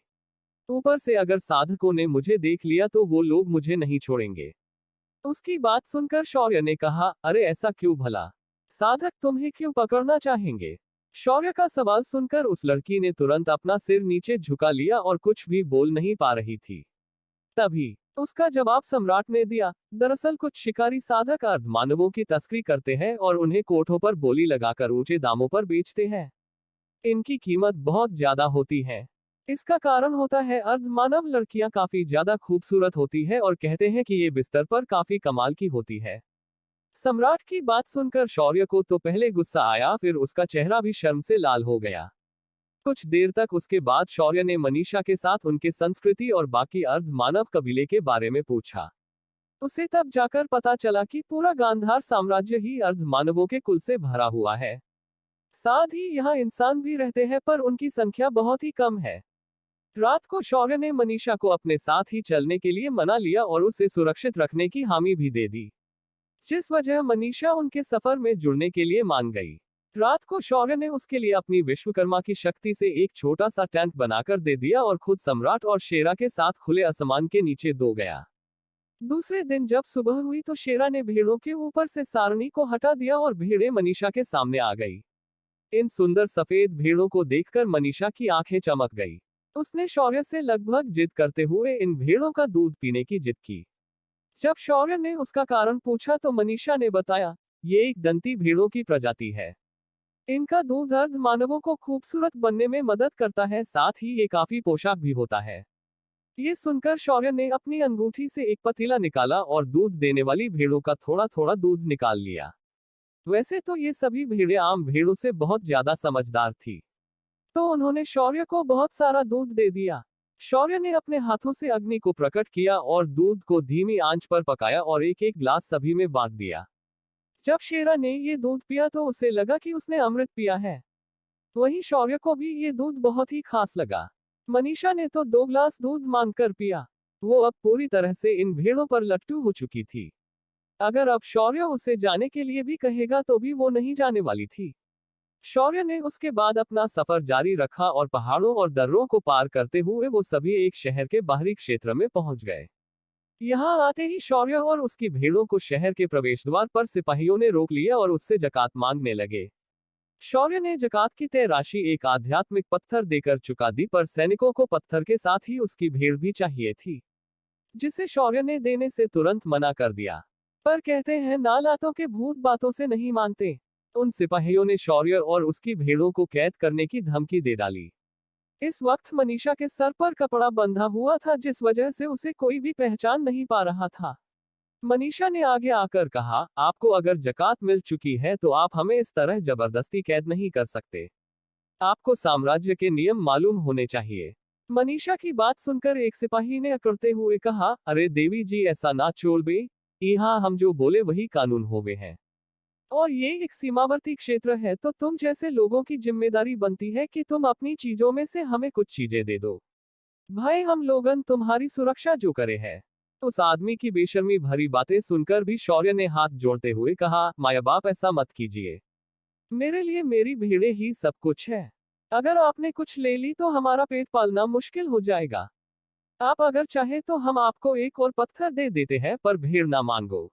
ऊपर से अगर साधकों ने मुझे देख लिया तो वो लोग मुझे नहीं छोड़ेंगे। उसकी बात सुनकर शौर्य ने कहा, अरे ऐसा क्यों भला? साधक तुम्हें क्यों पकड़ना चाहेंगे? शौर्य का सवाल सुनकर उस लड़की ने तुरंत अपना सिर नीचे झुका लिया और कुछ भी बोल नहीं पा रही थी। तभी उसका जवाब सम्राट ने दिया, दरअसल कुछ शिकारी साधक अर्ध मानवों की तस्करी करते हैं और उन्हें कोठों पर बोली लगाकर ऊंचे दामों पर बेचते हैं। इनकी कीमत बहुत ज्यादा होती है। इसका कारण होता है अर्ध मानव लड़कियां काफी ज्यादा खूबसूरत होती है और कहते हैं कि ये बिस्तर पर काफी कमाल की होती है। सम्राट की बात सुनकर शौर्य को तो पहले गुस्सा आया, फिर उसका चेहरा भी शर्म से लाल हो गया। कुछ देर तक उसके बाद शौर्य ने मनीषा के साथ उनके संस्कृति और बाकी अर्ध मानव कबीले के बारे में पूछा। उसे तब जाकर पता चला कि पूरा गांधार साम्राज्य ही अर्ध मानवों के कुल से भरा हुआ है। साथ ही यहाँ इंसान भी रहते हैं पर उनकी संख्या बहुत ही कम है। रात को शौर्य ने मनीषा को अपने साथ ही चलने के लिए मना लिया और उसे सुरक्षित रखने की हामी भी दे दी, जिस वजह मनीषा उनके सफर में जुड़ने के लिए मान गई। रात को शौर्य ने उसके लिए अपनी विश्वकर्मा की शक्ति से एक छोटा सा टेंट बनाकर दे दिया और खुद सम्राट और शेरा के साथ खुले आसमान के नीचे दो गया। दूसरे दिन जब सुबह हुई तो शेरा ने भेड़ों के ऊपर से सारणी को हटा दिया और भेड़ें मनीषा के सामने आ गई। इन सुंदर सफेद भेड़ों को देखकर मनीषा की आंखें चमक गई। उसने शौर्य से लगभग जिद करते हुए इन भेड़ों का दूध पीने की जिद की। जब शौर्य ने उसका कारण पूछा तो मनीषा ने बताया, ये एक दंती भेड़ों की प्रजाति है। इनका दूध अर्ध मानवों को खूबसूरत बनने में मदद करता है, साथ ही ये काफी पोशाक भी होता है। ये सुनकर शौर्य ने अपनी अंगूठी से एक पतीला निकाला और दूध देने वाली भेड़ों का थोड़ा थोड़ा दूध निकाल लिया। वैसे तो ये सभी भेड़ें आम भेड़ों से बहुत ज्यादा समझदार थी, तो उन्होंने शौर्य को बहुत सारा दूध दे दिया। शौर्य ने अपने हाथों से अग्नि को प्रकट किया और दूध को धीमी आंच पर पकाया और एक एक ग्लास सभी में बांट दिया। जब शेरा ने ये दूध पिया तो उसे लगा कि उसने अमृत पिया है। वहीं शौर्य को भी ये दूध बहुत ही खास लगा। मनीषा ने तो 2 ग्लास दूध मांगकर पिया। वो अब पूरी तरह से इन भेड़ों पर लट्टू हो चुकी थी। अगर अब शौर्य उसे जाने के लिए भी कहेगा तो भी वो नहीं जाने वाली थी। शौर्य ने उसके बाद अपना सफर जारी रखा और पहाड़ों और दर्रों को पार करते हुए वो सभी एक शहर के बाहरी क्षेत्र में पहुंच गए। यहाँ आते ही शौर्य और उसकी भेड़ों को शहर के प्रवेश द्वार पर सिपाहियों ने रोक लिया और उससे जकात मांगने लगे। शौर्य ने जकात की तय राशि एक आध्यात्मिक पत्थर देकर चुका दी, पर सैनिकों को पत्थर के साथ ही उसकी भेड़ भी चाहिए थी, जिसे शौर्य ने देने से तुरंत मना कर दिया। पर कहते हैं नालातों के भूत बातों से नहीं मानते। उन सिपाहियों ने शौर्य और उसकी भेड़ों को कैद करने की धमकी दे डाली। इस वक्त मनीषा के सर पर कपड़ा बंधा हुआ था, जिस वजह से उसे कोई भी पहचान नहीं पा रहा था। मनीषा ने आगे आकर कहा, आपको अगर जकात मिल चुकी है तो आप हमें इस तरह जबरदस्ती कैद नहीं कर सकते। आपको साम्राज्य के नियम मालूम होने चाहिए। मनीषा की बात सुनकर एक सिपाही ने अकड़ते हुए कहा, अरे देवी जी, ऐसा ना छोड़ बे, यहाँ हम जो बोले वही कानून होवे हैं, और ये एक सीमावर्ती क्षेत्र है, तो तुम जैसे लोगों की जिम्मेदारी बनती है कि तुम अपनी चीजों में से हमें कुछ चीजें दे दो। भाई, हम लोगन तुम्हारी सुरक्षा जो करे है। उस आदमी की बेशर्मी भरी बातें सुनकर भी शौर्य ने हाथ जोड़ते हुए कहा, माया बाप ऐसा मत कीजिए। मेरे लिए मेरी भेड़ें ही सब कुछ है। अगर आपने कुछ ले ली तो हमारा पेट पालना मुश्किल हो जाएगा। आप अगर चाहे तो हम आपको एक और पत्थर दे देते हैं, पर भेड़ ना मांगो।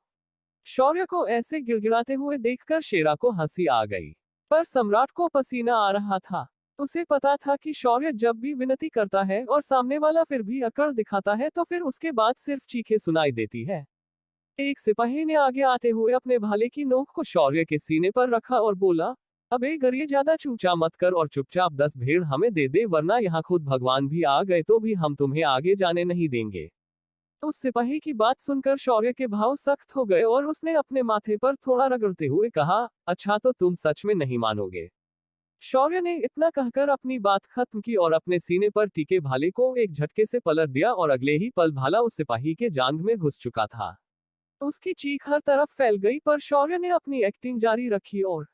शौर्य को ऐसे गिड़गिड़ाते हुए देखकर शेरा को हंसी आ गई, पर सम्राट को पसीना आ रहा था। उसे पता था कि शौर्य जब भी विनती करता है और सामने वाला फिर भी अकड़ दिखाता है तो फिर उसके बाद सिर्फ चीखें सुनाई देती है। एक सिपाही ने आगे आते हुए अपने भाले की नोक को शौर्य के सीने पर रखा और बोला, अबे गरिए, ज्यादा चूचा मत कर और चुपचाप 10 भेड़ हमें दे दे, वरना यहाँ खुद भगवान भी आ गए तो भी हम तुम्हें आगे जाने नहीं देंगे। उस सिपाही की बात सुनकर शौर्य के भाव सख्त हो गए और उसने अपने माथे पर थोड़ा रगड़ते हुए कहा, अच्छा तो तुम सच में नहीं मानोगे। शौर्य ने इतना कहकर अपनी बात खत्म की और अपने सीने पर टिके भाले को एक झटके से पलट दिया और अगले ही पल भाला उस सिपाही के जांघ में घुस चुका था। उसकी चीख हर तरफ फैल गई, पर शौर्य ने अपनी एक्टिंग जारी रखी और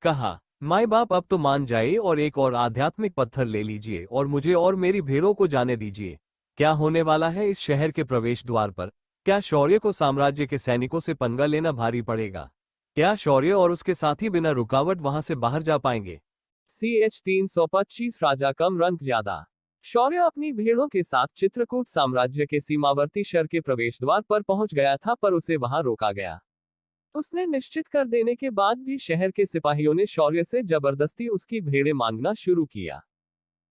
कहा, माए बाप अब तो मान जाए और एक और आध्यात्मिक पत्थर ले लीजिए और मुझे और मेरी भेड़ों को जाने दीजिए। क्या होने वाला है इस शहर के प्रवेश द्वार पर? क्या शौर्य को साम्राज्य के सैनिकों से पंगा लेना भारी पड़ेगा? क्या शौर्य और उसके साथी बिना रुकावट वहां से बाहर जा पाएंगे? CH 325 राजा कम रंक ज्यादा। शौर्य अपनी भेड़ों के साथ चित्रकूट साम्राज्य के सीमावर्ती शहर के प्रवेश द्वार पर पहुंच गया था, पर उसे वहां रोका गया। उसने निश्चित कर देने के बाद भी शहर के सिपाहियों ने शौर्य से जबरदस्ती उसकी भेड़ें मांगना शुरू किया।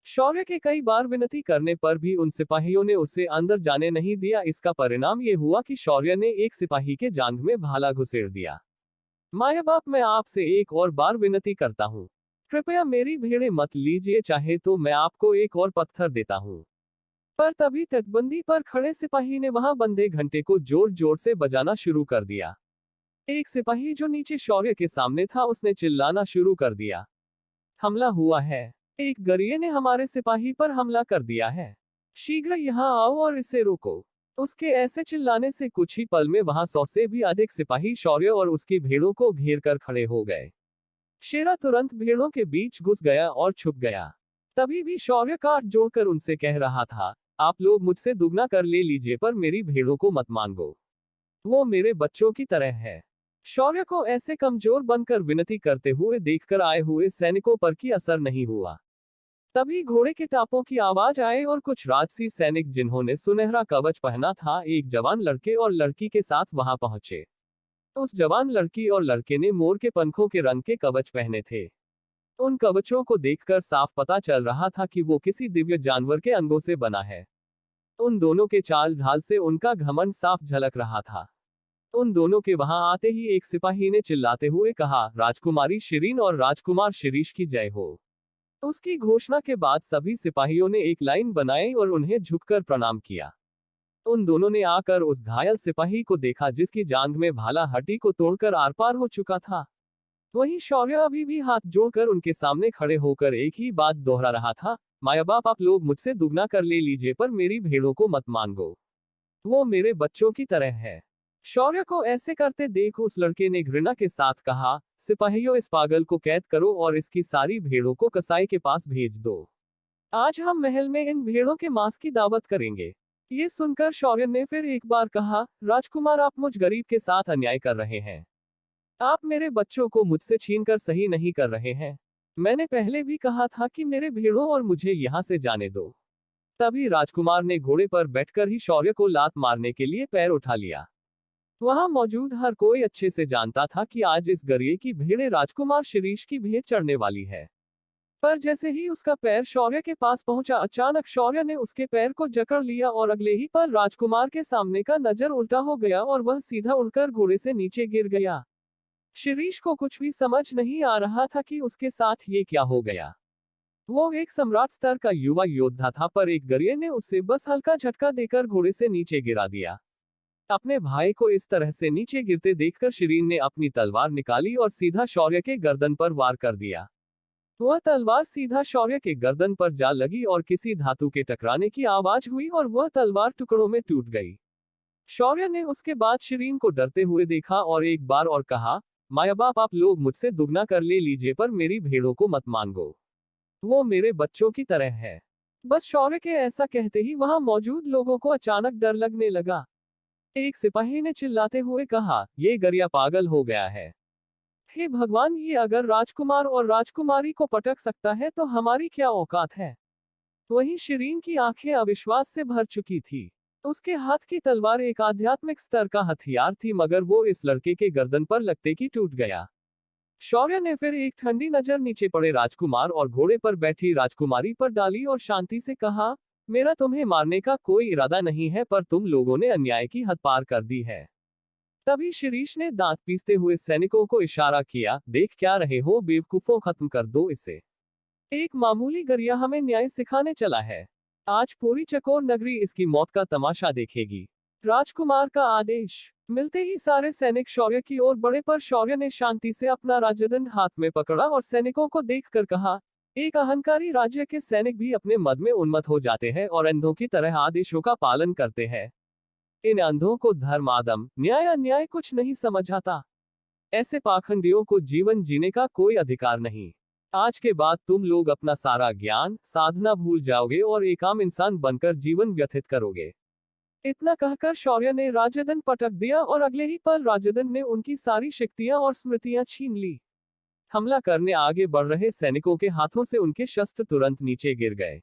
शौर्य के कई बार विनती करने पर भी उन सिपाहियों ने उसे अंदर जाने नहीं दिया। इसका परिणाम ये हुआ कि शौर्य ने एक सिपाही के जांघ में भाला घुसेड़ दिया। माया बाप, मैं आपसे एक और बार विनती करता हूँ, कृपया मेरी भेड़ें मत लीजिए, चाहे तो मैं आपको एक और पत्थर देता हूँ। पर तभी तटबंदी पर खड़े सिपाही ने वहां बंधे घंटे को जोर जोर से बजाना शुरू कर दिया। एक सिपाही जो नीचे शौर्य के सामने था, उसने चिल्लाना शुरू कर दिया, हमला हुआ है। एक गरिए ने हमारे सिपाही पर हमला कर दिया है। शीघ्र यहाँ आओ और इसे रोको। उसके ऐसे चिल्लाने से कुछ ही पल में वहां 100 से भी अधिक सिपाही शौर्य और उसकी भेड़ों को घेर कर खड़े हो गए। शेरा तुरंत भेड़ों के बीच घुस गया और छुप गया। तभी भी शौर्य काट जोड़कर उनसे कह रहा था, आप लोग मुझसे दुगना कर ले लीजिए, पर मेरी भेड़ों को मत मांगो। वो मेरे बच्चों की तरह है। शौर्य को ऐसे कमजोर बनकर विनती करते हुए देखकर आए हुए सैनिकों पर की असर नहीं हुआ। तभी घोड़े के टापों की आवाज आए और कुछ राजसी सैनिक, जिन्होंने सुनहरा कवच पहना था, एक जवान लड़के और लड़की के साथ वहां पहुंचे। उस जवान लड़की और लड़के ने मोर के पंखों के रंग के कवच पहने थे। उन कवचों को देखकर साफ पता चल रहा था कि वो किसी दिव्य जानवर के अंगों से बना है। उन दोनों के चाल ढाल से उनका घमंड साफ झलक रहा था। उन दोनों के वहां आते ही एक सिपाही ने चिल्लाते हुए कहा, राजकुमारी शिरीन और राजकुमार शिरीष की जय हो। उसकी घोषणा के बाद सभी सिपाहियों ने एक लाइन बनाई और उन्हें झुककर प्रणाम किया। उन दोनों ने आकर उस घायल सिपाही को देखा, जिसकी जांघ में भाला हड्डी को तोड़कर आर पार हो चुका था। वहीं शौर्य अभी भी हाथ जोड़कर उनके सामने खड़े होकर एक ही बात दोहरा रहा था, माया बाप, आप लोग मुझसे दुगना कर ले लीजिए, पर मेरी भेड़ों को मत मांगो। वो मेरे बच्चों की तरह है। शौर्य को ऐसे करते देख उस लड़के ने घृणा के साथ कहा, सिपाहियों इस पागल को कैद करो और इसकी सारी भेड़ों को कसाई के पास भेज दो। आज हम महल में इन भेड़ों के मांस की दावत करेंगे। ये सुनकर शौर्य ने फिर एक बार कहा, राजकुमार आप मुझ गरीब के साथ अन्याय कर रहे हैं। आप मेरे बच्चों को मुझसे छीनकर सही नहीं कर रहे हैं। मैंने पहले भी कहा था कि मेरे भेड़ों और मुझे यहाँ से जाने दो। तभी राजकुमार ने घोड़े पर बैठकर ही शौर्य को लात मारने के लिए पैर उठा लिया। वहां मौजूद हर कोई अच्छे से जानता था कि आज इस गरिए की भेड़ें राजकुमार शिरीष की भेंट चढ़ने वाली है। पर जैसे ही उसका पैर शौर्य के पास पहुंचा, अचानक शौर्य ने उसके पैर को जकड़ लिया और अगले ही पल राजकुमार के सामने का नजर उल्टा हो गया और वह सीधा उड़कर घोड़े से नीचे गिर गया। शिरीष को कुछ भी समझ नहीं आ रहा था कि उसके साथ ये क्या हो गया। वो एक सम्राट स्तर का युवा योद्धा था, पर एक गरिए ने उसे बस हल्का झटका देकर घोड़े से नीचे गिरा दिया। अपने भाई को इस तरह से नीचे गिरते देखकर शिरीन ने अपनी तलवार निकाली और सीधा शौर्य के गर्दन पर वार कर दिया। वह तलवार सीधा शौर्य के गर्दन पर जा लगी और किसी धातु के टकराने की आवाज हुई और वह तलवार टुकड़ों में टूट गई। शौर्य ने उसके बाद शिरीन को डरते हुए देखा और एक बार और कहा, माया बाप आप लोग मुझसे दुगना कर ले लीजिए, पर मेरी भेड़ों को मत मांगो, वो मेरे बच्चों की तरह है। बस शौर्य के ऐसा कहते ही वहां मौजूद लोगों को अचानक डर लगने लगा। एक सिपाही ने चिल्लाते हुए कहा, ये गरिया पागल हो गया है। हे भगवान, ये अगर राजकुमार और राजकुमारी को पटक सकता है तो हमारी क्या औकात है। वहीं शिरीन की आंखें अविश्वास से भर चुकी थी। उसके हाथ की तलवार एक आध्यात्मिक स्तर का हथियार थी, मगर वो इस लड़के के गर्दन पर लगते ही टूट गया। शौर्य ने फिर एक ठंडी नजर नीचे पड़े राजकुमार और घोड़े पर बैठी राजकुमारी पर डाली और शांति से कहा, मेरा तुम्हें मारने का कोई इरादा नहीं है, पर तुम लोगों ने अन्याय की हद पार कर दी है। तभी शिरीष ने दांत पीसते हुए सैनिकों को इशारा किया, देख क्या रहे हो बेवकूफों, खत्म कर दो इसे। एक मामूली गरिया हमें न्याय सिखाने चला है। आज पूरी चकोर नगरी इसकी मौत का तमाशा देखेगी। राजकुमार का आदेश मिलते ही सारे सैनिक शौर्य की ओर बढ़े, पर शौर्य ने शांति से अपना राजदंड हाथ में पकड़ा और सैनिकों को देखकर कहा, एक अहंकारी राज्य के सैनिक भी अपने मद में उन्मत्त हो जाते हैं और अंधों की तरह आदेशों का पालन करते हैं। इन अंधों को धर्म, आदम, न्याय, अन्याय कुछ नहीं समझ आता। ऐसे पाखंडियों को जीवन जीने का कोई अधिकार नहीं। आज के बाद तुम लोग अपना सारा ज्ञान साधना भूल जाओगे और एक आम इंसान बनकर जीवन व्यतीत करोगे। इतना कहकर शौर्य ने राजदंड पटक दिया और अगले ही पल राजदंड ने उनकी सारी शक्तियां और स्मृतियां छीन ली। हमला करने आगे बढ़ रहे सैनिकों के हाथों से उनके शस्त्र तुरंत नीचे गिर गए।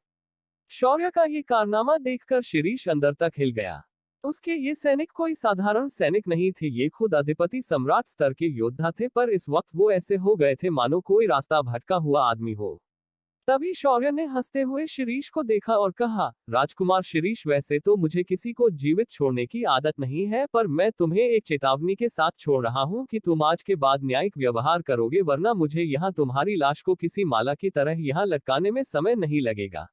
शौर्य का ये कारनामा देखकर शिरीष अंदर तक हिल गया। उसके ये सैनिक कोई साधारण सैनिक नहीं थे, ये खुद अधिपति सम्राट स्तर के योद्धा थे, पर इस वक्त वो ऐसे हो गए थे मानो कोई रास्ता भटका हुआ आदमी हो। तभी शौर्य ने हंसते हुए शिरीष को देखा और कहा, राजकुमार शिरीष, वैसे तो मुझे किसी को जीवित छोड़ने की आदत नहीं है, पर मैं तुम्हें एक चेतावनी के साथ छोड़ रहा हूं कि तुम आज के बाद न्यायिक व्यवहार करोगे, वरना मुझे यहाँ तुम्हारी लाश को किसी माला की तरह यहाँ लटकाने में समय नहीं लगेगा।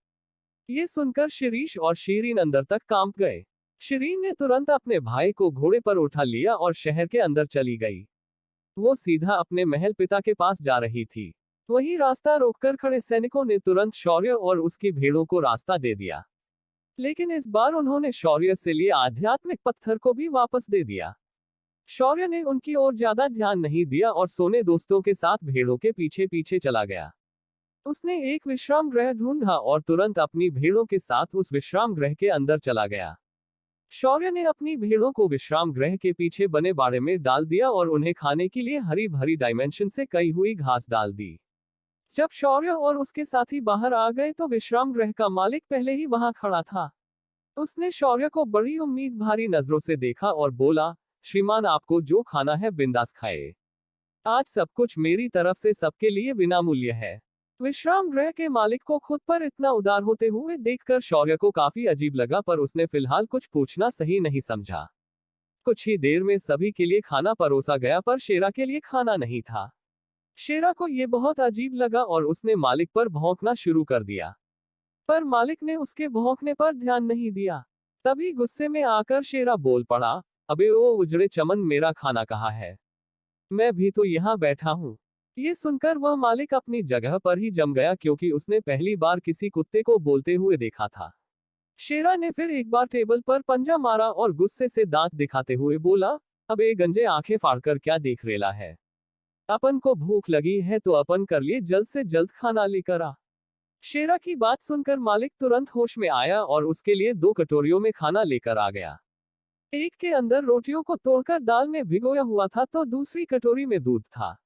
ये सुनकर शिरीष और शीरीन अंदर तक कांप गए। शिरीन ने तुरंत अपने भाई को घोड़े पर उठा लिया और शहर के अंदर चली गई। वो सीधा अपने महल पिता के पास जा रही थी। वही रास्ता रोककर खड़े सैनिकों ने तुरंत शौर्य और उसकी भेड़ों को रास्ता दे दिया, लेकिन इस बार उन्होंने शौर्य से लिए आध्यात्मिक पत्थर को भी वापस दे दिया। शौर्य ने उनकी ओर ज्यादा ध्यान नहीं दिया और सोने दोस्तों के साथ भेड़ों के पीछे पीछे चला गया। उसने एक विश्राम गृह ढूंढा और तुरंत अपनी भेड़ों के साथ उस विश्राम गृह के अंदर चला गया। शौर्य ने अपनी भेड़ों को विश्राम गृह के पीछे बने बाड़े में डाल दिया और उन्हें खाने के लिए हरी भरी डायमेंशन से कई हुई घास डाल दी। जब शौर्य और उसके साथी बाहर आ गए तो विश्राम गृह का मालिक पहले ही वहां खड़ा था। उसने शौर्य को बड़ी उम्मीद भारी नजरों से देखा और बोला, श्रीमान, आपको जो खाना है बिंदास खाए। आज सब कुछ मेरी तरफ से सबके लिए विनामूल्य है। विश्राम गृह के मालिक को खुद पर इतना उदार होते हुए देखकर शौर्य को काफी अजीब लगा, पर उसने फिलहाल कुछ पूछना सही नहीं समझा। कुछ ही देर में सभी के लिए खाना परोसा गया, पर शेरा के लिए खाना नहीं था। शेरा को यह बहुत अजीब लगा और उसने मालिक पर भौंकना शुरू कर दिया, पर मालिक ने उसके भौंकने पर ध्यान नहीं दिया। तभी गुस्से में आकर शेरा बोल पड़ा, अबे ओ उजड़े चमन, मेरा खाना कहाँ है? मैं भी तो यहाँ बैठा हूँ। ये सुनकर वह मालिक अपनी जगह पर ही जम गया, क्योंकि उसने पहली बार किसी कुत्ते को बोलते हुए देखा था। शेरा ने फिर एक बार टेबल पर पंजा मारा और गुस्से से दांत दिखाते हुए बोला, अब ए गंजे आंखें फाड़कर क्या देख रेला है। अपन को भूख लगी है तो अपन कर लिए जल्द से जल्द खाना लेकर आ। शेरा की बात सुनकर मालिक तुरंत होश में आया और उसके लिए 2 कटोरियों में खाना लेकर आ गया। एक के अंदर रोटियों को तोड़कर दाल में भिगोया हुआ था तो दूसरी कटोरी में दूध था।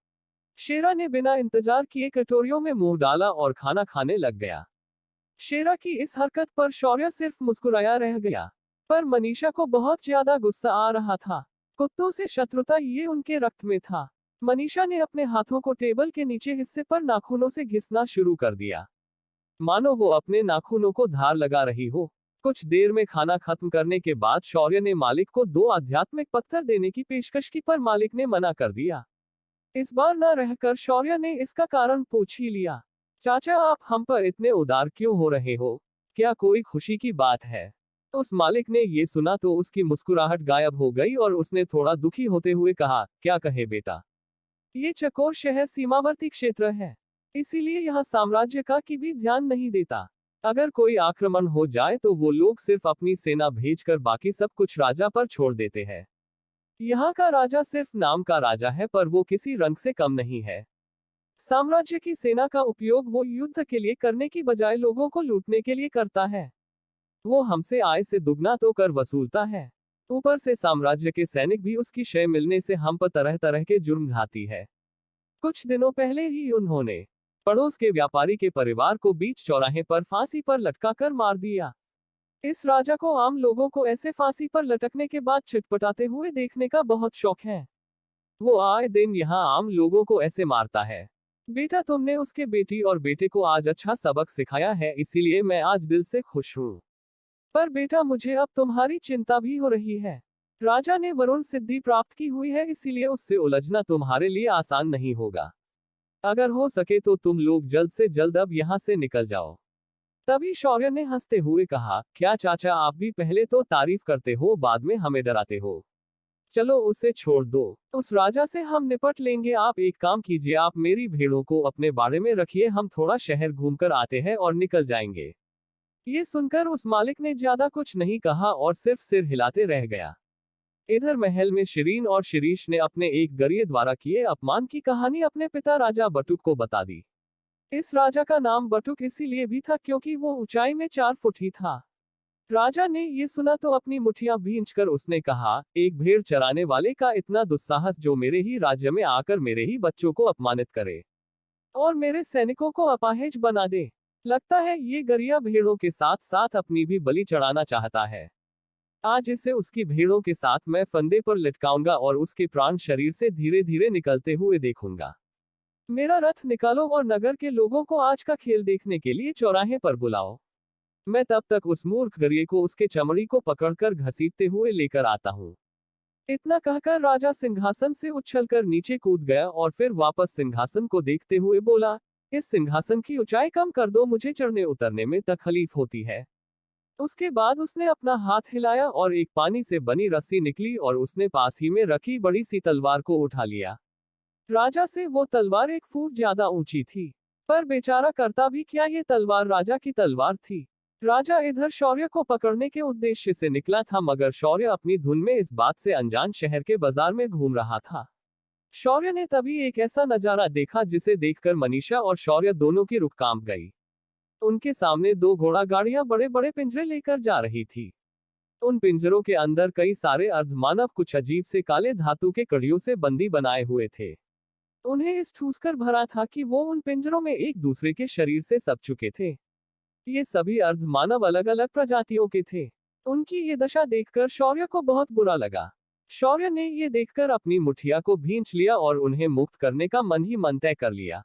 शेरा ने बिना इंतजार किए कटोरियों में मुंह डाला और खाना खाने लग गया। शेरा की इस हरकत पर शौर्य सिर्फ मुस्कुराया रह गया, पर मनीषा को बहुत ज्यादा गुस्सा आ रहा था। कुत्तों से शत्रुता ये उनके रक्त में था। मनीषा ने अपने हाथों को टेबल के नीचे हिस्से पर नाखूनों से घिसना शुरू कर दिया, मानो वो अपने नाखूनों को धार लगा रही हो। कुछ देर में खाना खत्म करने के बाद शौर्य ने मालिक को 2 आध्यात्मिक पत्थर देने की पेशकश की, पर मालिक ने मना कर दिया। इस बार न रहकर शौर्य ने इसका कारण पूछ ही लिया। चाचा, आप हम पर इतने उदार क्यों हो रहे हो? क्या कोई खुशी की बात है? उस मालिक ने ये सुना तो उसकी मुस्कुराहट गायब हो गई और उसने थोड़ा दुखी होते हुए कहा, क्या कहे बेटा, ये चकोर शहर सीमावर्ती क्षेत्र है, इसीलिए यहाँ साम्राज्य का की भी ध्यान नहीं देता। अगर कोई आक्रमण हो जाए तो वो लोग सिर्फ अपनी सेना भेजकर बाकी सब कुछ राजा पर छोड़ देते हैं। यहाँ का राजा सिर्फ नाम का राजा है, पर वो किसी रंग से कम नहीं है। साम्राज्य की सेना का उपयोग वो युद्ध के लिए करने की बजाय लोगों को लूटने के लिए करता है। वो हमसे आय से दुगना तो कर वसूलता है, ऊपर से साम्राज्य के सैनिक भी उसकी शय मिलने से हम पर तरह तरह के जुर्म ढाती है। कुछ दिनों पहले ही उन्होंने पड़ोस के व्यापारी के परिवार को बीच चौराहे पर फांसी पर लटकाकर मार दिया। इस राजा को आम लोगों को ऐसे फांसी पर लटकने के बाद छिटपटाते हुए देखने का बहुत शौक है। वो आए दिन यहाँ आम लोगों को ऐसे मारता है। बेटा, तुमने उसके बेटी और बेटे को आज अच्छा सबक सिखाया है, इसीलिए मैं आज दिल से खुश हूँ। पर बेटा, मुझे अब तुम्हारी चिंता भी हो रही है। राजा ने वरुण सिद्धि प्राप्त की हुई है, इसीलिए उससे उलझना तुम्हारे लिए आसान नहीं होगा। अगर हो सके तो तुम लोग जल्द से जल्द अब यहाँ से निकल जाओ। तभी शौर्य ने हंसते हुए कहा, क्या चाचा, आप भी पहले तो तारीफ करते हो, बाद में हमें डराते हो। चलो उसे छोड़ दो, उस राजा से हम निपट लेंगे। आप एक काम कीजिए, आप मेरी भेड़ों को अपने बाड़े में रखिए, हम थोड़ा शहर घूमकर आते हैं और निकल जाएंगे। ये सुनकर उस मालिक ने ज्यादा कुछ नहीं कहा और सिर्फ सिर हिलाते रह गया। इधर महल में शिरीन और शिरीष ने अपने एक गरीब द्वारा किए अपमान की कहानी अपने पिता राजा बटुक को बता दी। इस राजा का नाम बटुक इसीलिए भी था क्योंकि वो ऊंचाई में 4 फुट ही था। राजा ने ये सुना तो अपनी मुठियां भींचकर उसने कहा, एक भेड़ चराने वाले का इतना दुस्साहस, जो मेरे ही राज्य में आकर मेरे ही बच्चों को अपमानित करे और मेरे सैनिकों को अपाहिज बना दे। लगता है ये गरिया भेड़ों के साथ साथ अपनी भी बलि चढ़ाना चाहता है। आज इसे उसकी भेड़ों के साथ मैं फंदे पर लटकाऊंगा और उसके प्राण शरीर से धीरे धीरे निकलते हुए देखूंगा। मेरा रथ निकालो और नगर के लोगों को आज का खेल देखने के लिए चौराहे पर बुलाओ। मैं तब तक उस मूर्ख गरिये को उसके चमड़ी को पकड़कर घसीटते हुए लेकर आता हूँ। इतना कहकर राजा सिंहासन से उछलकर नीचे कूद गया और फिर वापस सिंहासन को देखते हुए बोला, इस सिंहासन की ऊंचाई कम कर दो, मुझे चढ़ने उतरने में तकलीफ होती है। उसके बाद उसने अपना हाथ हिलाया और एक पानी से बनी रस्सी निकली और उसने पास ही में रखी बड़ी सी तलवार को उठा लिया। राजा से वो तलवार 1 फुट ज्यादा ऊंची थी, पर बेचारा करता भी क्या, ये तलवार राजा की तलवार थी। राजा इधर शौर्य को पकड़ने के उद्देश्य से निकला था, मगर शौर्य अपनी धुन में इस बात से अनजान शहर के बाजार में घूम रहा था। शौर्य ने तभी एक ऐसा नजारा देखा जिसे देखकर मनीषा और शौर्य दोनों की रुख कांप गई। उनके सामने 2 घोड़ा गाड़ियां बड़े बड़े पिंजरे लेकर जा रही थी। उन पिंजरों के अंदर कई सारे अर्धमानव कुछ अजीब से काले धातु के कड़ियों से बंदी बनाए हुए थे। उन्हें इस ठूस कर भरा था कि वो उन पिंजरों में एक दूसरे के शरीर से सप चुके थे। ये सभी अर्धमानव अलग अलग प्रजातियों के थे। उनकी ये दशा देखकर शौर्य को बहुत बुरा लगा। शौर्य ने ये देखकर अपनी मुठिया को भींच लिया और उन्हें मुक्त करने का मन ही मन तय कर लिया।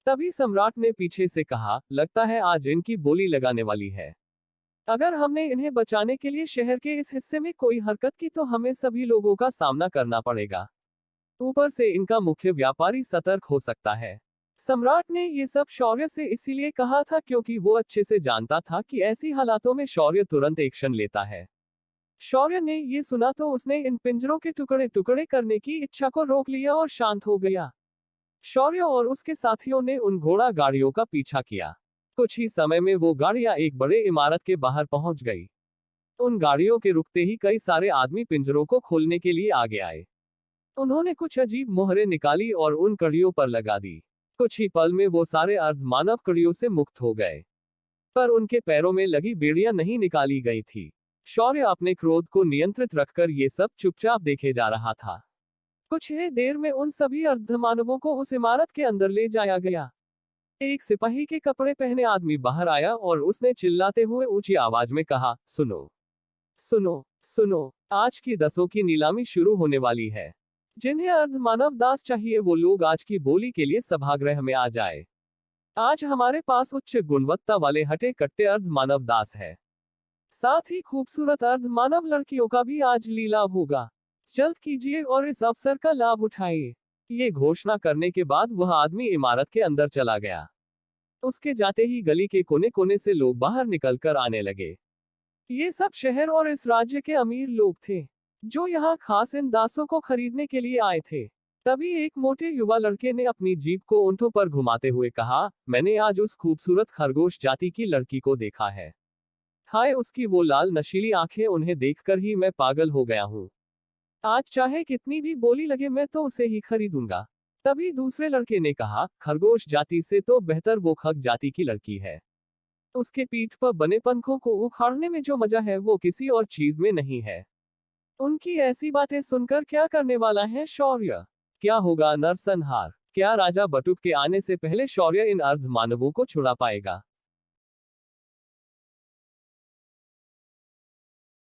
तभी सम्राट ने पीछे से कहा, लगता है आज इनकी बोली लगाने वाली है। अगर हमने इन्हें बचाने के लिए शहर के इस हिस्से में कोई हरकत की तो हमें सभी लोगों का सामना करना पड़ेगा। ऊपर से इनका मुख्य व्यापारी सतर्क हो सकता है। सम्राट ने ये सब शौर्य से इसीलिए कहा था क्योंकि वो अच्छे से जानता था कि ऐसी हालातों में शौर्य तुरंत एक्शन लेता है। शौर्य ने ये सुना तो उसने इन पिंजरों के टुकड़े टुकड़े करने की इच्छा को रोक लिया और शांत हो गया। शौर्य और उसके साथियों ने उन घोड़ा गाड़ियों का पीछा किया। कुछ ही समय में वो गाड़ियां एक बड़े इमारत के बाहर पहुंच गई। उन गाड़ियों के रुकते ही कई सारे आदमी पिंजरों को खोलने के लिए आगे आए। उन्होंने कुछ अजीब मोहरें निकाली और उन कड़ियों पर लगा दी। कुछ ही पल में वो सारे अर्धमानव कड़ियों से मुक्त हो गए, पर उनके पैरों में लगी बेड़ियां नहीं निकाली गई थी। शौर्य अपने क्रोध को नियंत्रित रखकर ये सब चुपचाप देखे जा रहा था। कुछ ही देर में उन सभी अर्धमानवों को उस इमारत के अंदर ले जाया गया। एक सिपाही के कपड़े पहने आदमी बाहर आया और उसने चिल्लाते हुए ऊंची आवाज में कहा, सुनो सुनो सुनो, आज की 10 की नीलामी शुरू होने वाली है। जिन्हें अर्धमानव दास चाहिए वो लोग आज की बोली के लिए सभागृह में आ जाए। आज हमारे पास उच्च गुणवत्ता वाले हटे कट्टे अर्धमानव दास है। साथ ही खूबसूरत अर्धमानव लड़कियों का भी आज लीलाव होगा। जल्द कीजिए और इस अवसर का लाभ उठाइए। ये घोषणा करने के बाद वह आदमी इमारत के अंदर चला गया। उसके जाते ही गली के कोने कोने से लोग बाहर निकलकर आने लगे। ये सब शहर और इस राज्य के अमीर लोग थे, जो यहाँ खास इन दासों को खरीदने के लिए आए थे। तभी एक मोटे युवा लड़के ने अपनी जीप को ऊंटों पर घुमाते हुए कहा, मैंने आज उस खूबसूरत खरगोश जाति की लड़की को देखा है। हाय, उसकी वो लाल नशीली आंखें, उन्हें देखकर ही मैं पागल हो गया हूँ। आज चाहे कितनी भी बोली लगे मैं तो उसे ही खरीदूंगा। तभी दूसरे लड़के ने कहा, खरगोश जाति से तो बेहतर वो खग जाति की लड़की है। उसके पीठ पर बने पंखों को उखाड़ने में जो मजा है वो किसी और चीज में नहीं है। उनकी ऐसी बातें सुनकर क्या करने वाला है शौर्य? क्या होगा नरसंहार? क्या राजा बटुक के आने से पहले शौर्य इन अर्धमानवों को छुड़ा पाएगा?